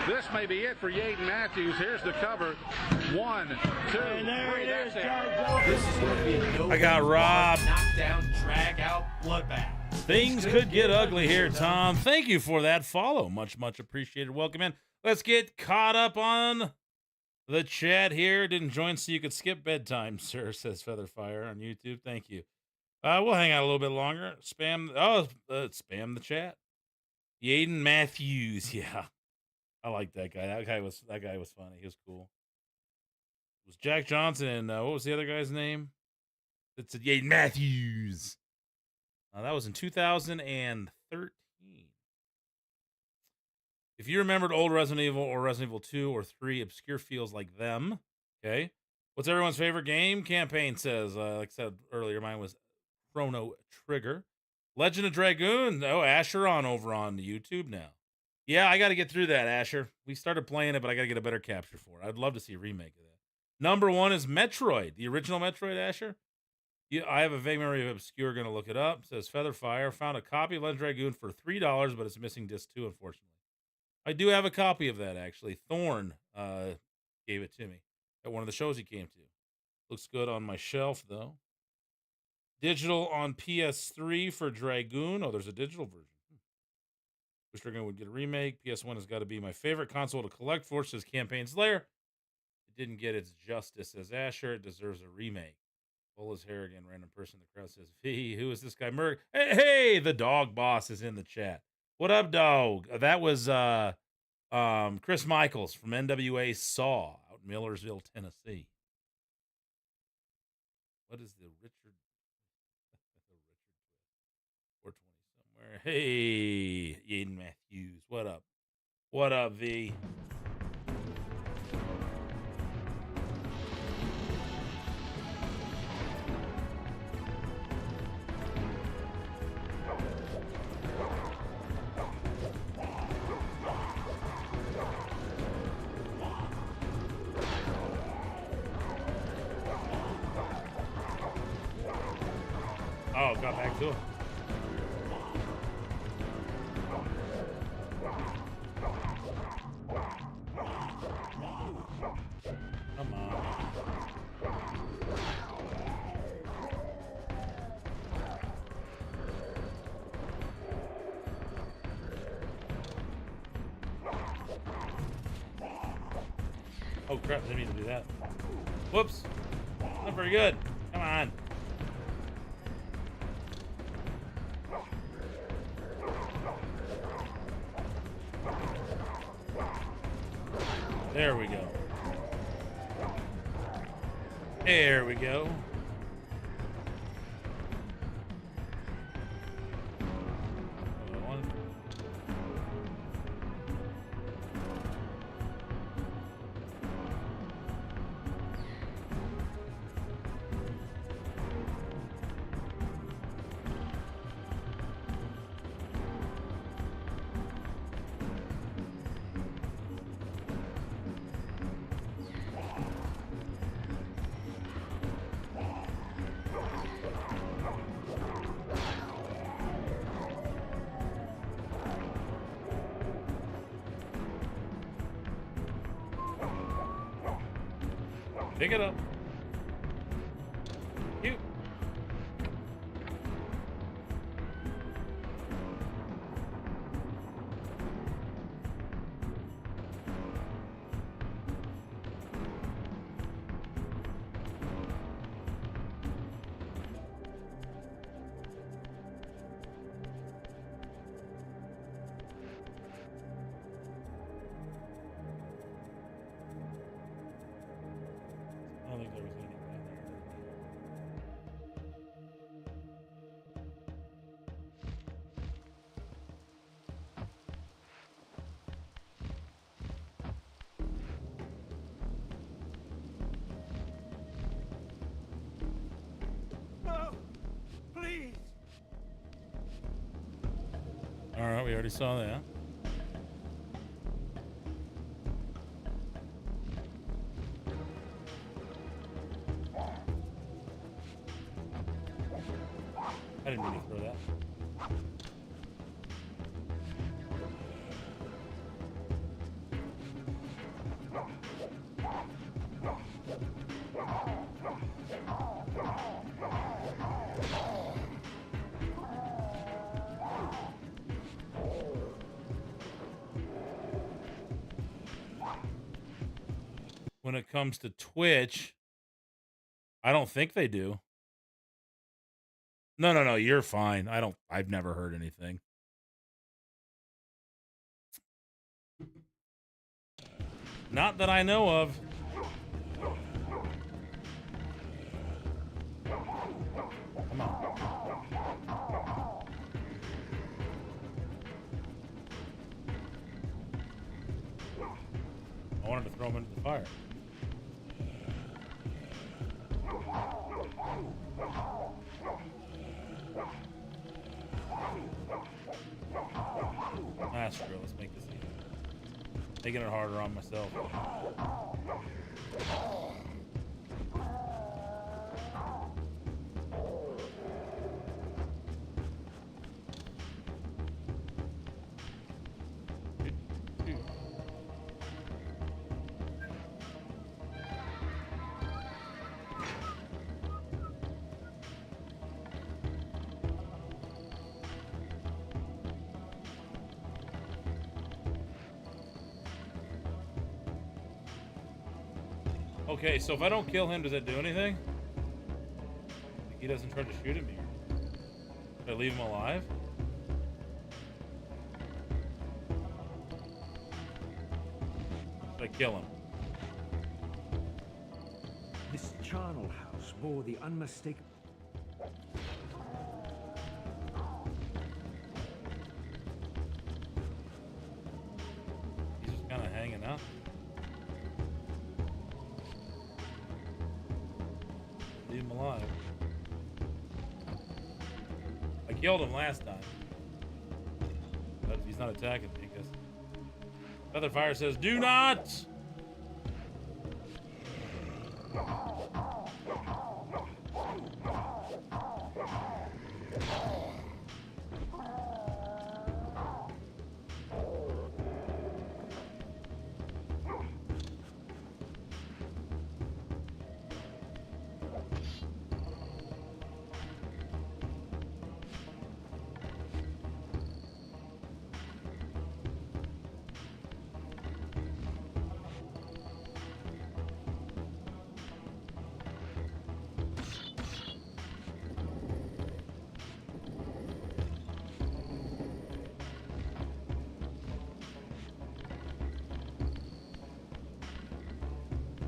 S12: This may be it for Yaden Matthews. Here's the cover. 1, 2, 3. That's it.
S4: This is going to be a no
S5: I got robbed.
S4: knockdown, drag out bloodbath.
S5: Things could get ugly here, Tom. Thank you for that follow. Much, much appreciated. Welcome in. Let's get caught up on the chat here. Didn't join so you could skip bedtime, sir, says Featherfire on YouTube. Thank you. We'll hang out a little bit longer. Spam the chat. Yaden Matthews. Yeah. I like that guy. That guy was funny. He was cool. It was Jack Johnson and what was the other guy's name? It's Yaden Matthews. That was in 2013. If you remembered old Resident Evil or Resident Evil 2 or 3, obscure feels like them. Okay. What's everyone's favorite game? Campaign says, like I said earlier, mine was Chrono Trigger. Legend of Dragoon. Oh, Asher over on YouTube now. Yeah, I got to get through that, Asher. We started playing it, but I got to get a better capture for it. I'd love to see a remake of that. Number 1 is Metroid. The original Metroid, Asher. Yeah, I have a vague memory of obscure. Going to look it up. Says Featherfire. Found a copy of Legend of Dragoon for $3, but it's missing disc 2, unfortunately. I do have a copy of that, actually. Thorn gave it to me at one of the shows he came to. Looks good on my shelf, though. Digital on PS3 for Dragoon. Oh, there's a digital version. Wish Dragoon would get a remake. PS1 has got to be my favorite console to collect for, says Campaign Slayer. It didn't get its justice, says Asher. It deserves a remake. Pull his hair again, random person in the crowd says, "Hey, who is this guy? Hey, the dog boss is in the chat. What up, dog?" That was Chris Michaels from NWA Saw out in Millersville, Tennessee. What is the Richard? 420 somewhere. Hey, Aiden Matthews. What up? What up, V? Oh, got back to him. Come on. Oh crap, I didn't mean to do that. Whoops. Not very good. Come on. There we go. There we go. Pick it up. Cute. I don't think there was anything down
S1: No, please.
S5: there. All right, we already saw that. I didn't mean to throw that. When it comes to Twitch, I don't think they do. No, you're fine. I've never heard anything. Not that I know of. Come on. I wanted to throw him into the fire. Ah, screw it. Let's make this easy. Making it harder on myself. Okay, so if I don't kill him, does that do anything? Like he doesn't try to shoot at me. Should I leave him alive? I kill him.
S6: This charnel house bore the unmistakable.
S5: He's just kind of hanging out. Leave him alive. I killed him last time. But he's not attacking me, because Featherfire says, do not!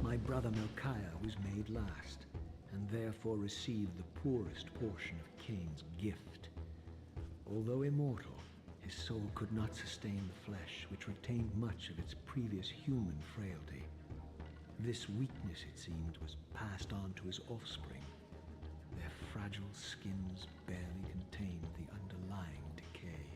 S6: My brother Melchiah was made last, and therefore received the poorest portion of Kain's gift. Although immortal, his soul could not sustain the flesh, which retained much of its previous human frailty. This weakness, it seemed, was passed on to his offspring. Their fragile skins barely contained the underlying decay.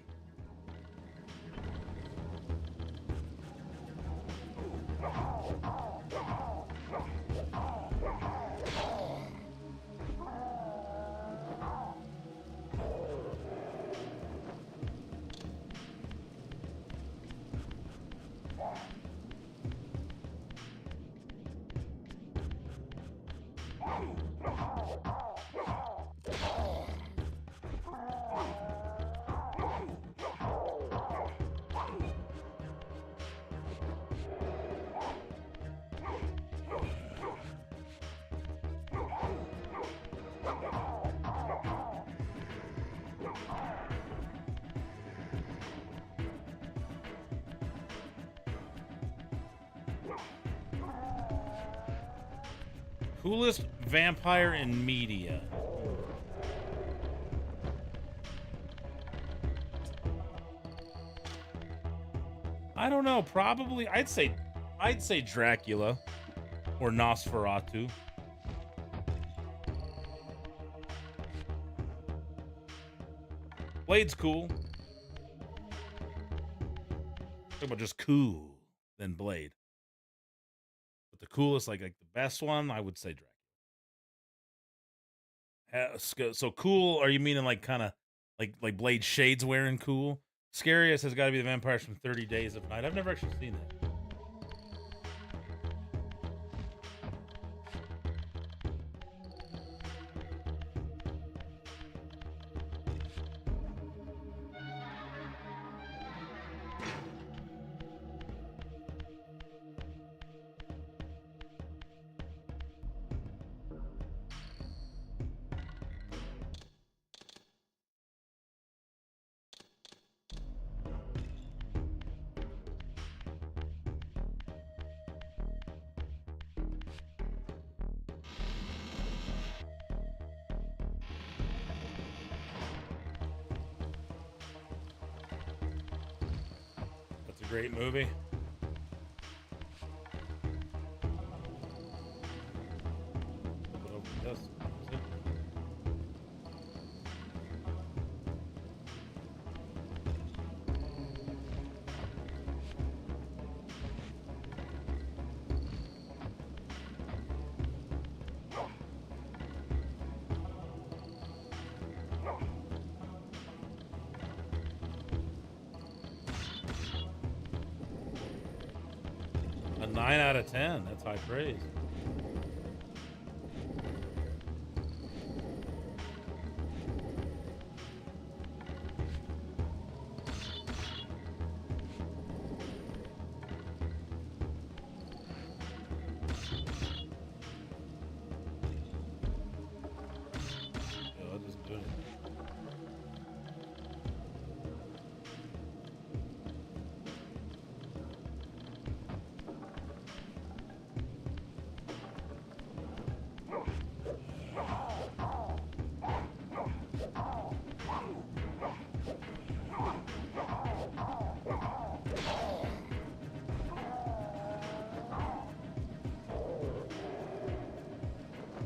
S5: Coolest vampire in media. I don't know. Probably, I'd say Dracula or Nosferatu. Blade's cool. Talk about just cool, then Blade. But the coolest, like the best one, I would say Dracula. So cool, are you meaning like kind of like Blade shades wearing cool? Scariest has got to be the vampires from 30 Days of Night. I've never actually seen that. Great movie. A 9 out of 10. That's high praise. I'll just do it.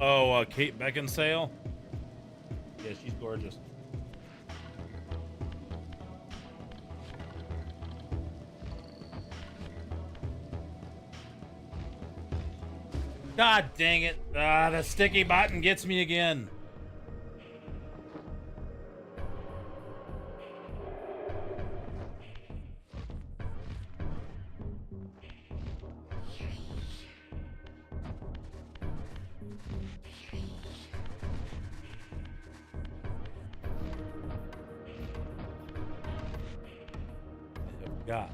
S5: Oh, Kate Beckinsale. Yeah, she's gorgeous. God dang it. The sticky button gets me again. God.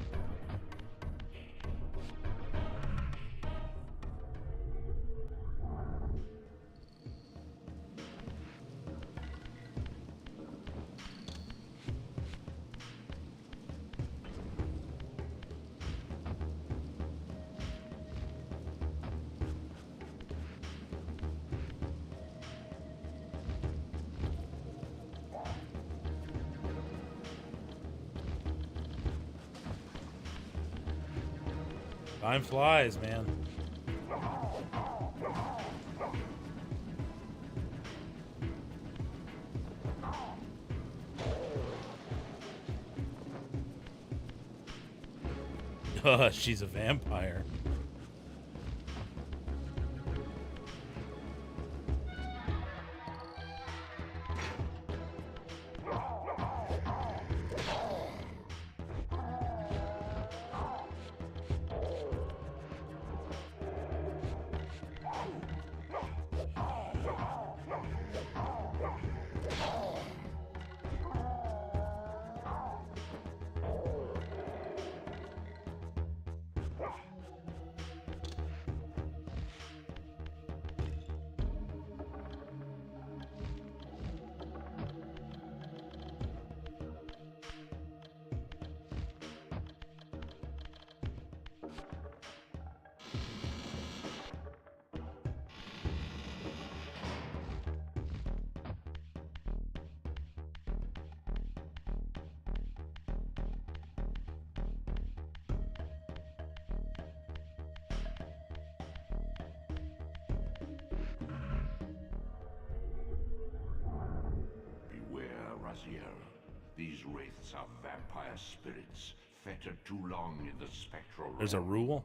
S5: Time flies, man. She's a vampire.
S14: These wraiths are vampire spirits, fettered too long in the spectral realm.
S5: There's a rule?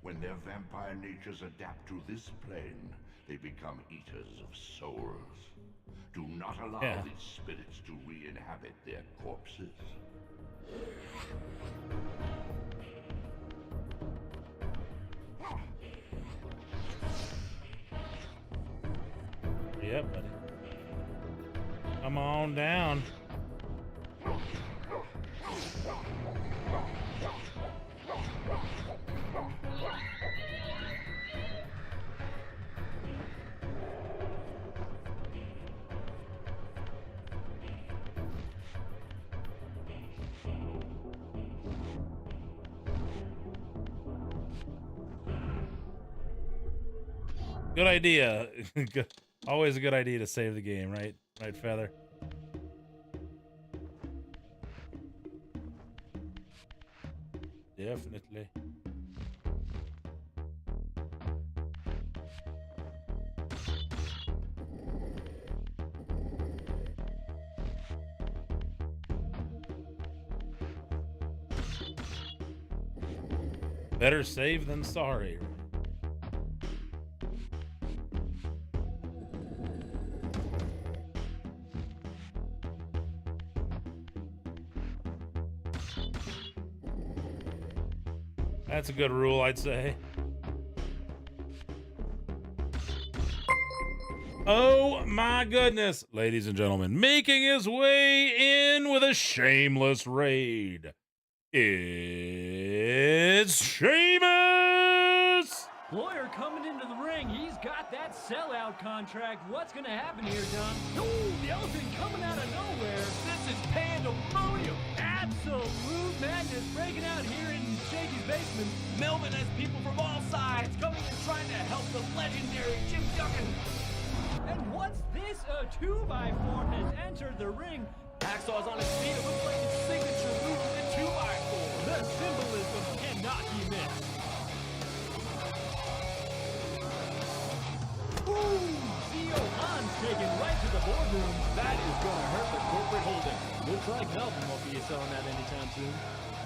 S14: When their vampire natures adapt to this plane, they become eaters of souls. Do not allow these spirits to re-inhabit their corpses.
S5: Yeah, buddy. Come on down. Good idea. Always a good idea to save the game, right? Right, Feather? Definitely. Better safe than sorry. That's a good rule, I'd say. Oh my goodness, ladies and gentlemen, making his way in with a shameless raid. It's Sheamus!
S8: Lawyer coming into the ring. He's got that sellout contract. What's going to happen here, Don? Oh, the elephant coming out of nowhere. This is pandemonium. Absolute madness breaking out here in Shaky's basement.
S13: Melvin has people from all sides coming and trying to help the legendary Jim Duggan.
S8: And what's this? A 2x4 has entered the ring.
S13: Hacksaw's on his feet. It looks like his signature move with the 2x4.
S8: The symbolism cannot be missed.
S13: Ooh!
S8: taken right to the boardroom. That is going to hurt the corporate holding. Looks like Melvin won't be selling that anytime soon.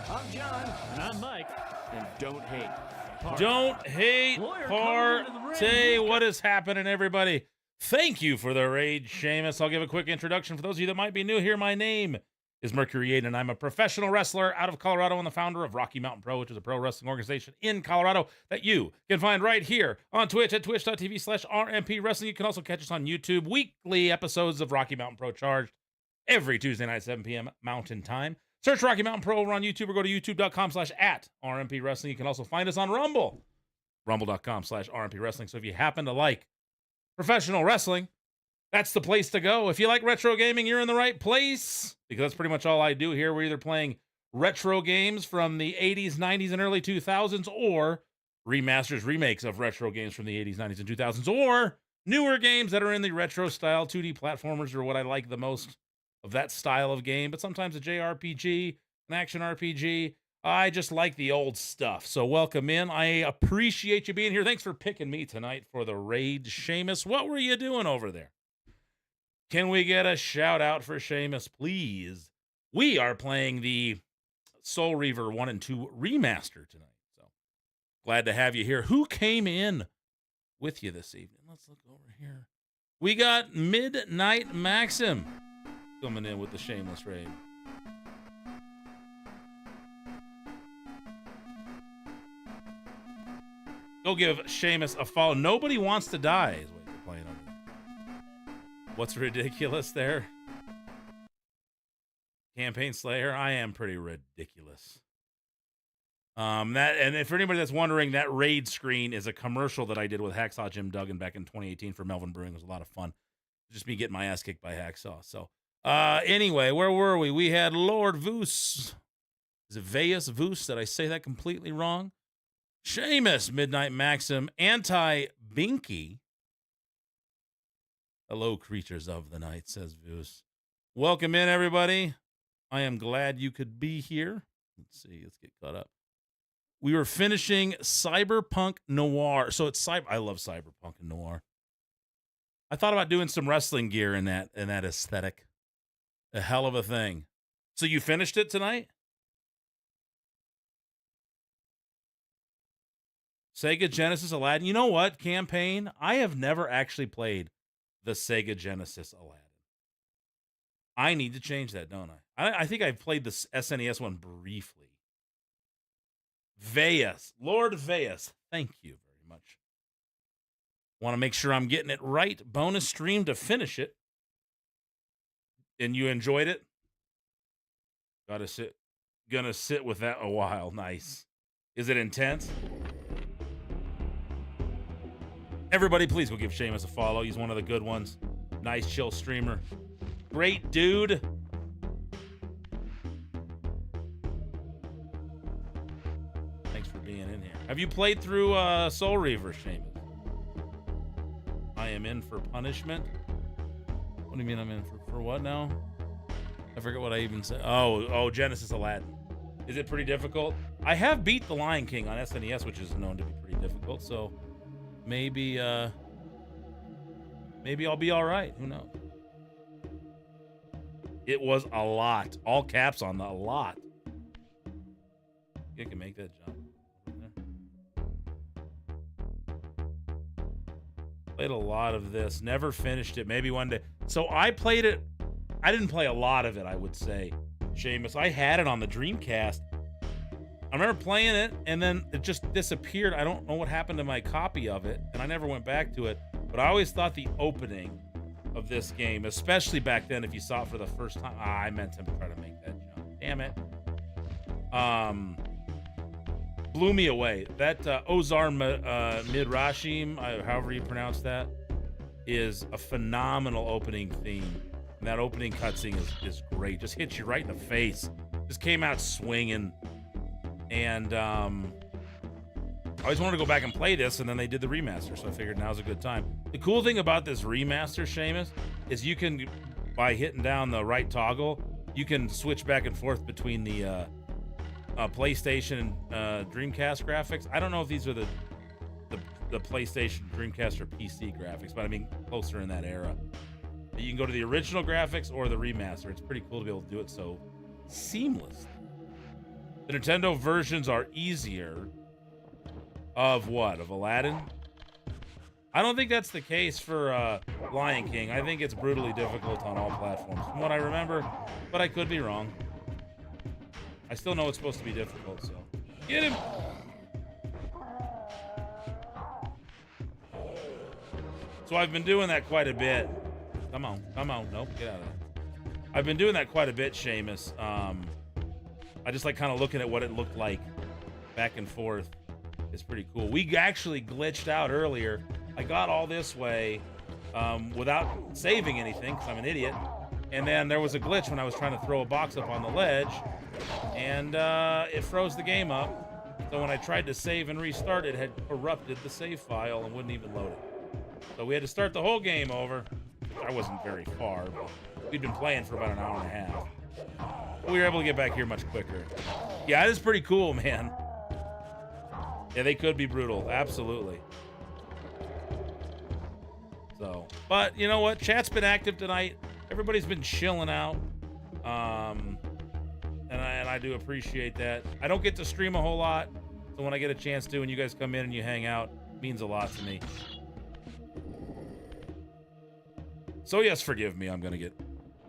S8: I'm John. And I'm Mike. And don't hate.
S5: Don't hate Partey. What is happening, everybody? Thank you for the raid, Sheamus. I'll give a quick introduction for those of you that might be new here. My name is Mercury 8, and I'm a professional wrestler out of Colorado and the founder of Rocky Mountain Pro, which is a pro wrestling organization in Colorado that you can find right here on Twitch at twitch.tv/RMP Wrestling. You can also catch us on YouTube. Weekly episodes of Rocky Mountain Pro charged every Tuesday night, 7 p.m. Mountain Time. Search Rocky Mountain Pro over on YouTube or go to youtube.com/@RMP Wrestling. You can also find us on Rumble, rumble.com/RMP Wrestling. So if you happen to like professional wrestling, that's the place to go. If you like retro gaming, you're in the right place, because that's pretty much all I do here. We're either playing retro games from the 80s, 90s, and early 2000s, or remasters, remakes of retro games from the 80s, 90s, and 2000s, or newer games that are in the retro style. 2D platformers are what I like the most of that style of game, but sometimes a JRPG, an action RPG. I just like the old stuff. So welcome in. I appreciate you being here. Thanks for picking me tonight for the raid, Sheamus. What were you doing over there? Can we get a shout out for Sheamus, please? We are playing the Soul Reaver 1 and 2 remaster tonight. So glad to have you here. Who came in with you this evening? Let's look over here. We got Midnight Maxim coming in with the shameless raid. Go give Sheamus a follow. Nobody wants to die is what you're playing over there. What's ridiculous there? Campaign Slayer. I am pretty ridiculous. And for anybody that's wondering, that raid screen is a commercial that I did with Hacksaw Jim Duggan back in 2018 for Melvin Brewing. It was a lot of fun. Just me getting my ass kicked by Hacksaw. So anyway, where were we? We had Lord Voos. Is it Veus Voos? Did I say that completely wrong? Sheamus, Midnight Maxim, Anti-Binky. Hello, creatures of the night, says Voos. Welcome in, everybody. I am glad you could be here. Let's see. Let's get caught up. We were finishing Cyberpunk Noir. So it's I love Cyberpunk and Noir. I thought about doing some wrestling gear in that aesthetic. A hell of a thing. So you finished it tonight? Sega Genesis Aladdin. You know what, campaign? I have never actually played the Sega Genesis Aladdin. I need to change that, don't I? I think I've played the SNES one briefly. Veus. Lord Veus. Thank you very much. Want to make sure I'm getting it right. Bonus stream to finish it. And you enjoyed it? Gonna sit with that a while. Nice. Is it intense? Everybody, please go give Sheamus a follow. He's one of the good ones. Nice, chill streamer. Great dude. Thanks for being in here. Have you played through Soul Reaver, Sheamus? I am in for punishment. What do you mean I'm in for what now? I forget what I even said. Oh, Genesis Aladdin. Is it pretty difficult? I have beat The Lion King on SNES, which is known to be pretty difficult, so maybe I'll be all right. Who knows? It was a lot. All caps on the a lot. You can make that jump. Played a lot of this. Never finished it. Maybe one day. So I played it. I didn't play a lot of it, I would say, Sheamus. I had it on the Dreamcast. I remember playing it, and then it just disappeared. I don't know what happened to my copy of it, and I never went back to it. But I always thought the opening of this game, especially back then, if you saw it for the first time. I meant to try to make that jump. Damn it. Blew me away. That Ozar Midrashim, however you pronounce that, is a phenomenal opening theme. And that opening cutscene is great. Just hits you right in the face. Just came out swinging. And I always wanted to go back and play this, and then they did the remaster, so I figured now's a good time. The cool thing about this remaster, Sheamus, is you can, by hitting down the right toggle, you can switch back and forth between the PlayStation and Dreamcast graphics. I don't know if these are the the PlayStation, Dreamcast, or PC graphics, but I mean closer in that era. You can go to the original graphics or the remaster. It's pretty cool to be able to do it so seamless. The Nintendo versions are easier. Of what? Of Aladdin? I don't think that's the case for Lion King. I think it's brutally difficult on all platforms, from what I remember, but I could be wrong. I still know it's supposed to be difficult, so. Get him! So I've been doing that quite a bit. Come on. Nope, get out of there. I've been doing that quite a bit, Seamus. I just like kind of looking at what it looked like back and forth. It's pretty cool. We actually glitched out earlier. I got all this way without saving anything because I'm an idiot. And then there was a glitch when I was trying to throw a box up on the ledge, and it froze the game up. So when I tried to save and restart, it had corrupted the save file and wouldn't even load it. So we had to start the whole game over. I wasn't very far, but we'd been playing for about an hour and a half. We were able to get back here much quicker. Yeah, it is pretty cool, man. Yeah, they could be brutal. Absolutely. So, but you know what? Chat's been active tonight. Everybody's been chilling out. And I do appreciate that. I don't get to stream a whole lot. So when I get a chance to and you guys come in and you hang out, it means a lot to me. So yes, forgive me. I'm going to get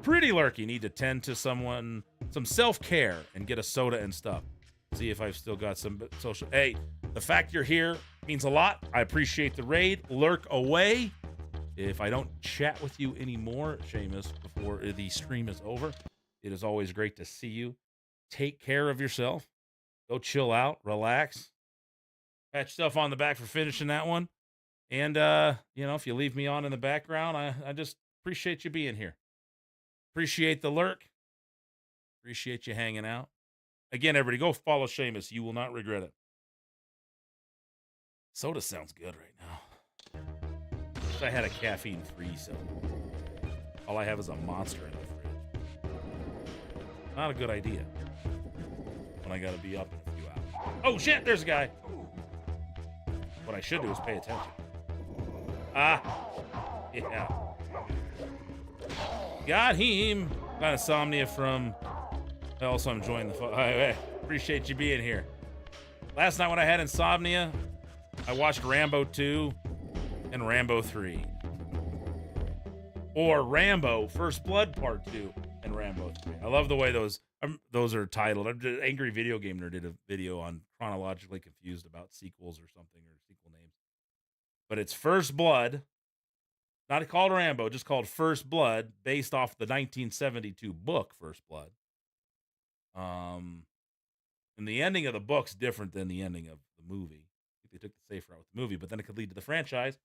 S5: pretty lurky. Need to tend to some self-care and get a soda and stuff. See if I've still got some social. Hey, the fact you're here means a lot. I appreciate the raid. Lurk away. If I don't chat with you anymore, Seamus, before the stream is over, it is always great to see you. Take care of yourself. Go chill out, relax. Pat yourself on the back for finishing that one. And, if you leave me on in the background, I just appreciate you being here. Appreciate the lurk. Appreciate you hanging out. Again, everybody, go follow Seamus. You will not regret it. Soda sounds good right now. Wish I had a caffeine-free soda. All I have is a Monster in the fridge. Not a good idea. When I gotta be up in a few hours. Oh, shit, there's a guy. What I should do is pay attention. Yeah. Got him. Got insomnia from... Also, I'm enjoying the fun. Appreciate you being here. Last night when I had insomnia, I watched Rambo 2 and Rambo 3. Or Rambo First Blood Part 2 and Rambo 3. I love the way those are titled. Angry Video Game Nerd did a video on Chronologically Confused about sequels or something, or sequel names. But it's First Blood. Not called Rambo, just called First Blood, based off the 1972 book First Blood. And the ending of the book's different than the ending of the movie. I think they took the safe route with the movie, but then it could lead to the franchise.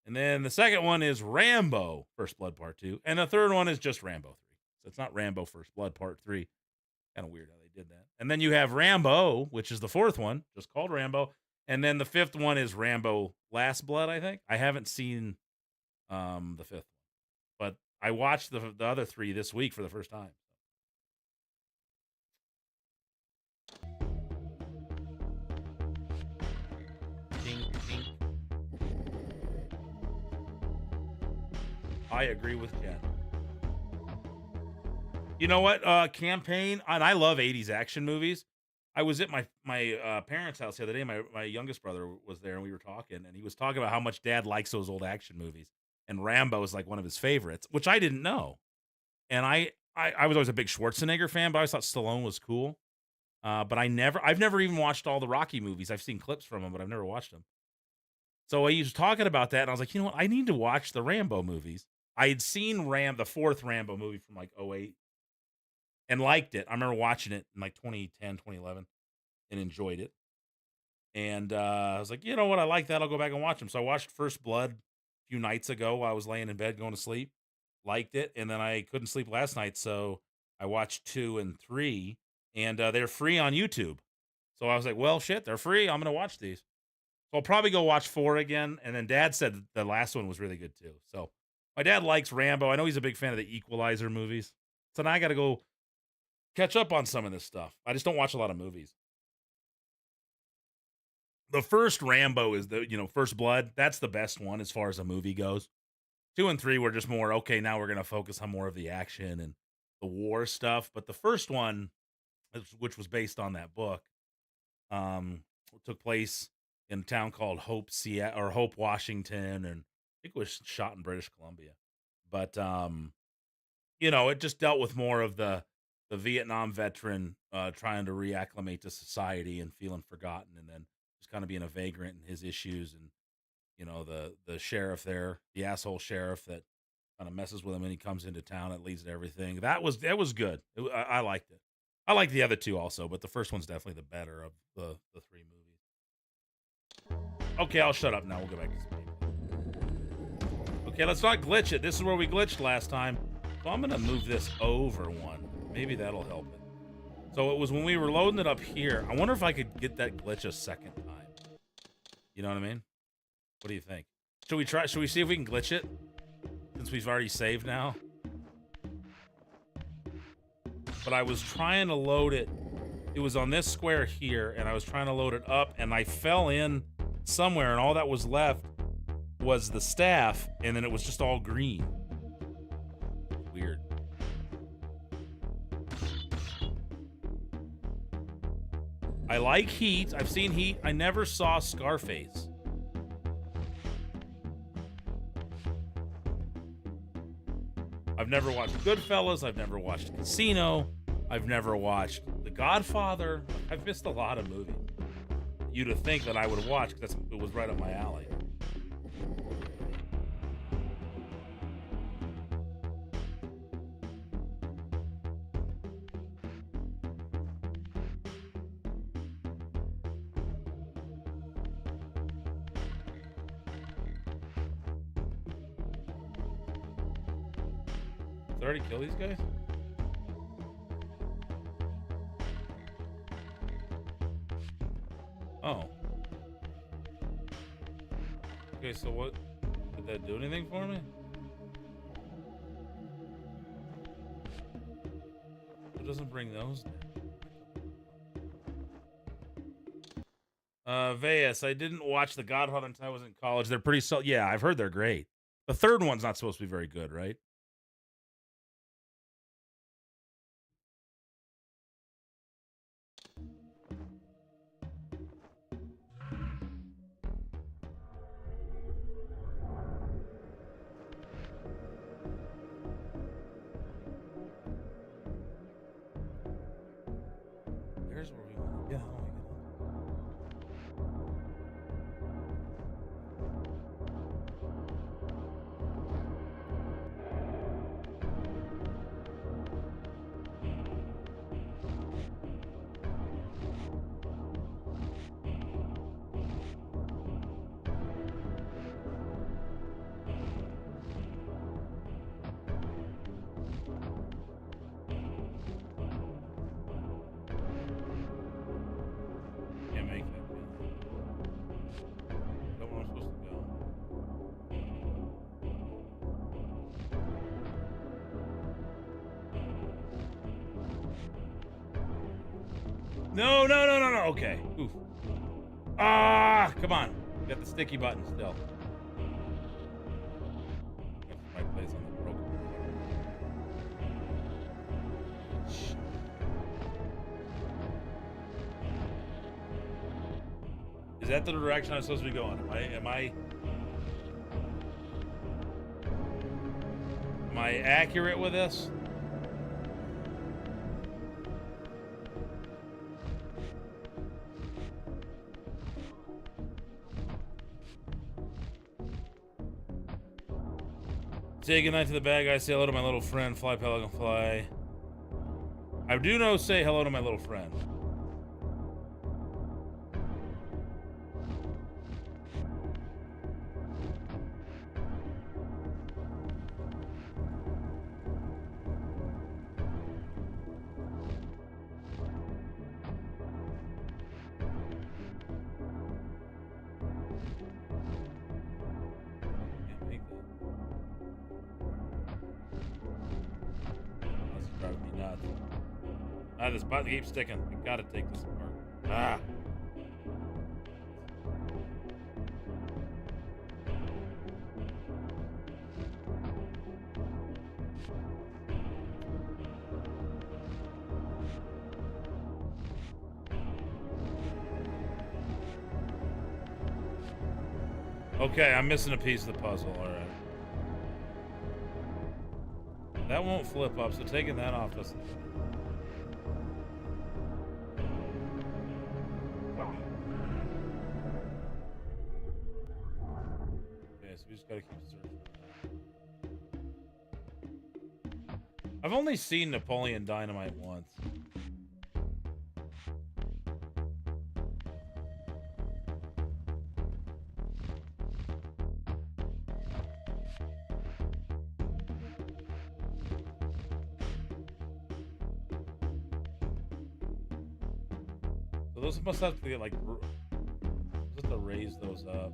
S5: And then the second one is Rambo First Blood Part 2. And the third one is just Rambo 3. So it's not Rambo First Blood Part 3. Kind of weird how they did that. And then you have Rambo, which is the fourth one, just called Rambo. And then the fifth one is Rambo Last Blood, I think. I haven't seen the fifth one. But I watched the other three this week for the first time. I agree with Jen. You know what? Campaign, and I love 80s action movies. I was at my parents' house the other day. My youngest brother was there, and we were talking, and he was talking about how much Dad likes those old action movies. And Rambo is like one of his favorites, which I didn't know. And I was always a big Schwarzenegger fan, but I always thought Stallone was cool. But I've never even watched all the Rocky movies. I've seen clips from them, but I've never watched them. So he was talking about that, and I was like, you know what? I need to watch the Rambo movies. I had seen the fourth Rambo movie from like 2008 and liked it. I remember watching it in like 2010, 2011 and enjoyed it. And I was like, you know what? I like that. I'll go back and watch them. So I watched First Blood a few nights ago while I was laying in bed going to sleep. Liked it. And then I couldn't sleep last night. So I watched 2 and 3 and they're free on YouTube. So I was like, well, shit, they're free. I'm going to watch these. So I'll probably go watch 4 again. And then Dad said the last one was really good too. So my dad likes Rambo. I know he's a big fan of the Equalizer movies. So now I got to go catch up on some of this stuff. I just don't watch a lot of movies. the first Rambo is the, First Blood. That's the best one as far as a movie goes. 2 and 3 were just more, okay, now we're going to focus on more of the action and the war stuff. But the first one, which was based on that book, took place in a town called Hope, Washington, and I think it was shot in British Columbia. But, it just dealt with more of the Vietnam veteran trying to reacclimate to society and feeling forgotten, and then just kind of being a vagrant and his issues, and the sheriff there, the asshole sheriff that kind of messes with him when he comes into town. It leads to everything. That was good. I liked it. I like the other two also, but the first one's definitely the better of the 3 movies. Okay, I'll shut up now. We'll go back to speed. Okay, let's not glitch it. This is where we glitched last time. So I'm going to move this over one. Maybe that'll help it. So it was when we were loading it up here. I wonder if I could get that glitch a second time. You know what I mean? What do you think? Should we see if we can glitch it? Since we've already saved now. But I was trying to load it. It was on this square here, and I was trying to load it up, and I fell in somewhere, and all that was left was the staff, and then it was just all green. Weird. I like Heat. I've seen Heat. I never saw Scarface. I've never watched Goodfellas. I've never watched Casino. I've never watched The Godfather. I've missed a lot of movies. You'd have think that I would have watched because it was right up my alley. Did I already kill these guys? Oh. Okay, so what? Did that do anything for me? It doesn't bring those down. Veas, I didn't watch The Godfather until I was in college. They're pretty solid. Yeah, I've heard they're great. The third one's not supposed to be very good, right? Here's where we want to get. Can't make that. Is that where I'm supposed to go? No. Okay. Oof. Ah, come on. We got the sticky button still. That's the right place on the broken. Is that the direction I'm supposed to be going? Am I accurate with this? Say goodnight to the bad guy. Say hello to my little friend. Fly, pelican, fly. I do know say hello to my little friend. This button keeps sticking. We gotta take this apart. Ah. Okay, I'm missing a piece of the puzzle. All right. That won't flip up, so taking that off doesn't. Okay, so we just gotta keep searching. I've only seen Napoleon Dynamite once. So those must have to get like, just to raise those up.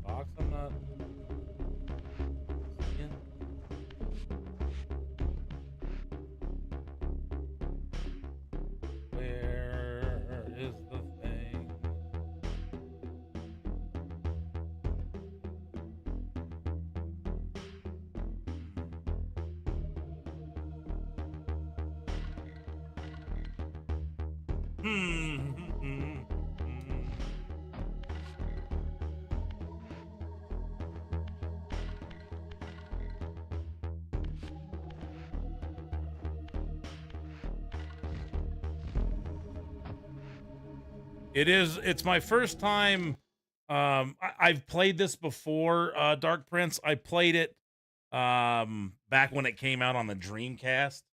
S5: Box, I'm not. Yeah. Where is the thing? It's my first time. I've played this before, Dark Prince. I played it back when it came out on the Dreamcast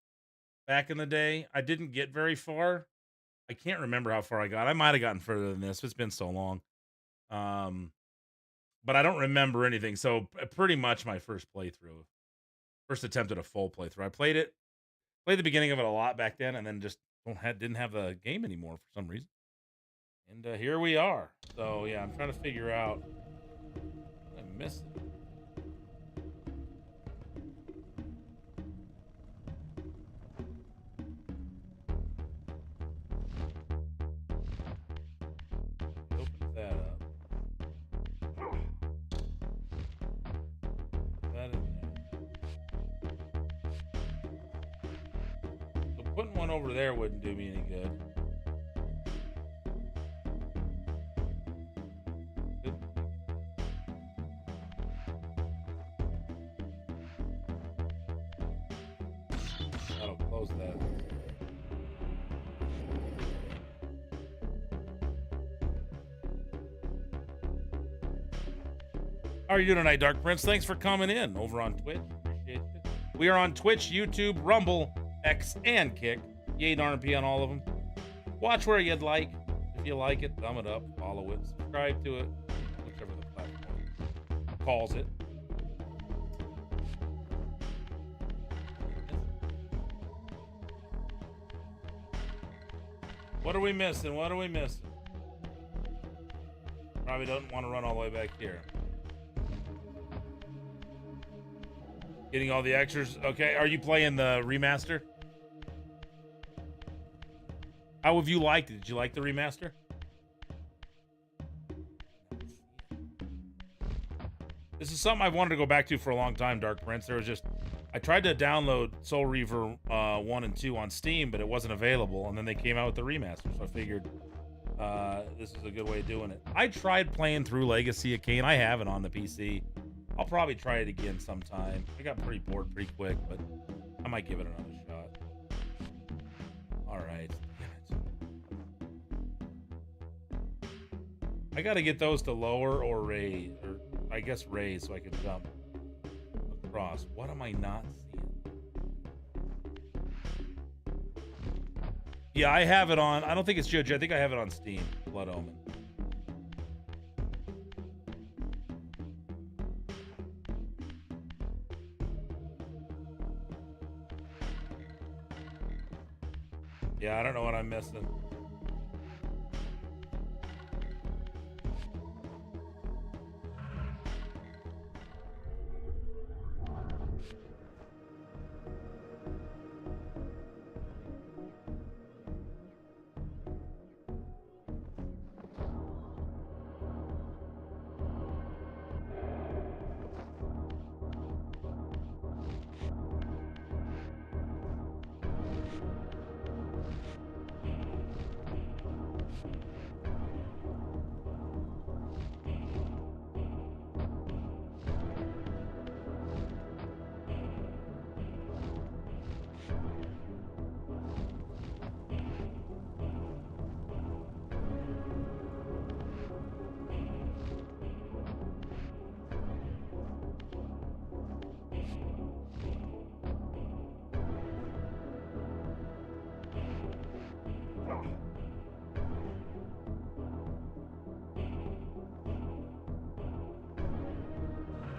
S5: back in the day. I didn't get very far. I can't remember how far I got. I might have gotten further than this. It's been so long. But I don't remember anything. So pretty much my first playthrough. First attempt at a full playthrough. I played the beginning of it a lot back then, and then just didn't have the game anymore for some reason. And here we are. So yeah, I'm trying to figure out. I missed it. Open that up. Put that in there. So putting one over there wouldn't do me any good. That'll close that. How are you doing tonight, Dark Prince? Thanks for coming in over on Twitch. Appreciate it. We are on Twitch, YouTube, Rumble, X, and Kick. Yay, RP on all of them. Watch where you'd like. If you like it, thumb it up, follow it, subscribe to it, whichever the platform calls it. What are we missing? What are we missing? Probably don't want to run all the way back here. Getting all the extras. Okay, are you playing the remaster? How have you liked it? Did you like the remaster? This is something I've wanted to go back to for a long time, Dark Prince. I tried to download Soul Reaver 1 and 2 on Steam, but it wasn't available, and then they came out with the remaster, so I figured this is a good way of doing it. I tried playing through Legacy of Kain. I have it on the PC. I'll probably try it again sometime. I got pretty bored pretty quick, but I might give it another shot. All right. I got to get those to lower or raise, or I guess raise, so I can jump across. What am I not seeing? Yeah, I have it on. I don't think it's GOG. I think I have it on Steam. Blood Omen. Yeah, I don't know what I'm missing.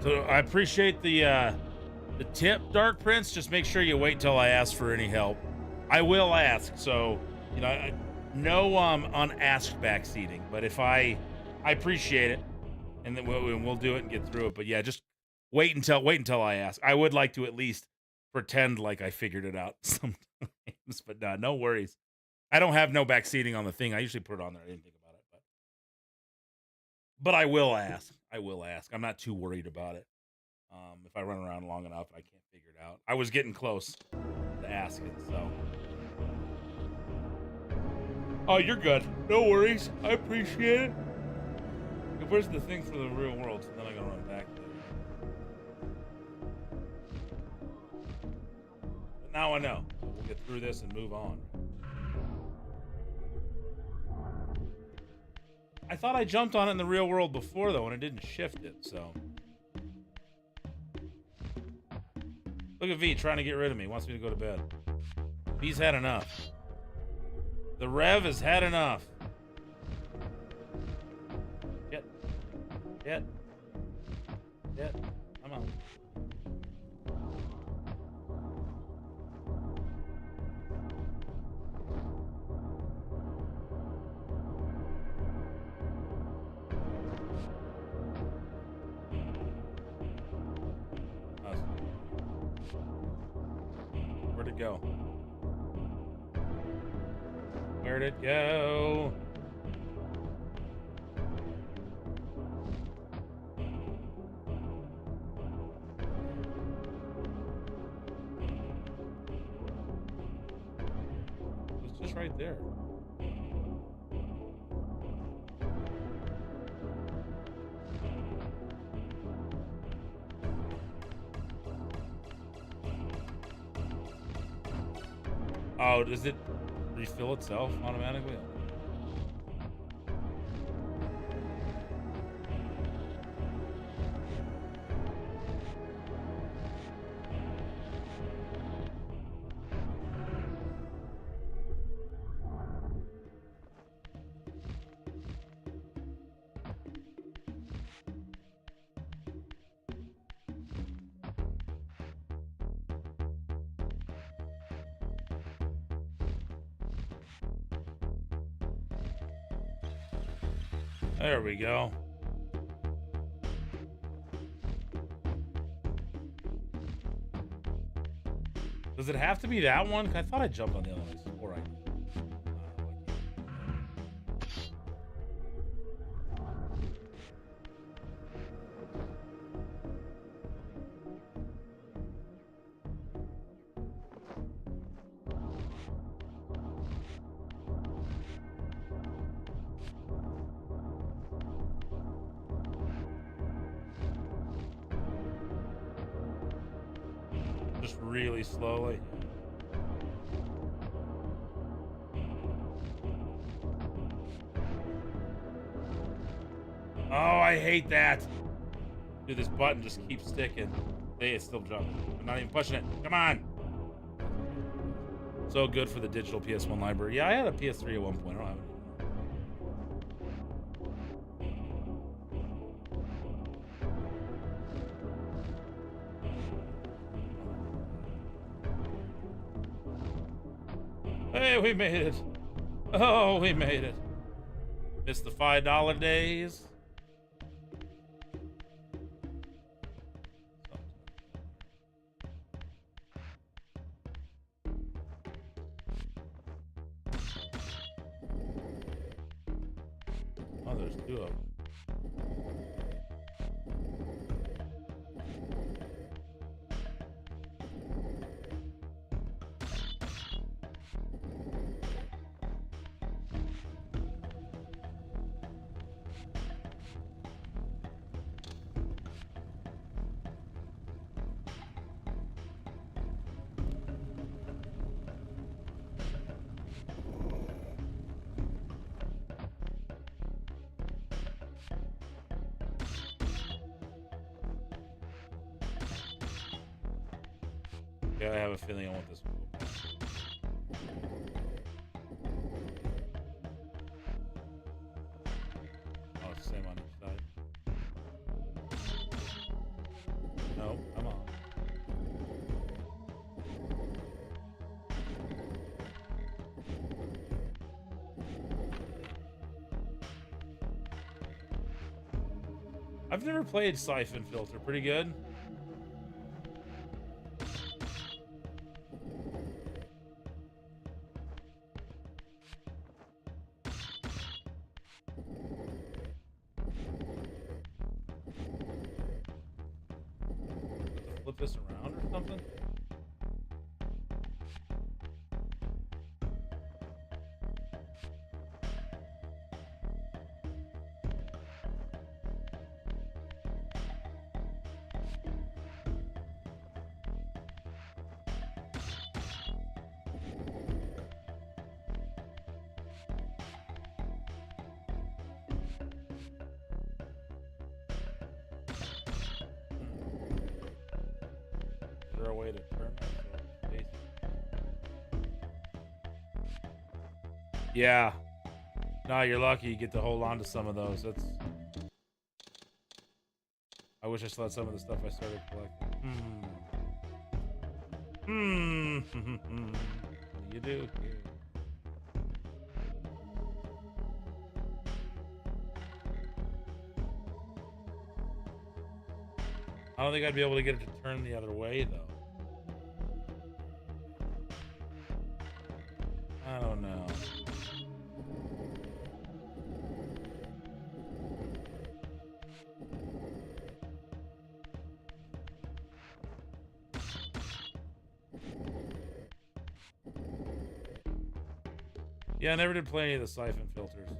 S5: So I appreciate the tip, Dark Prince. Just make sure you wait till I ask for any help. I will ask. So, you know, no unasked backseating. But if I appreciate it, and then we'll do it and get through it. But yeah, just wait until I ask. I would like to at least pretend like I figured it out sometimes. But no worries. I don't have no backseating on the thing. I usually put it on there. I didn't think about it, but I will ask. I will ask. I'm not too worried about it. If I run around long enough and I can't figure it out. I was getting close to asking, so. Oh, you're good. No worries. I appreciate it. Where's the thing for the real world? So then I gotta run back there. But now I know. We'll get through this and move on. I thought I jumped on it in the real world before, though, and it didn't shift it, so. Look at V trying to get rid of me. Wants me to go to bed. V's had enough. The Rev has had enough. Get. Come on. Where'd it go? Where'd it go? It's just right there. Oh, does it refill itself automatically? There we go. Does it have to be that one? I thought I jumped on the other one before I. Just really slowly. Oh, I hate that. Dude, this button just keeps sticking. Hey, it's still jumping. I'm not even pushing it. Come on. So good for the digital PS1 library. Yeah, I had a PS3 at one point. I don't have it. Hey, we made it. Oh, we made it. Missed the $5 days. Oh, there's two of them. Yeah, I have a feeling I want this one. Oh, it's the same on each side. I've never played Siphon Filter. Pretty good. Flip this around or something? Is there a way to turn that? So yeah. No, you're lucky you get to hold on to some of those. That's. I wish I still had some of the stuff I started collecting. What do you do here? I don't think I'd be able to get it to turn the other way, though. I don't know. Yeah, I never did play any of the Siphon Filters.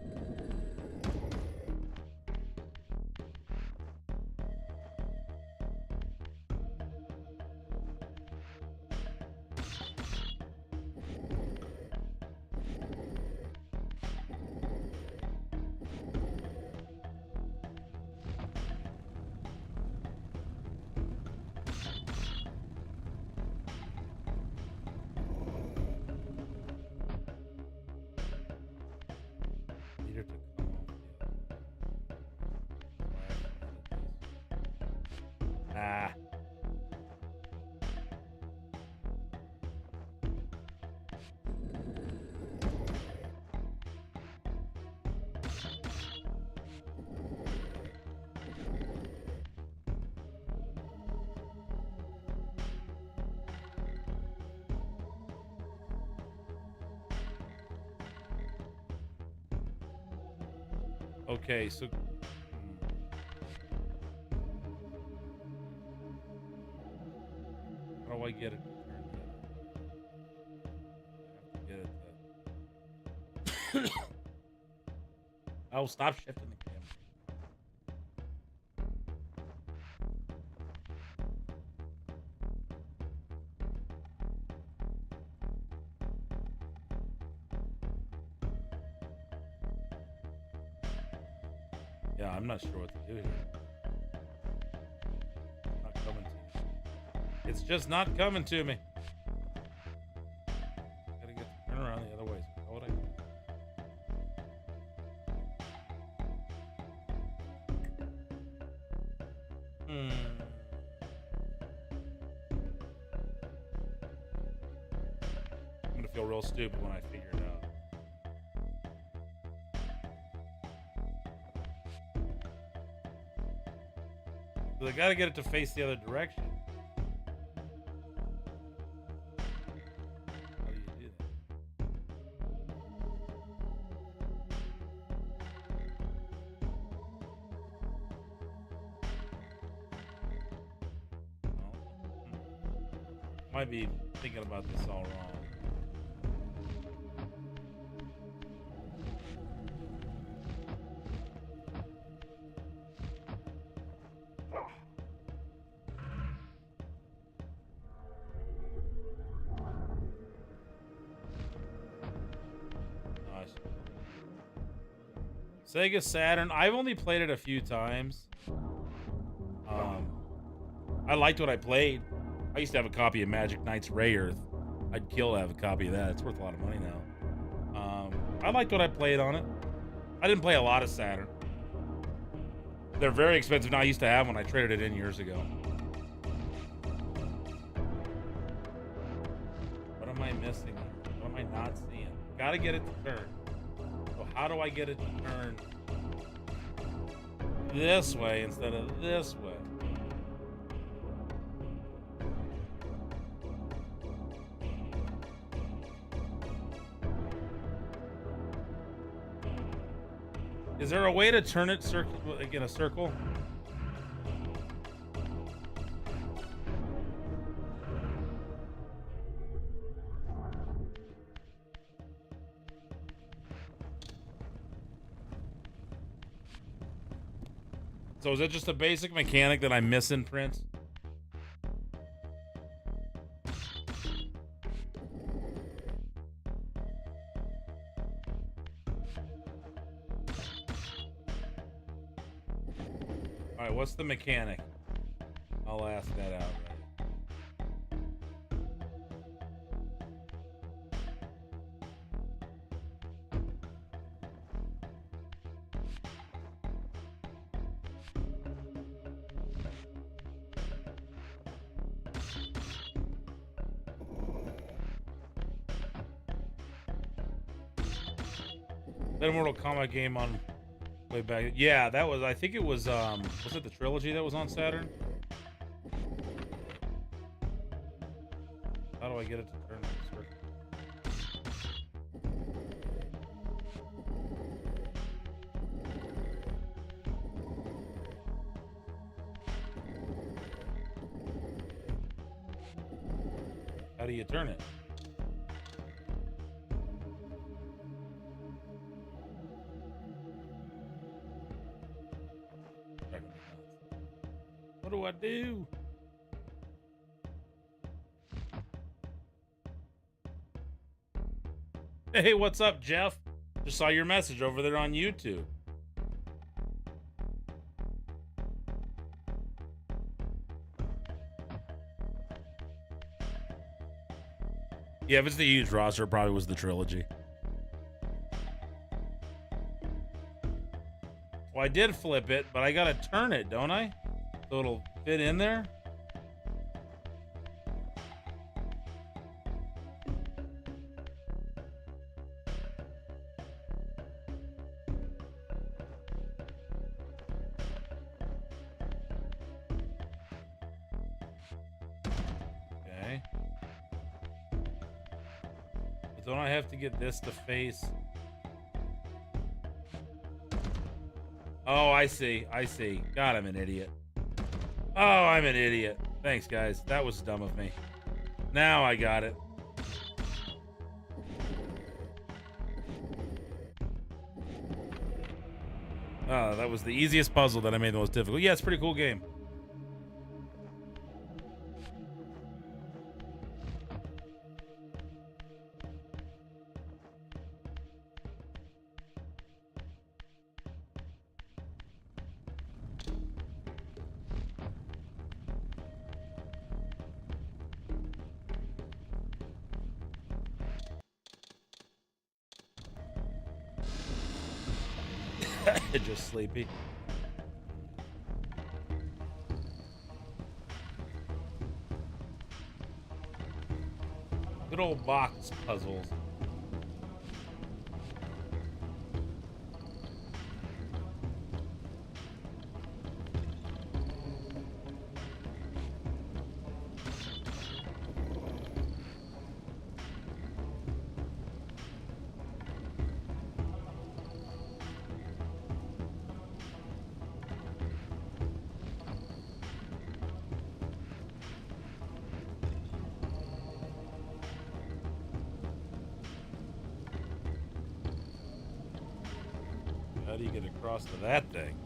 S5: Ah. Okay, so how do I get it to turn the other? I have to get it to... Oh, stop shifting the camera. Yeah, I'm not sure what to do here. It's not coming to me. It's just not coming to me. Gotta get the turn around the other way. So how would I do? I'm gonna feel real stupid when I figure it out. So I gotta get it to face the other direction. How do you do that? Might be thinking about this all wrong. Sega Saturn. I've only played it a few times. I liked what I played. I used to have a copy of Magic Knight's Ray Earth. I'd kill to have a copy of that. It's worth a lot of money now. I liked what I played on it. I didn't play a lot of Saturn. They're very expensive now. I used to have one. I traded it in years ago. What am I missing? What am I not seeing? Gotta get it to turn. So how do I get it to turn? this way instead of this way. Is there a way to turn it in a circle? So is that just a basic mechanic that I'm missing, Prince? All right, what's the mechanic? I'll ask that out. That Mortal Kombat game on way back. Yeah, that was, I think it was it the trilogy that was on Saturn? How do I get it to turn in a circle? How do you turn it? What do I do? Hey, what's up, Jeff? Just saw your message over there on YouTube. Yeah, if it's the huge roster, it probably was the trilogy. Well, I did flip it, but I gotta turn it, don't I? So it'll fit in there? Okay. But don't I have to get this to face? Oh, I see. I see. God, I'm an idiot. Oh, I'm an idiot. Thanks, guys. That was dumb of me. Now I got it. Oh, that was the easiest puzzle that I made the most difficult. Yeah, it's a pretty cool game. Just sleepy. Good old box puzzles. How do you get across to that thing?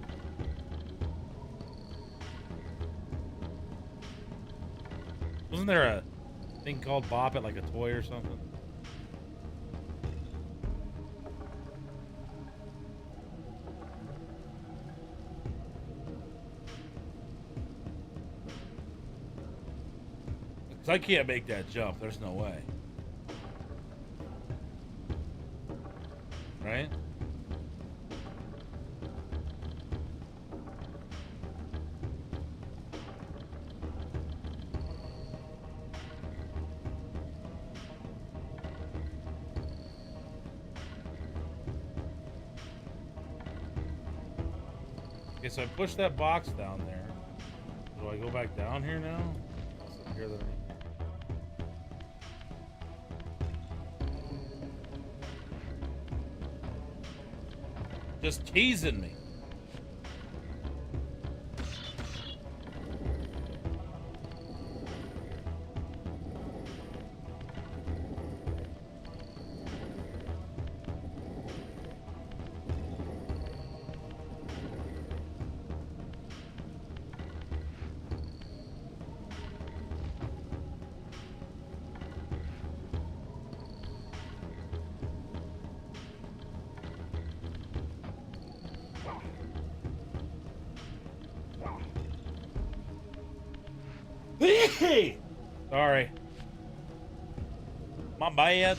S5: Wasn't there a thing called Bop It, like a toy or something? Because I can't make that jump. There's no way. Right? Okay, so I pushed that box down there. Do I go back down here now? What's up here that just teasing me. Sorry. My bad.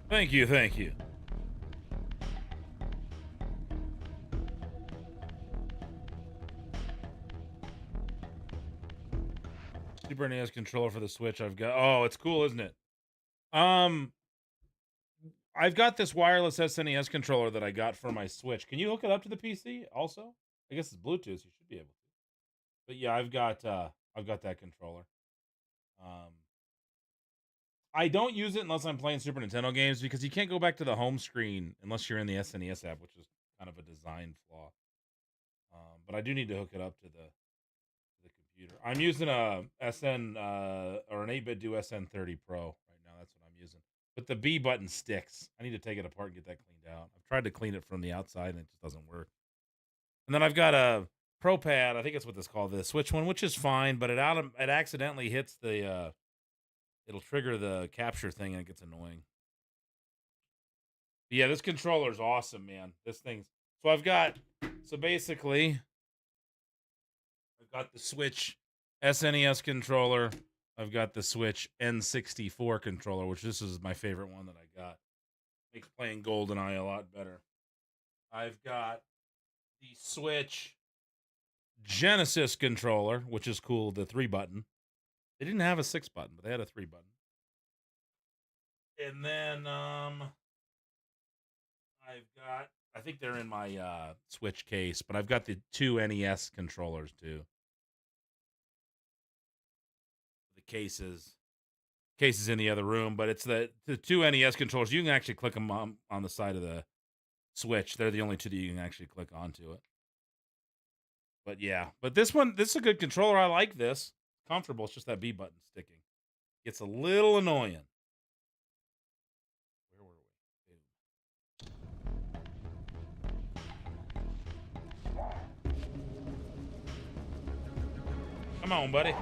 S5: Thank you, thank you. Super NES controller for the Switch I've got. Oh, it's cool, isn't it? I've got this wireless SNES controller that I got for my Switch. Can you hook it up to the PC also? I guess it's Bluetooth, you should be able to. But yeah, I've got that controller. I don't use it unless I'm playing Super Nintendo games because you can't go back to the home screen unless you're in the SNES app, which is kind of a design flaw. But I do need to hook it up to the computer. I'm using a SN or an 8-bit do SN30 Pro right now. That's what I'm using. But the B button sticks. I need to take it apart and get that cleaned out. I've tried to clean it from the outside and it just doesn't work. And then I've got a Pro Pad. I think that's what this called, the Switch one, which is fine, but it accidentally hits the it'll trigger the capture thing and it gets annoying. But yeah, this controller is awesome, man. This thing's so basically I've got the Switch SNES controller. I've got the Switch N64 controller, which this is my favorite one that I got. Makes playing GoldenEye a lot better. I've got the Switch Genesis controller, which is cool, the 3-button. They didn't have a 6-button, but they had a 3-button. And then I think they're in my Switch case, but I've got the 2 NES controllers too. The cases in the other room, but it's the 2 NES controllers. You can actually click them on the side of the Switch. They're the only 2 that you can actually click onto it. But yeah, this is a good controller. I like this. It's comfortable. It's just that B button sticking. It's a little annoying. Where were we? Come on, buddy.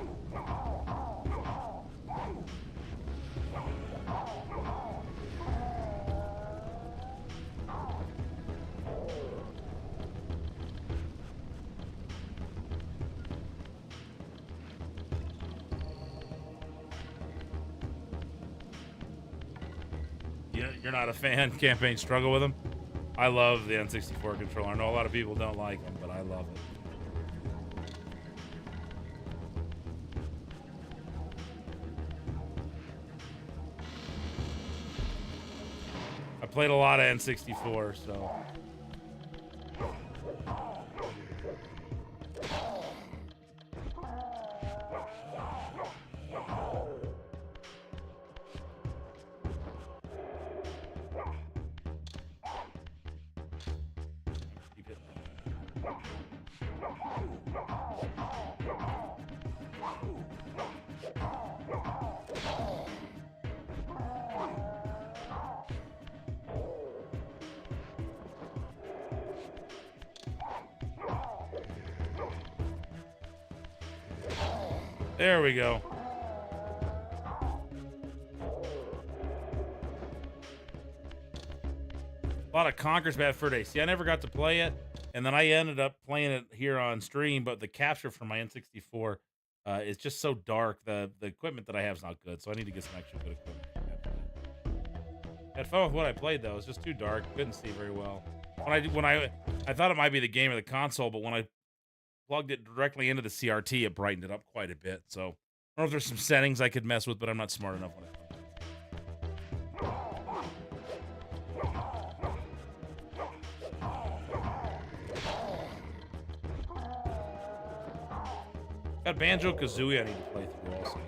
S5: You're not a fan? Campaign struggle with them? I love the N64 controller. I know a lot of people don't like them, but I love it. I played a lot of N64, so... There we go. A lot of Conker's Bad Fur Day. See, I never got to play it, and then I ended up playing it here on stream, but the capture for my N64 is just so dark. The equipment that I have is not good, so I need to get some extra good equipment. Had fun with what I played though. It was just too dark. Couldn't see very well. I thought it might be the game or the console, but when I plugged it directly into the CRT, it brightened it up quite a bit. So I don't know if there's some settings I could mess with, but I'm not smart enough when it comes. Got Banjo-Kazooie I need to play through also.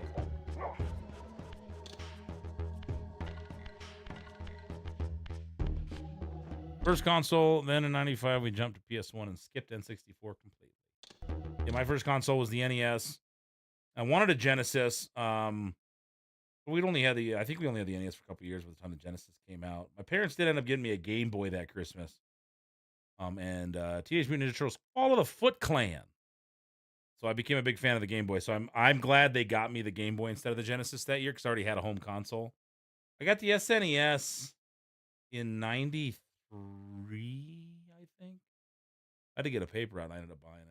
S5: First console, then in 95 we jumped to PS1 and skipped N64 completely. Yeah, my first console was the NES. I wanted a Genesis. We'd only had I think we only had the NES for a couple years by the time the Genesis came out. My parents did end up getting me a Game Boy that Christmas. And Teenage Mutant Ninja Turtles Fall of the Foot Clan. So I became a big fan of the Game Boy. So I'm glad they got me the Game Boy instead of the Genesis that year because I already had a home console. I got the SNES in 93, I think. I had to get a paper route and I ended up buying it.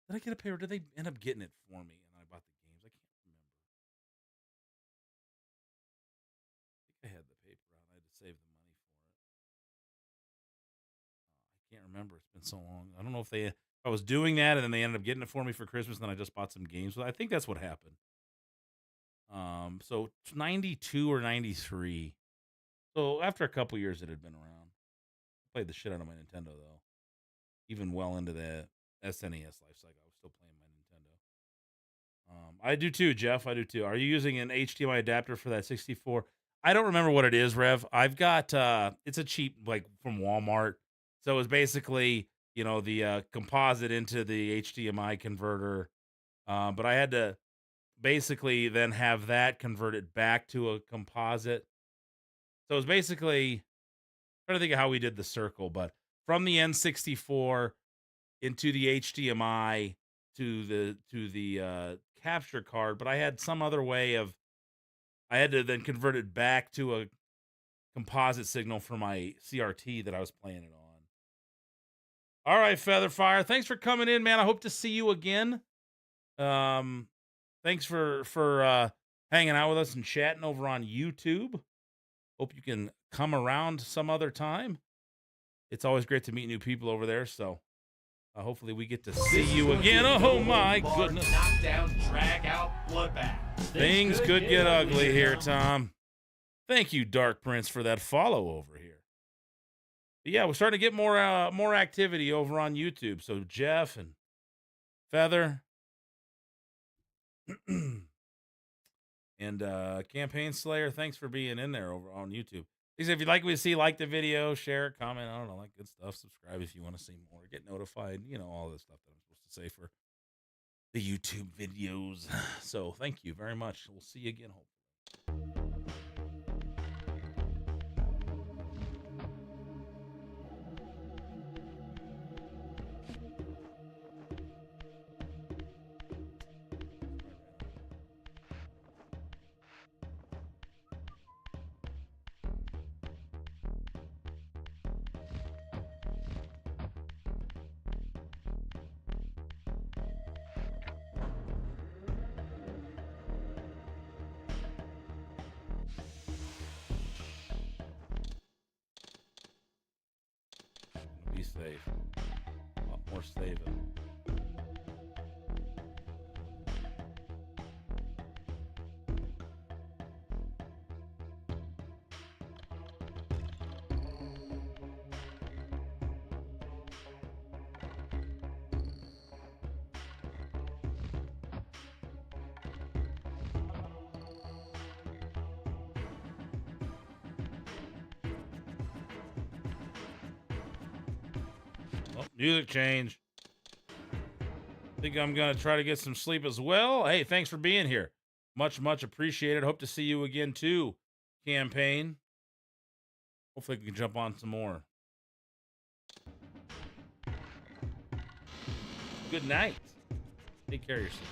S5: Did I get a paper? Did they end up getting it for me? And I bought the games. I can't remember. I think I had the paper route. I had to save the money for it. I can't remember. It's been so long. I don't know if I was doing that and then they ended up getting it for me for Christmas and then I just bought some games. I think that's what happened. So 92 or 93. So after a couple years it had been around. I played the shit out of my Nintendo though. Even well into the SNES life cycle. I was still playing my Nintendo. I do too, Jeff. I do too. Are you using an HDMI adapter for that 64? I don't remember what it is, Rev. I've got it's a cheap like from Walmart. So it's basically, the composite into the HDMI converter. But I had to basically then have that converted back to a composite. So it's basically I'm trying to think of how we did the circle, but from the N64 into the HDMI to the capture card, but I had some other way of I had to then convert it back to a composite signal for my CRT that I was playing it on. All right, Featherfire, thanks for coming in, man. I hope to see you again. Thanks for hanging out with us and chatting over on YouTube. Hope you can come around some other time. It's always great to meet new people over there, so hopefully we get to see you again. Oh my goodness.
S24: Knockdown, drag out, bloodbath.
S5: Things could get ugly here, Tom. Thank you, Dark Prince, for that follow over here. But yeah, we're starting to get more activity over on YouTube. So Jeff and Feather and Campaign Slayer, thanks for being in there over on YouTube. If you'd like me to see, like the video, share it, comment, I don't know, like good stuff. Subscribe if you want to see more. Get notified, all this stuff that I'm supposed to say for the YouTube videos. So thank you very much. We'll see you again, hopefully. Be safe. A lot more saving. Music change. Think I'm going to try to get some sleep as well. Hey, thanks for being here. Much, much appreciated. Hope to see you again, too, Campaign. Hopefully we can jump on some more. Good night. Take care of yourself.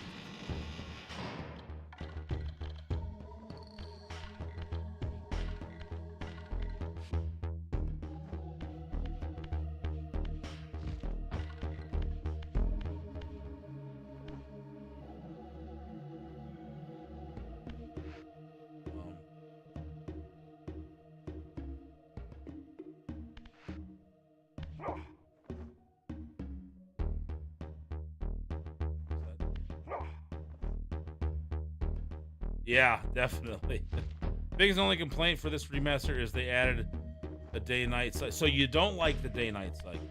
S5: Yeah, definitely. Biggest only complaint for this remaster is they added a day-night cycle. So you don't like the day-night cycle.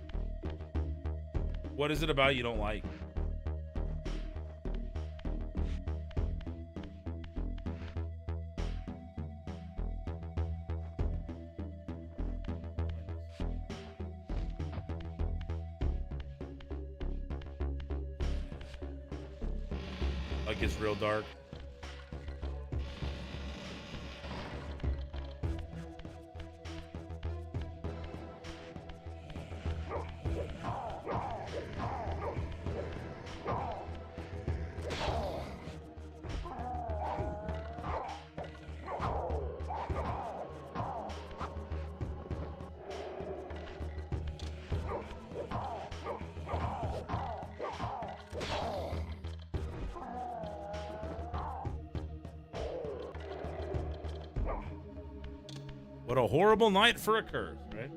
S5: What is it about you don't like? Like it's real dark. What a horrible night for a curse, right?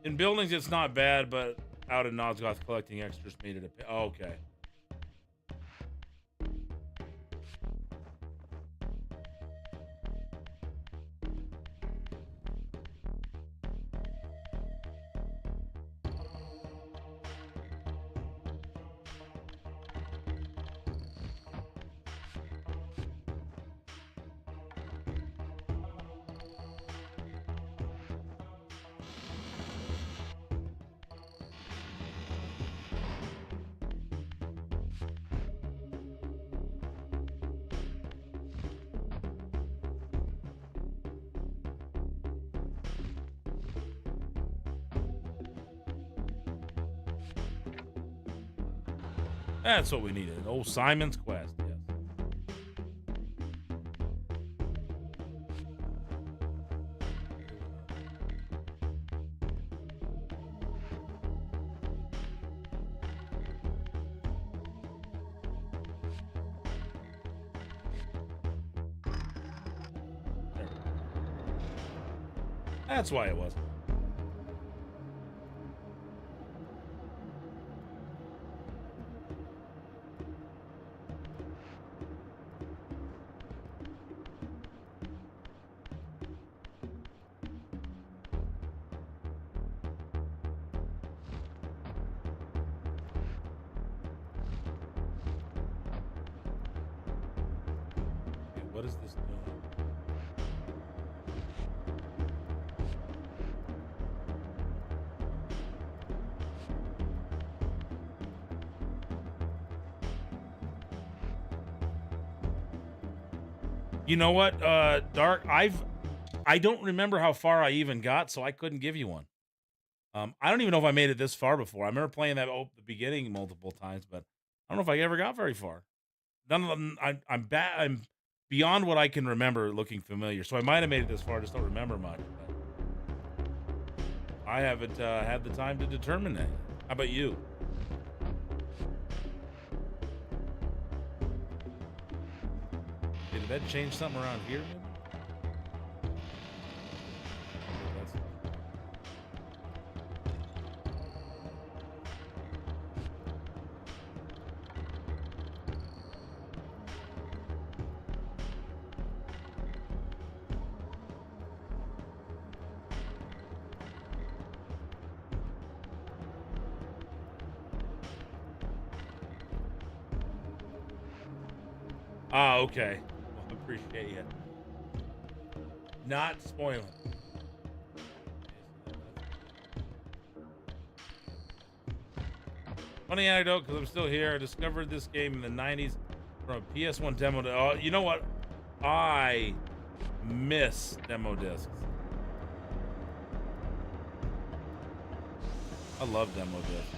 S5: In buildings, it's not bad, but out in Nosgoth, collecting extras made it a... Oh, okay. That's what we needed. Old Simon's Quest, yes. That's why it wasn't. What is this doing? You know what, Dark? I don't remember how far I even got, so I couldn't give you one. I don't even know if I made it this far before. I remember playing that the beginning multiple times, but I don't know if I ever got very far. None of them. I'm beyond what I can remember looking familiar. So I might have made it this far. I just don't remember much. But I haven't had the time to determine that. How about you? Did that change something around here? Maybe? Ah, okay. Well, appreciate you not spoiling. Funny anecdote, because I'm still here. I discovered this game in the 90s from a PS1 demo. Oh, you know what? I miss demo discs. I love demo discs.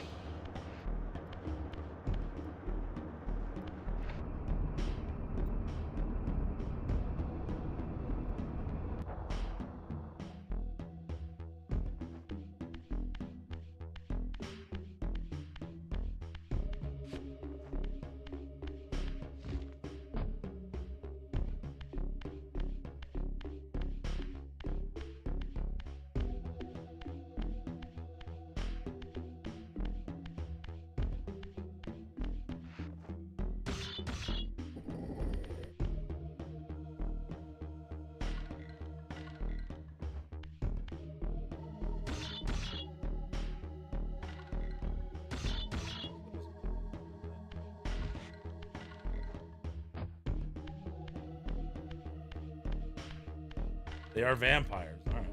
S5: They are vampires. All right.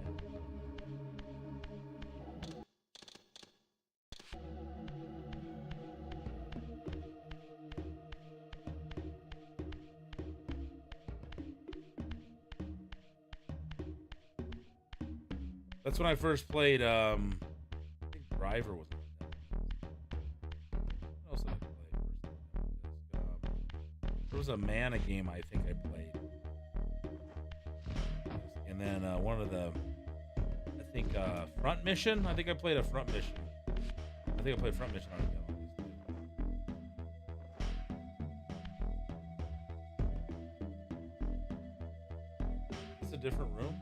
S5: That's when I first played, I think Reaver was one of them. What else did I play first? There was a mana game I think I played. And then one of the, I think, Front Mission? I think I played a Front Mission. I think I played Front Mission on it. It's a different room.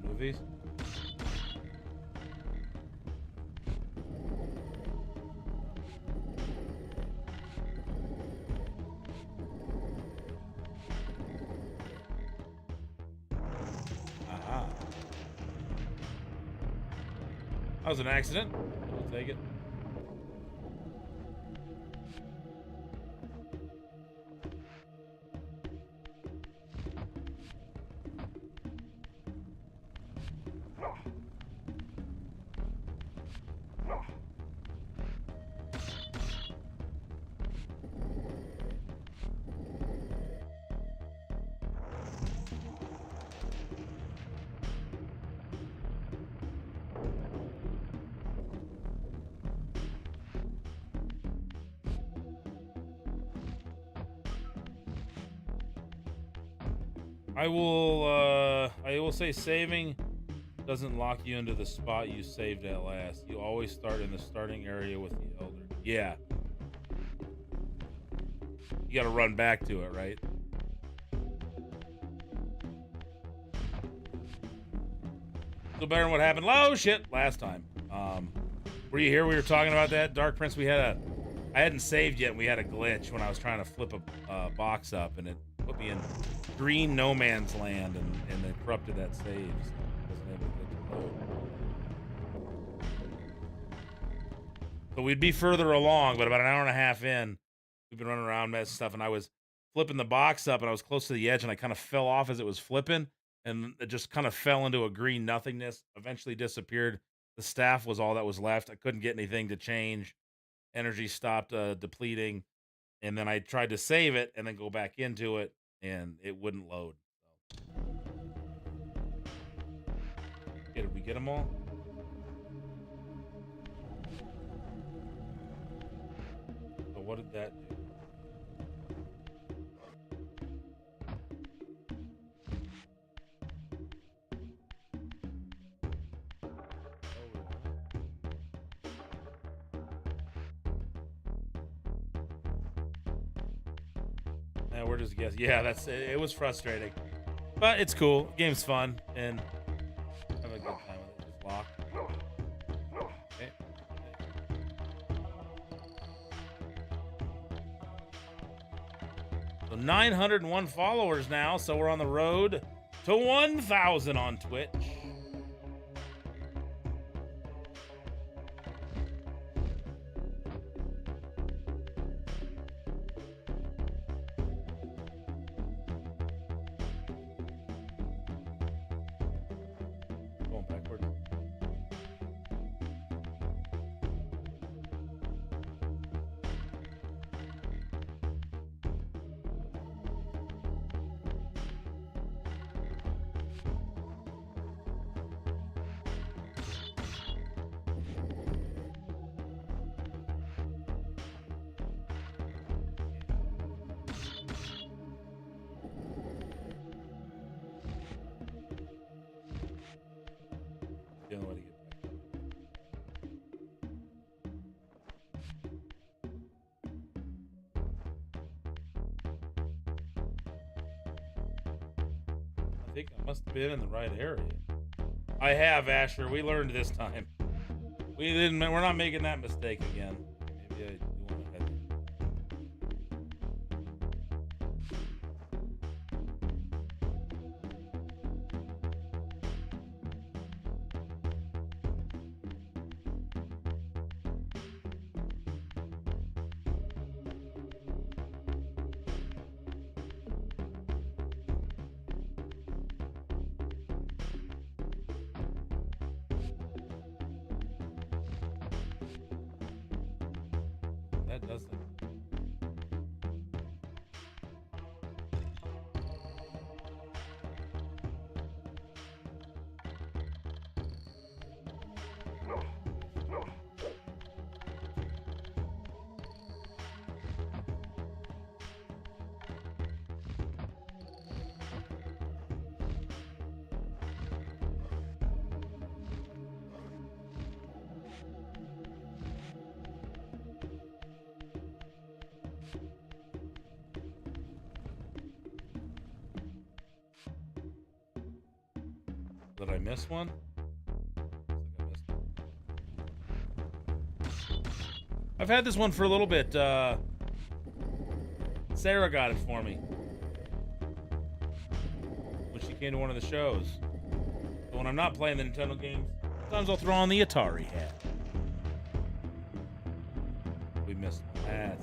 S5: Movies. Aha. That was an accident. I'll take it. I will say saving doesn't lock you into the spot you saved at last. You always start in the starting area with the Elder. Yeah. You gotta run back to it, right? Still better than what happened. Oh shit, last time. Were you here? We were talking about that, Dark Prince. I hadn't saved yet. And we had a glitch when I was trying to flip a box up, and it put me in green no man's land, and it corrupted that save. So I wasn't able to get to load. So we'd be further along, but about an hour and a half in, we've been running around messing stuff, and I was flipping the box up, and I was close to the edge, and I kind of fell off as it was flipping, and it just kind of fell into a green nothingness. Eventually disappeared. The staff was all that was left. I couldn't get anything to change. Energy stopped depleting, and then I tried to save it and then go back into it, and it wouldn't load. So. Okay, did we get them all? So what did that do? We're just guessing. Yeah, it was frustrating, but it's cool. The game's fun, and have a good time with it. Just lock. Okay. So 901 followers now, so we're on the road to 1,000 on Twitch. I think I must have been in the right area. I have, Asher. We learned this time. We're not making that mistake again. Maybe I do want to head. Did I miss one? I've had this one for a little bit. Sarah got it for me when she came to one of the shows. So when I'm not playing the Nintendo games, sometimes I'll throw on the Atari hat. We missed that.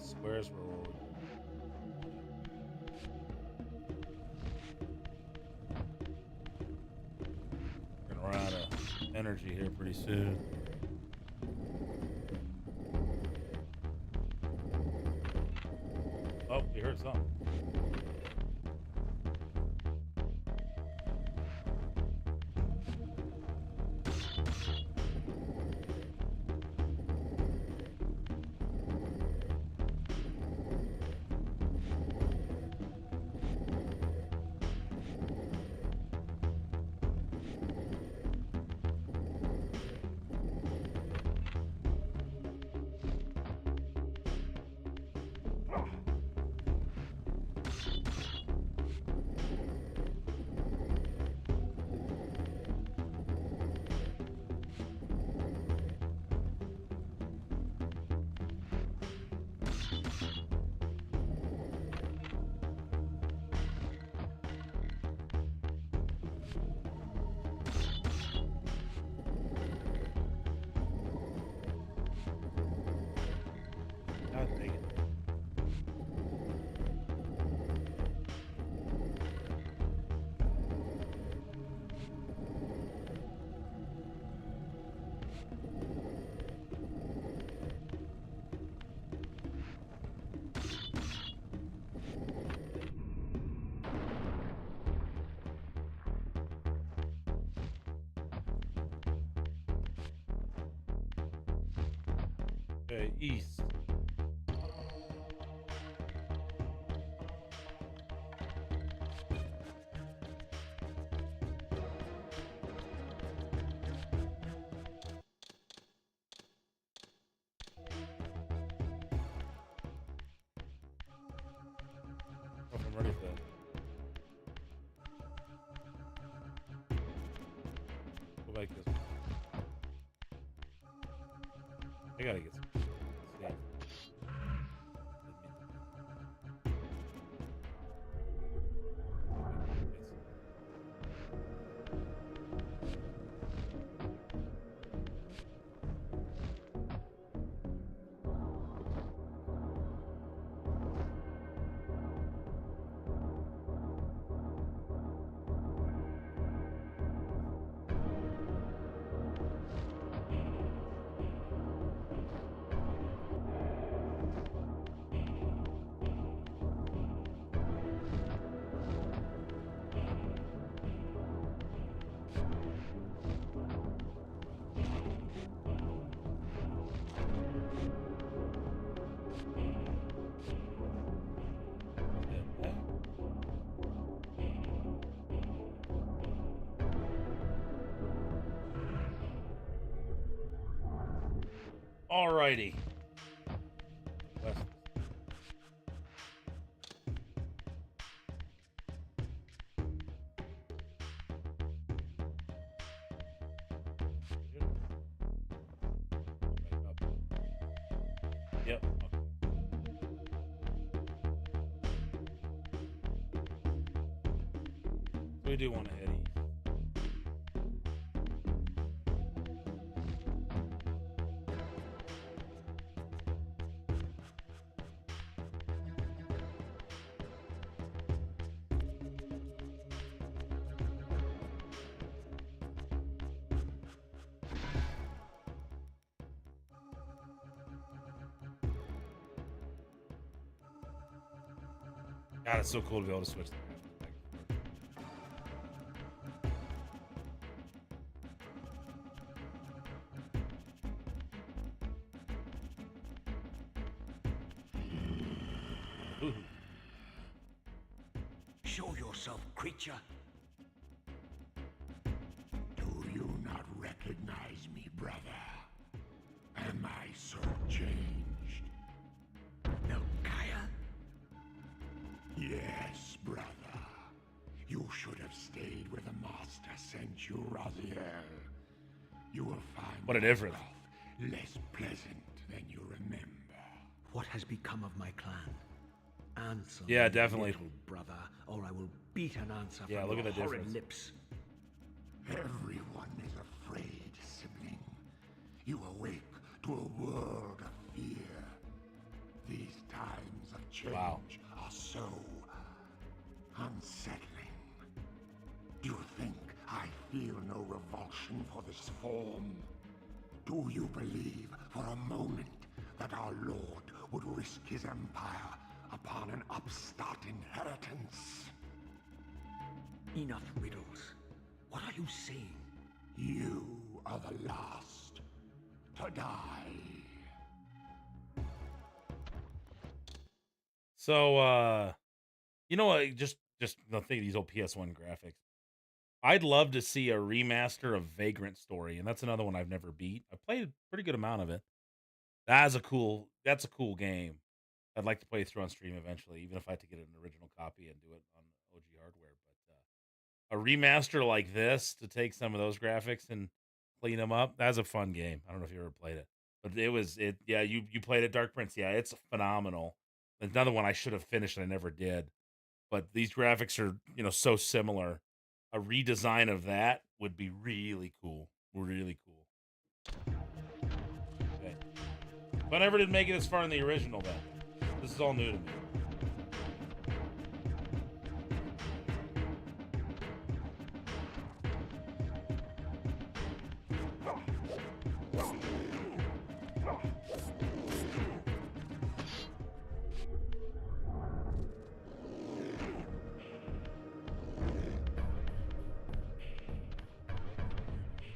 S5: Squares were gonna run out of energy here pretty soon. Oh, we heard something. Okay, east. Oh, I'm ready for that. Go back this way. I gotta get some. Yeah. Alrighty. West. Yep. Okay. We do want to head east. God, it's so cool to be able to switch. Ooh.
S14: Show yourself, creature. Do you not recognize me, brother? Am I so changed? No, Kaya? Yes, brother. You should have stayed where the master sent you, Raziel. You will find
S5: what a difference.
S14: Less pleasant than you remember.
S6: What has become of my clan? Answer
S5: yeah,
S6: me,
S5: definitely,
S6: little brother, or I will beat an answer
S5: yeah,
S6: from
S5: look
S6: your
S5: at the
S6: horrid
S5: difference.
S6: lips.
S14: Everyone is afraid, sibling. You awake to a world of fear. These times of change are so unsettling. Do you think I feel no revulsion for this form? Do you believe for a moment that our Lord would risk his empire upon an upstart inheritance?
S6: Enough riddles. What are you saying?
S14: You are the last to die.
S5: So, you know what? Just think of these old PS1 graphics. I'd love to see a remaster of Vagrant Story, and that's another one I've never beat. I played a pretty good amount of it. That's a cool game. I'd like to play through on stream eventually, even if I had to get an original copy and do it on OG hardware. But a remaster like this to take some of those graphics and clean them up, that's a fun game. I don't know if you ever played it, but yeah, you played it, Dark Prince. Yeah, it's phenomenal. Another one I should have finished and I never did. But these graphics are, so similar. A redesign of that would be really cool. Really cool. Okay. But I never did make it as far in the original then. This is all new to me.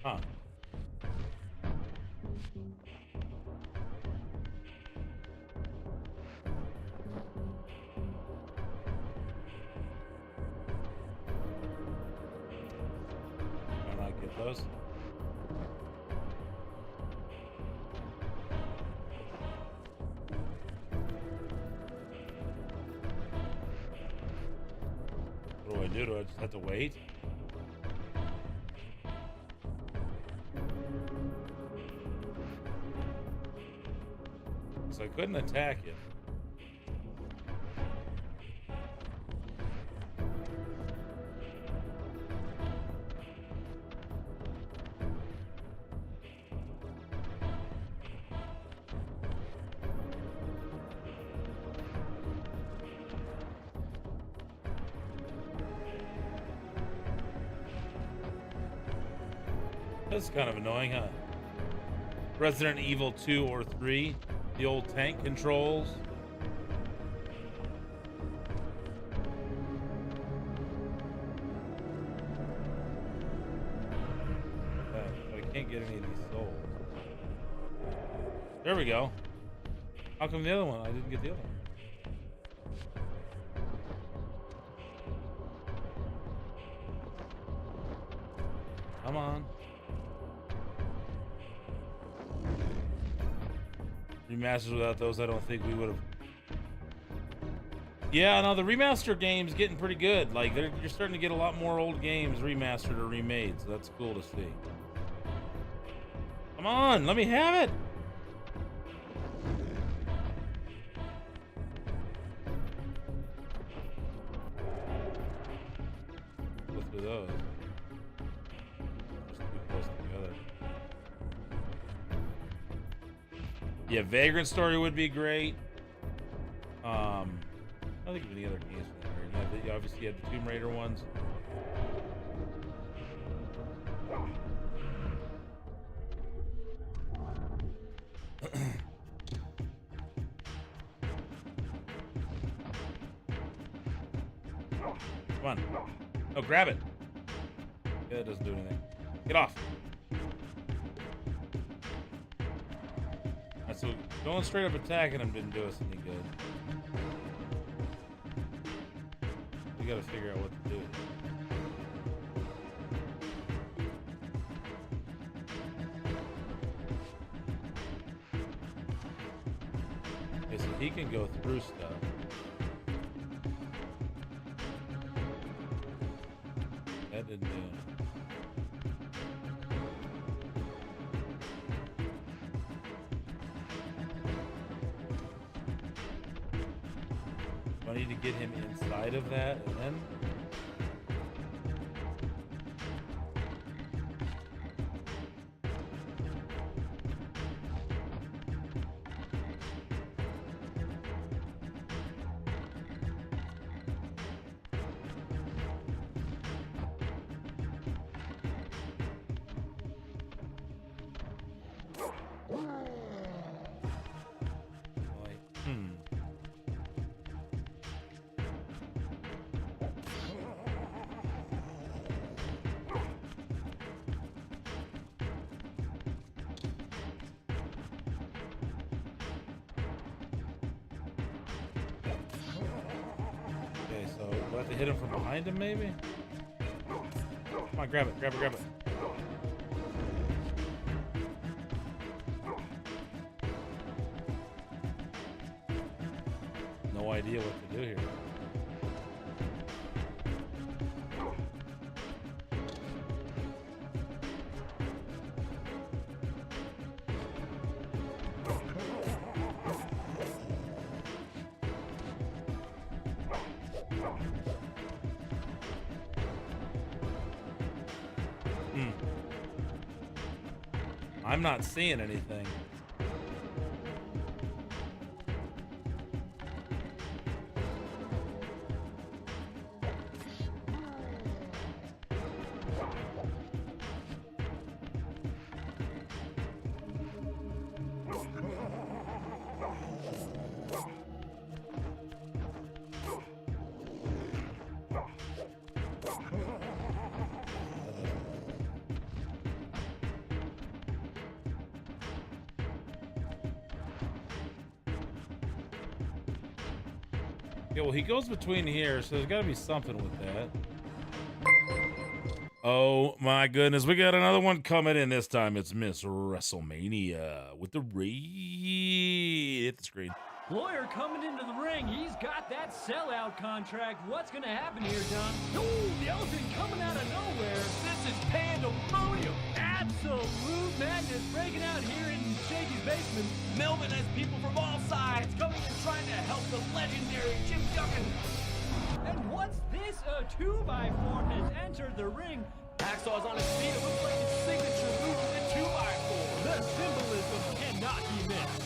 S5: Huh. Can I get those? What do I do? Do I just have to wait? So I couldn't attack it. That's kind of annoying, huh? Resident Evil 2 or 3, the old tank controls. But I can't get any of these souls. There we go. How come the other one? I didn't get the other one. Come on. Remasters without those, I don't think we would have. Yeah, no, the remaster game's getting pretty good. Like, you're starting to get a lot more old games remastered or remade, so that's cool to see. Come on, let me have it. Go through those. Just too close together. Yeah, Vagrant Story would be great. I don't think of any other games from there. You obviously had the Tomb Raider ones. Come on. Oh, grab it. Yeah, it doesn't do anything. Get off. Alright, so going straight up attacking him didn't do us any good. We gotta figure out what to do. Okay, so he can go through stuff. That didn't do it. Do I need to get him inside of that and then? So, do I have to hit him from behind him, maybe? Come on, grab it, grab it, grab it. No idea what to do here. I'm not seeing anything. Yeah, well, he goes between here, so there's got to be something with that. Oh, my goodness. We got another one coming in this time. It's Miss WrestleMania with the raid. Hit the screen.
S8: Lawyer coming into the ring. He's got that sellout contract. What's going to happen here, John? Ooh, the elephant coming out of nowhere. This is pandemonium. Absolute madness breaking out here in Shaky's basement.
S13: Melvin has people from all sides coming and trying to help the legendary Jim Duggan.
S8: And what's this? A 2x4 has entered the ring.
S13: Hacksaw's on his feet. It looks like his signature move with the 2x4.
S8: The symbolism cannot be missed.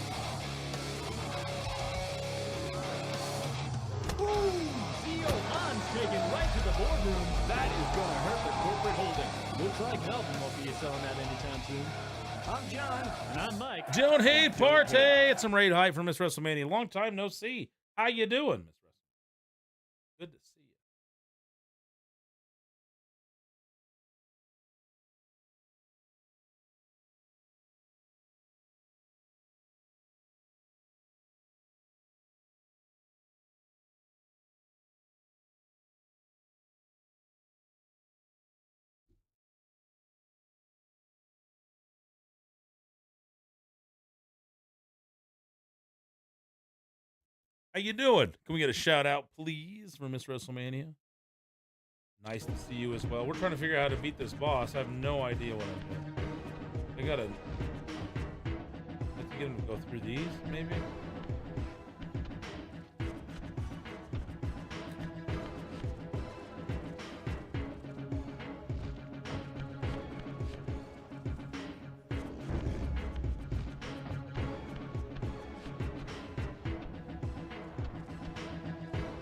S8: Ooh, Theo Han's taken right to the boardroom. That is going to hurt the corporate holding. Looks like Melvin won't be selling that anytime soon. I'm John. And I'm Mike.
S5: Don't hate party. It's some raid hype from Miss WrestleMania. Long time no see. How you doing, Miss WrestleMania? Good to see you. How you doing? Can we get a shout out, please, for Miss WrestleMania? Nice to see you as well. We're trying to figure out how to beat this boss. I have no idea what I'm doing. I gotta have to get him to go through these, maybe?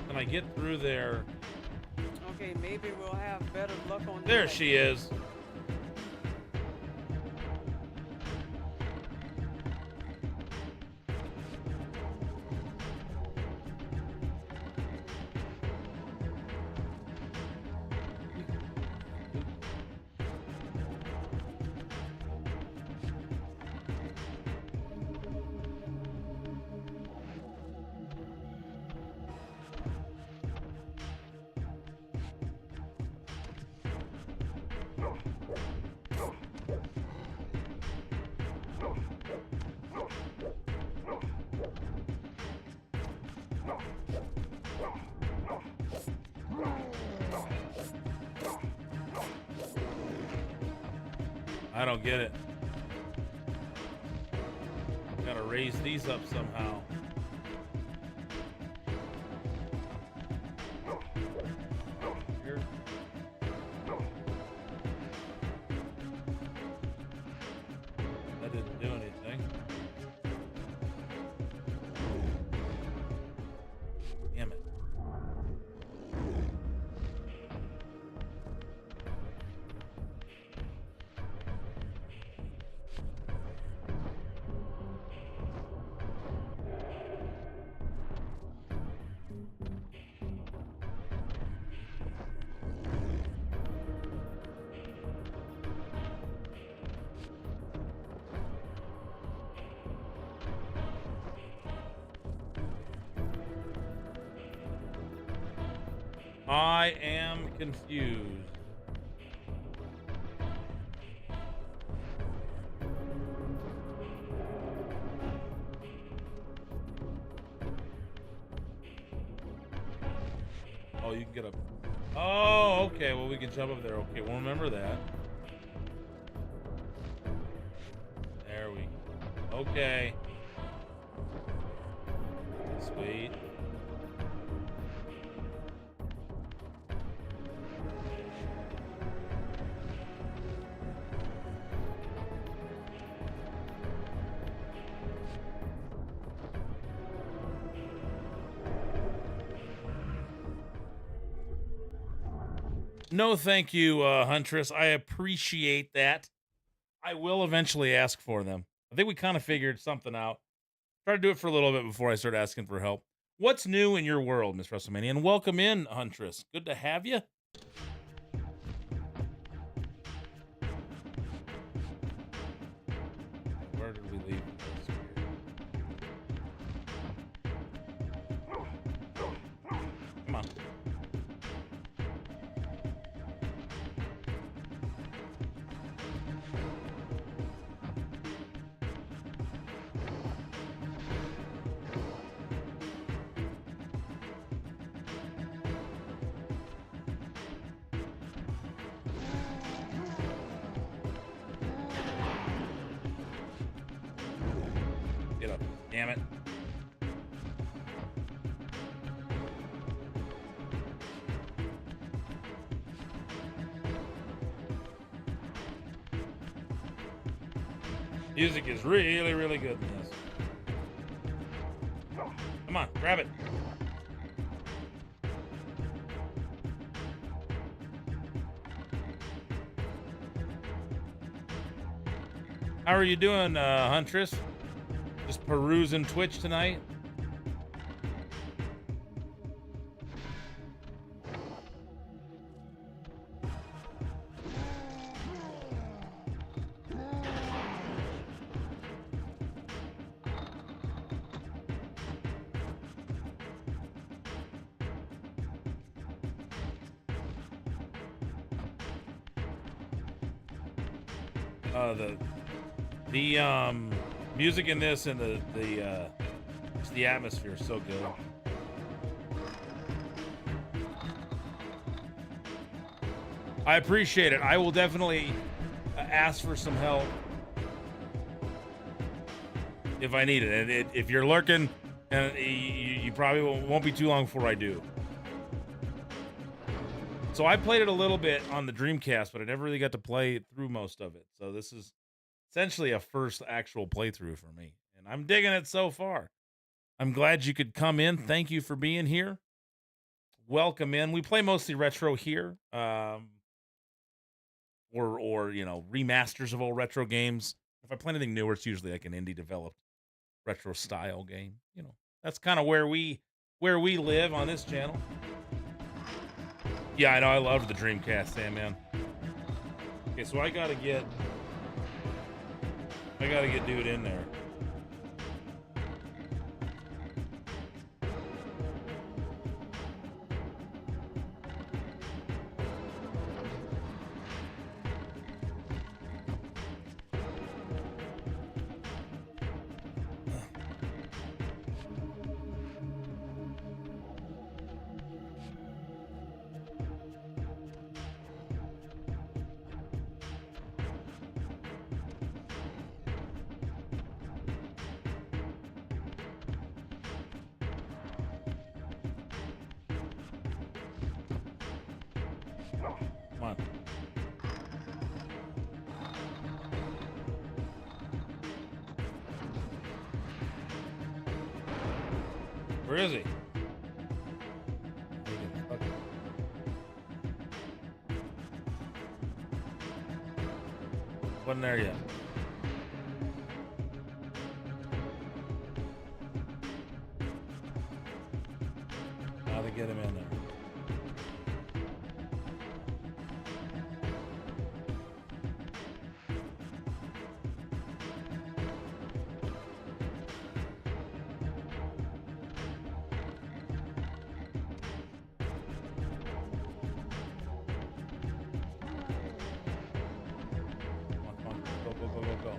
S5: Can I get through there?
S15: Okay, maybe we'll have better luck on
S5: There she is. I don't get it. Gotta raise these up somehow. Here. That didn't do anything. Damn it. I am confused. Oh, you can get up. Oh, okay. Well, we can jump up there. Okay, we'll remember that. There we go. Okay. Sweet. No, thank you, Huntress. I appreciate that. I will eventually ask for them. I think we kind of figured something out. Try to do it for a little bit before I start asking for help. What's new in your world, Miss WrestleMania? And welcome in, Huntress. Good to have you. Where did we leave this? Come on. Get up. Damn it. Music is really, really good in this. Come on, grab it. How are you doing, Huntress? Just perusing Twitch tonight? The music in this and the atmosphere is so good. I appreciate it. I will definitely ask for some help if I need it. And if you're lurking, and you probably won't be too long before I do. So I played it a little bit on the Dreamcast, but I never really got to play through most of it. So this is essentially a first actual playthrough for me, and I'm digging it so far. I'm glad you could come in. Thank you for being here. Welcome in. We play mostly retro here, or you know, remasters of old retro games. If I play anything newer, it's usually like an indie developed retro style game. You know, that's kind of where we live on this channel. Yeah, I know. I loved the Dreamcast, Sandman. Okay, so I gotta get dude in there. Come on. Where is he? Wasn't there yet. Now to get him in there. Go.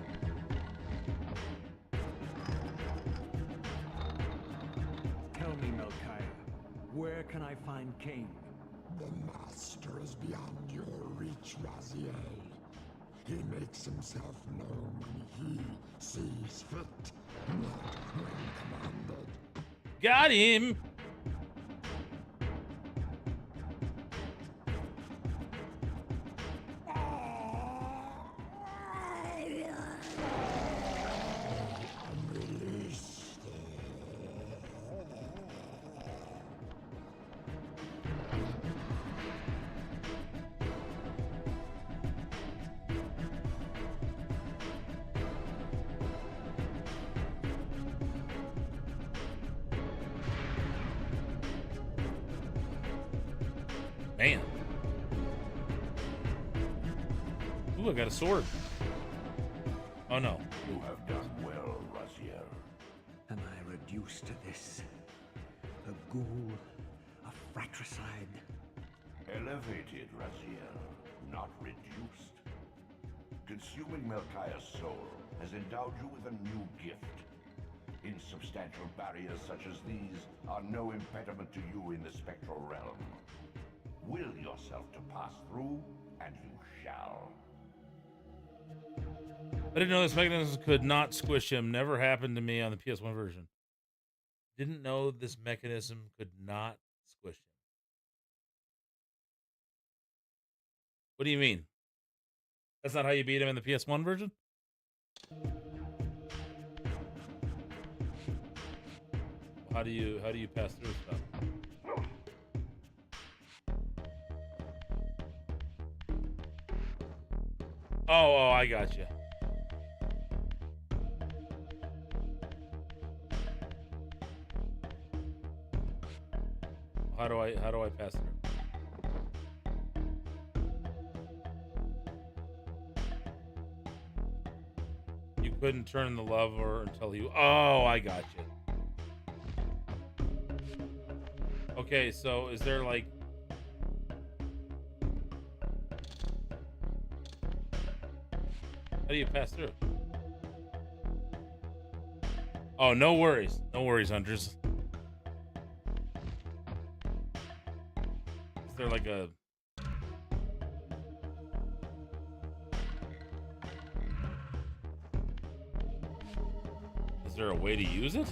S6: Tell me, Melchiah, where can I find Kain?
S16: The Master is beyond your reach, Raziel. He makes himself known when he sees fit, not when commanded.
S5: Got him! Man. Ooh, I got a sword. Oh no.
S14: You have done well, Raziel.
S6: Am I reduced to this? A ghoul, a fratricide?
S14: Elevated, Raziel, not reduced. Consuming Melchiah's soul has endowed you with a new gift. Insubstantial barriers such as these are no impediment to you in the spectral realm. Will yourself to pass through, and you shall.
S5: I didn't know this mechanism could not squish him. Never happened to me on the PS1 version. Didn't know this mechanism could not squish him. What do you mean? That's not how you beat him in the PS1 version? How do you pass through stuff? Oh, I got you. How do I pass through? You couldn't turn the lever until you. Oh, I got you. Okay, so is there like? How do you pass through? Oh, no worries. No worries, hunters. Is there like a... Is there a way to use it?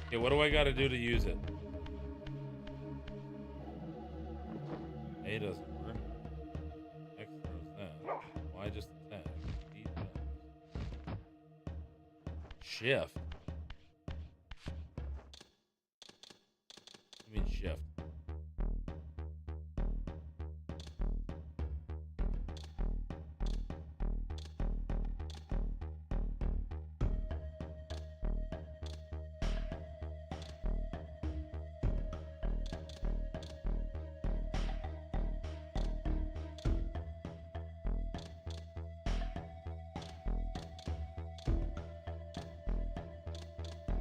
S5: Okay, what do I got to do to use it? A doesn't work. X throws that. Y just attack. E does. Shift. I mean shift.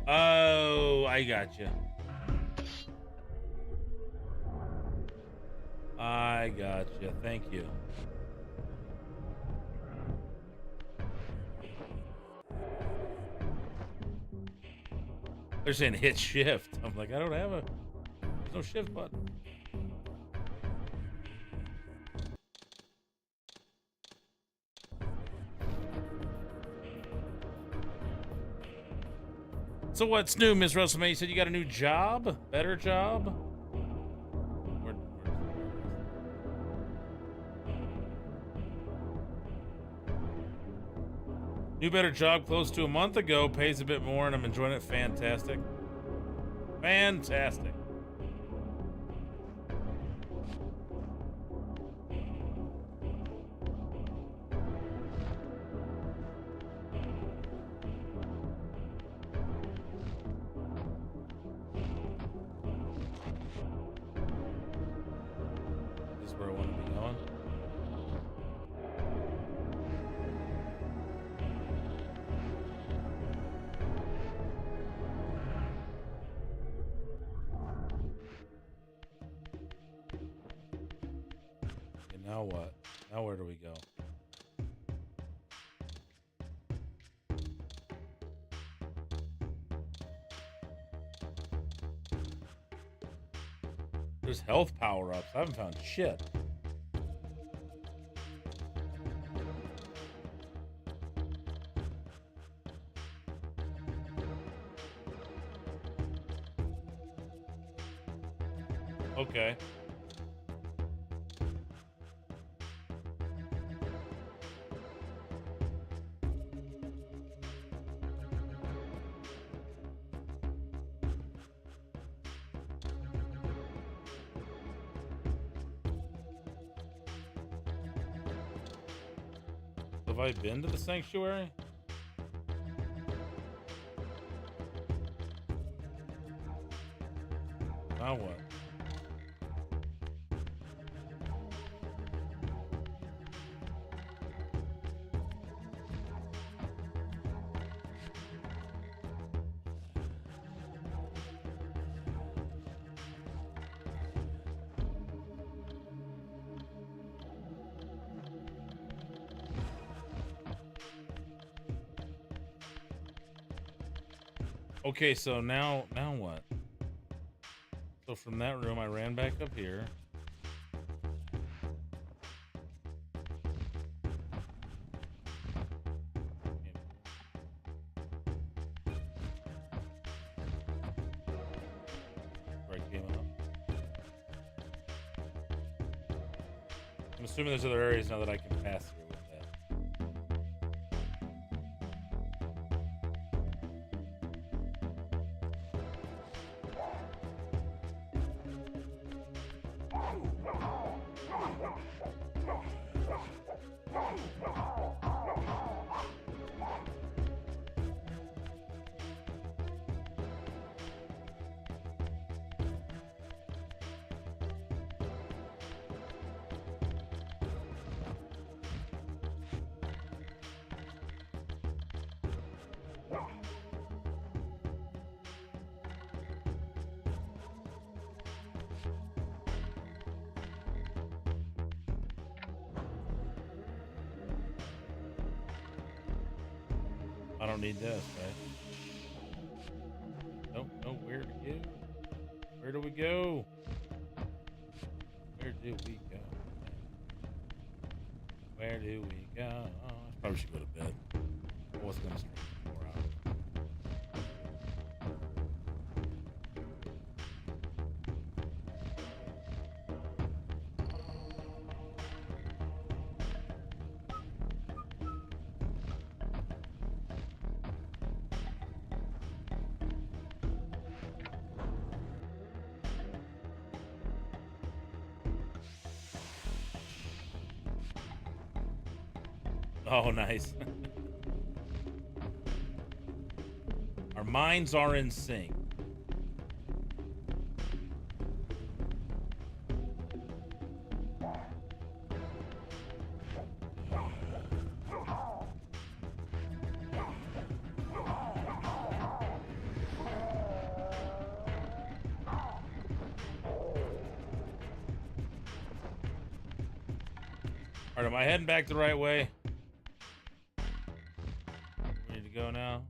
S5: Oh, I gotcha. I gotcha. Thank you. They're saying hit shift. I'm like, I don't have a... There's no shift button. So what's new, Miss Russell May? You said you got a new job? Better job? New better job close to a month ago. Pays a bit more and I'm enjoying it. Fantastic. Fantastic. This is where I want to be going. Now what? Now where do we go? There's health power-ups. I haven't found shit. Okay. Have I been to the sanctuary? Now what? Okay, so now what? So from that room, I ran back up here. Where I came up. I'm assuming there's other areas now that I can pass through with that. I don't need this, right? Nope, nope, where to go? Where do we go? Where do we go? Where do we go? Oh, I probably should go to bed. I wasn't gonna stream for 4 hours. Oh, nice. Our minds are in sync. All right, am I heading back the right way? Ready to go now?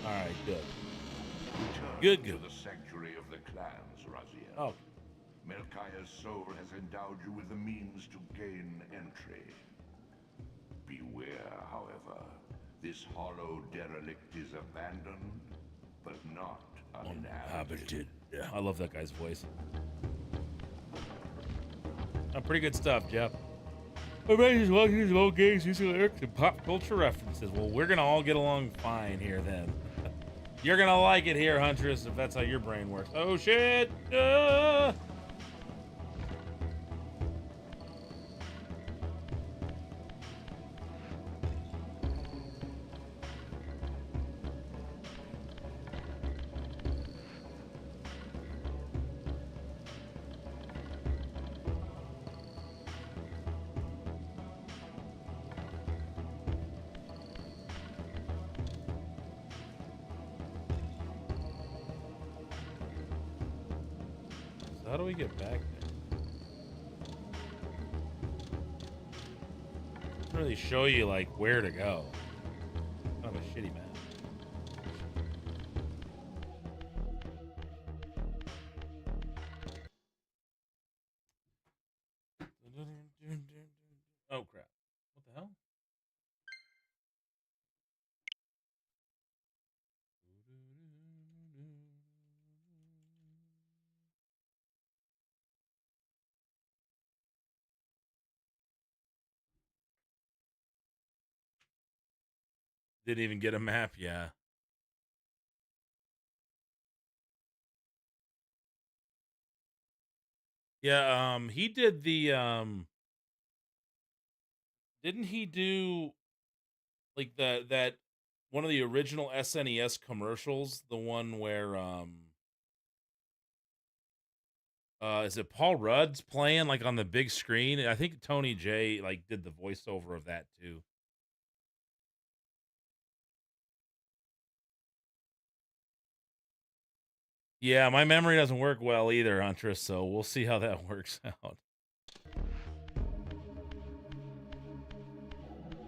S5: All right, good. Good, good.
S14: To the sanctuary of the clans, Raziel.
S5: Oh.
S14: Melchiah's soul has endowed you with the means to gain entry. Beware, however. This hollow derelict is abandoned, but not uninhabited.
S5: I love that guy's voice. Pretty good stuff, Jeff. Just watching these old games, using lyrics and pop culture references. Well, we're gonna all get along fine here then. You're gonna like it here, Huntress, if that's how your brain works. Oh shit! How do we get back there? Doesn't really show you like where to go. Kind of a shitty map. Oh crap. What the hell? Didn't even get a map, yeah. Yeah, he did the didn't he do like that one of the original SNES commercials, the one where is it Paul Rudd's playing like on the big screen? I think Tony J like did the voiceover of that too. Yeah, my memory doesn't work well either, Huntress, so we'll see how that works out.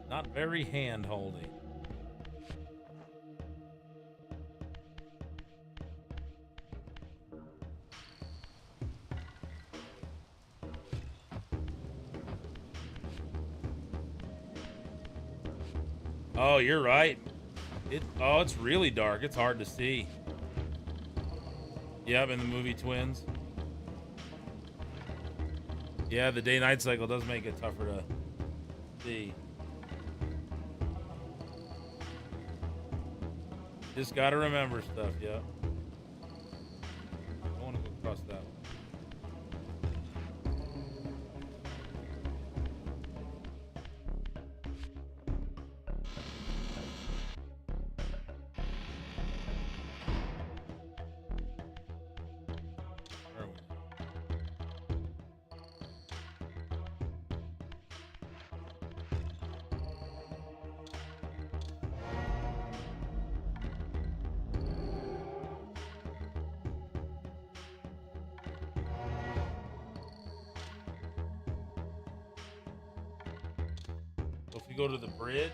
S5: Not very hand-holdy. Oh, you're right. It's really dark. It's hard to see. Yep, in the movie Twins. Yeah, the day-night cycle does make it tougher to see. Just gotta remember stuff, yeah. I want to go across that one. So if we go to the bridge.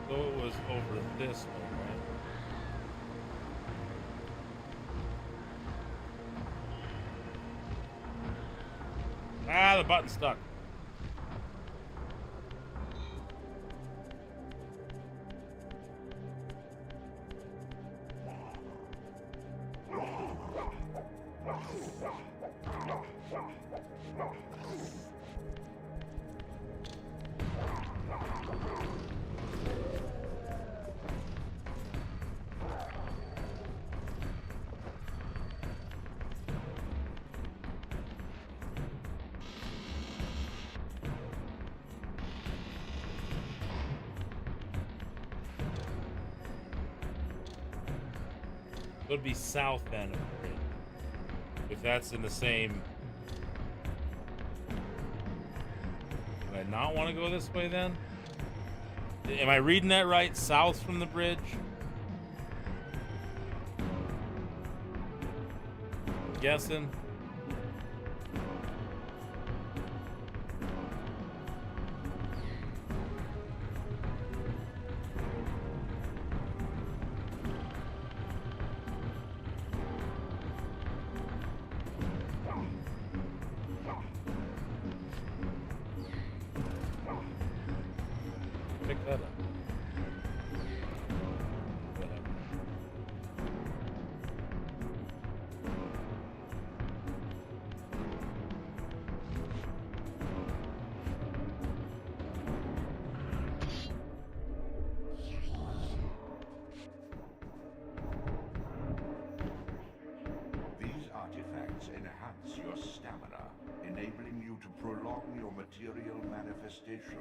S5: So it was over this way, right? Ah, the button's stuck. It would be south end of the bridge. If that's in the same... Do I not want to go this way then? Am I reading that right? South from the bridge? Guessing. Pick that up. Whatever.
S14: These artifacts enhance your stamina, enabling you to prolong your material manifestation.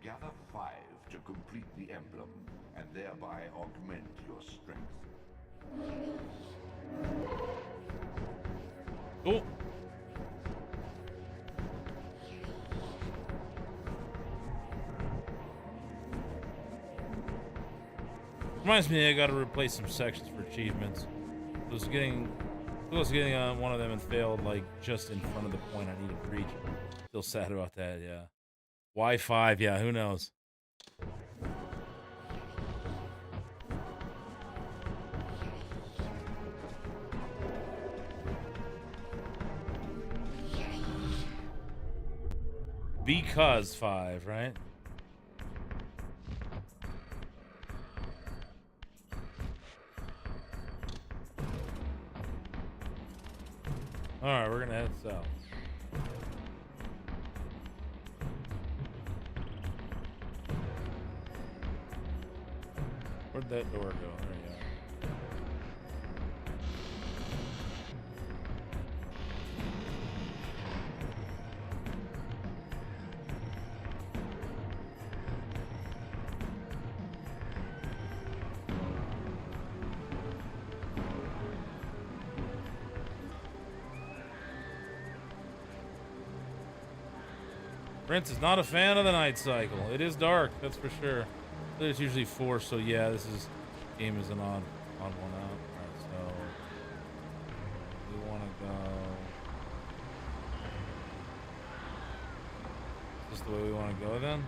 S14: Gather 5 to complete the emblem, and thereby augment your strength.
S5: Cool. Reminds me, I got to replace some sections for achievements. I was getting one of them and failed like just in front of the point I needed to reach. Still sad about that, yeah. Y5, yeah, who knows? Because 5, right? Alright, we're gonna head south. Where'd that door go? There you go. Prince is not a fan of the night cycle. It is dark, that's for sure. There's usually 4, so yeah, game is an odd one out. Alright, so we want to go. Is this the way we want to go then?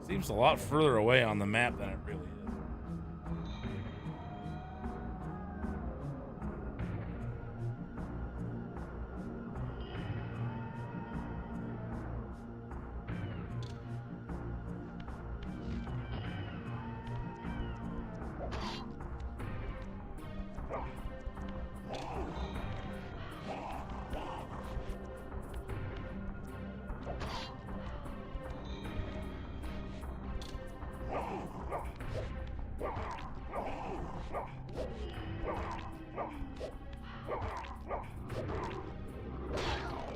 S5: Seems a lot further away on the map than it really is.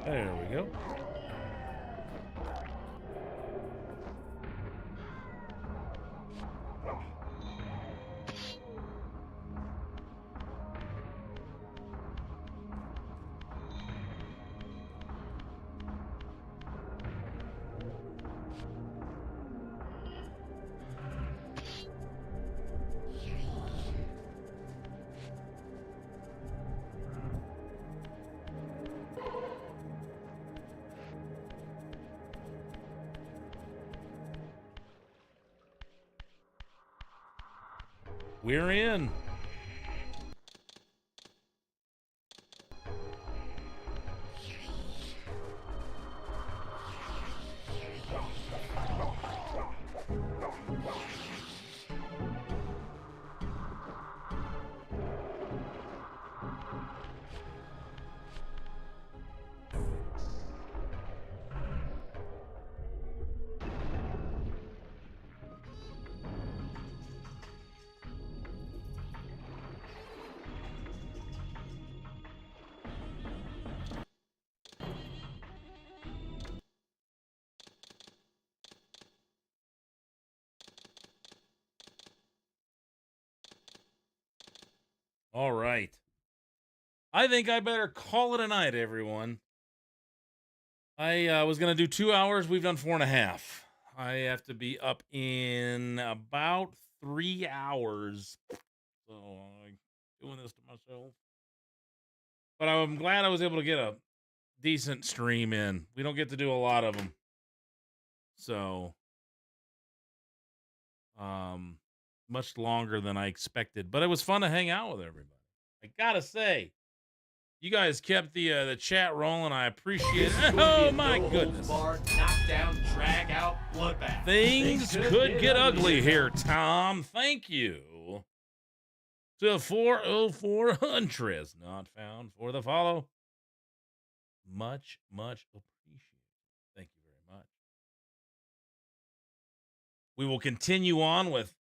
S5: There we go. We're in. All right. I think I better call it a night, everyone. I was going to do 2 hours. We've done 4.5. I have to be up in about 3 hours. So I'm doing this to myself. But I'm glad I was able to get a decent stream in. We don't get to do a lot of them. So, much longer than I expected. But it was fun to hang out with everybody. I gotta say, you guys kept the chat rolling. I appreciate it. Oh my goodness!
S4: Knockdown, drag out, bloodbath.
S5: Things could get ugly here, Tom. Thank you to 404 Huntress, not found for the follow. Much appreciated. Thank you very much. We will continue on with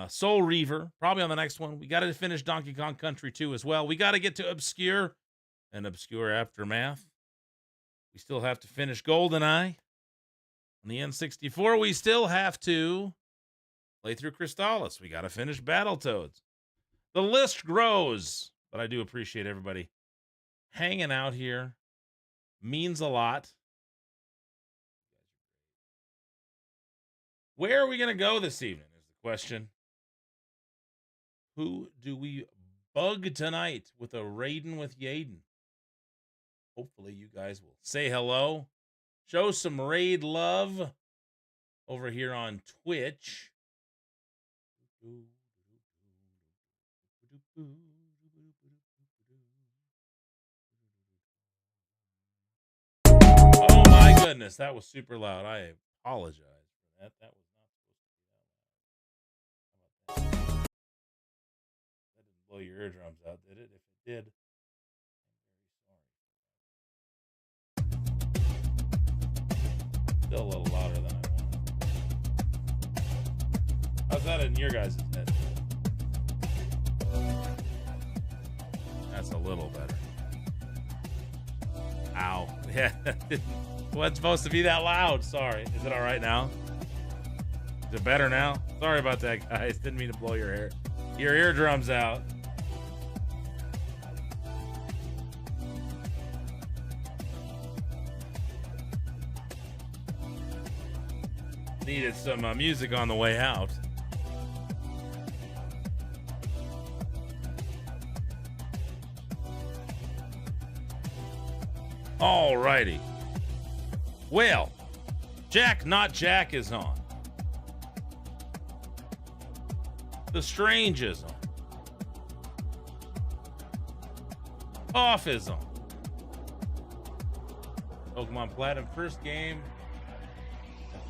S5: Soul Reaver, probably on the next one. We got to finish Donkey Kong Country 2 as well. We got to get to Obscure and Obscure Aftermath. We still have to finish GoldenEye on the N64. We still have to play through Crystallis. We got to finish Battletoads. The list grows, but I do appreciate everybody hanging out here. Means a lot. Where are we going to go this evening is the question. Who do we bug tonight with a Raiden with Yaden? Hopefully you guys will say hello. Show some raid love over here on Twitch. Oh my goodness, that was super loud. I apologize for that. That was not supposed to be that loud. How about that? That didn't blow your eardrums out, did it? If it did, I'm very sorry. Still a little louder than I wanted. How's that in your guys' head? That's a little better. Ow. Yeah, it wasn't supposed to be that loud. Sorry. Is it all right now? Is it better now? Sorry about that, guys. Didn't mean to blow your eardrums out. Needed some music on the way out. Alrighty. Well, Jack Not Jack is on. The Strange is on. Off is on. Pokemon Platinum first game.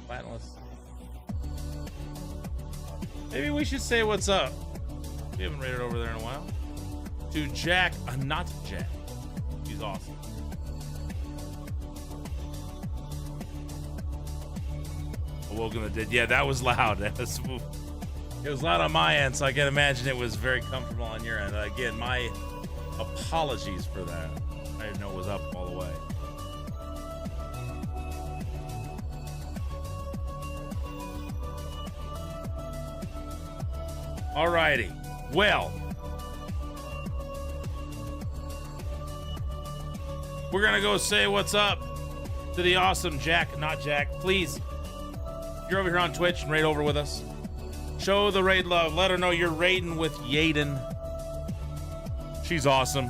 S5: Platinum. Maybe we should say what's up. We haven't raided over there in a while. To Jack, Not Jack. He's awesome. Welcome to Dead. Yeah, that was loud. It was loud on my end, so I can imagine it was very comfortable on your end. Again, my apologies for that. I didn't know it was up all the way. Alrighty. Well, we're going to go say what's up to the awesome Jack, not Jack. Please, if you're over here on Twitch and raid over with us, show the raid love. Let her know you're raiding with Yaden. She's awesome.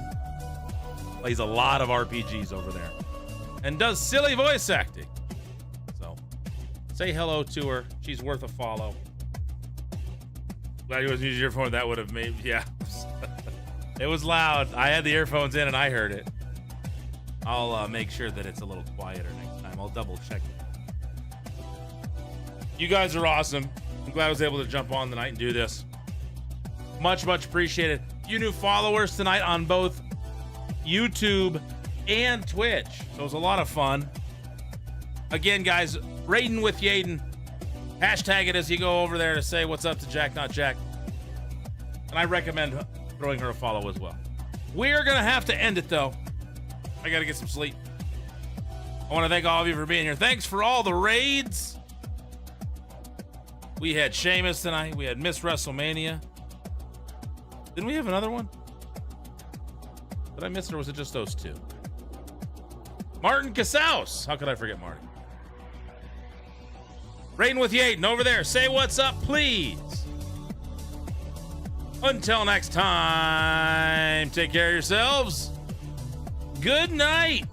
S5: Plays a lot of RPGs over there. And does silly voice acting. So, say hello to her. She's worth a follow. Glad you wasn't using your phone. That would have made, yeah. It was loud. I had the earphones in and I heard it. I'll make sure that it's a little quieter next time. I'll double check it. You guys are awesome. I'm glad I was able to jump on tonight and do this. Much, much appreciated. You new followers tonight on both YouTube and Twitch. So it was a lot of fun. Again, guys, raiding with Yaden. Hashtag it as you go over there to say what's up to Jack, not Jack. And I recommend throwing her a follow as well. We're going to have to end it, though. I got to get some sleep. I want to thank all of you for being here. Thanks for all the raids. We had Sheamus tonight. We had Miss WrestleMania. Didn't we have another one? Did I miss it, or was it just those two? Martin Casaus. How could I forget Marty? Raiding with Yaden over there. Say what's up, please. Until next time, take care of yourselves. Good night.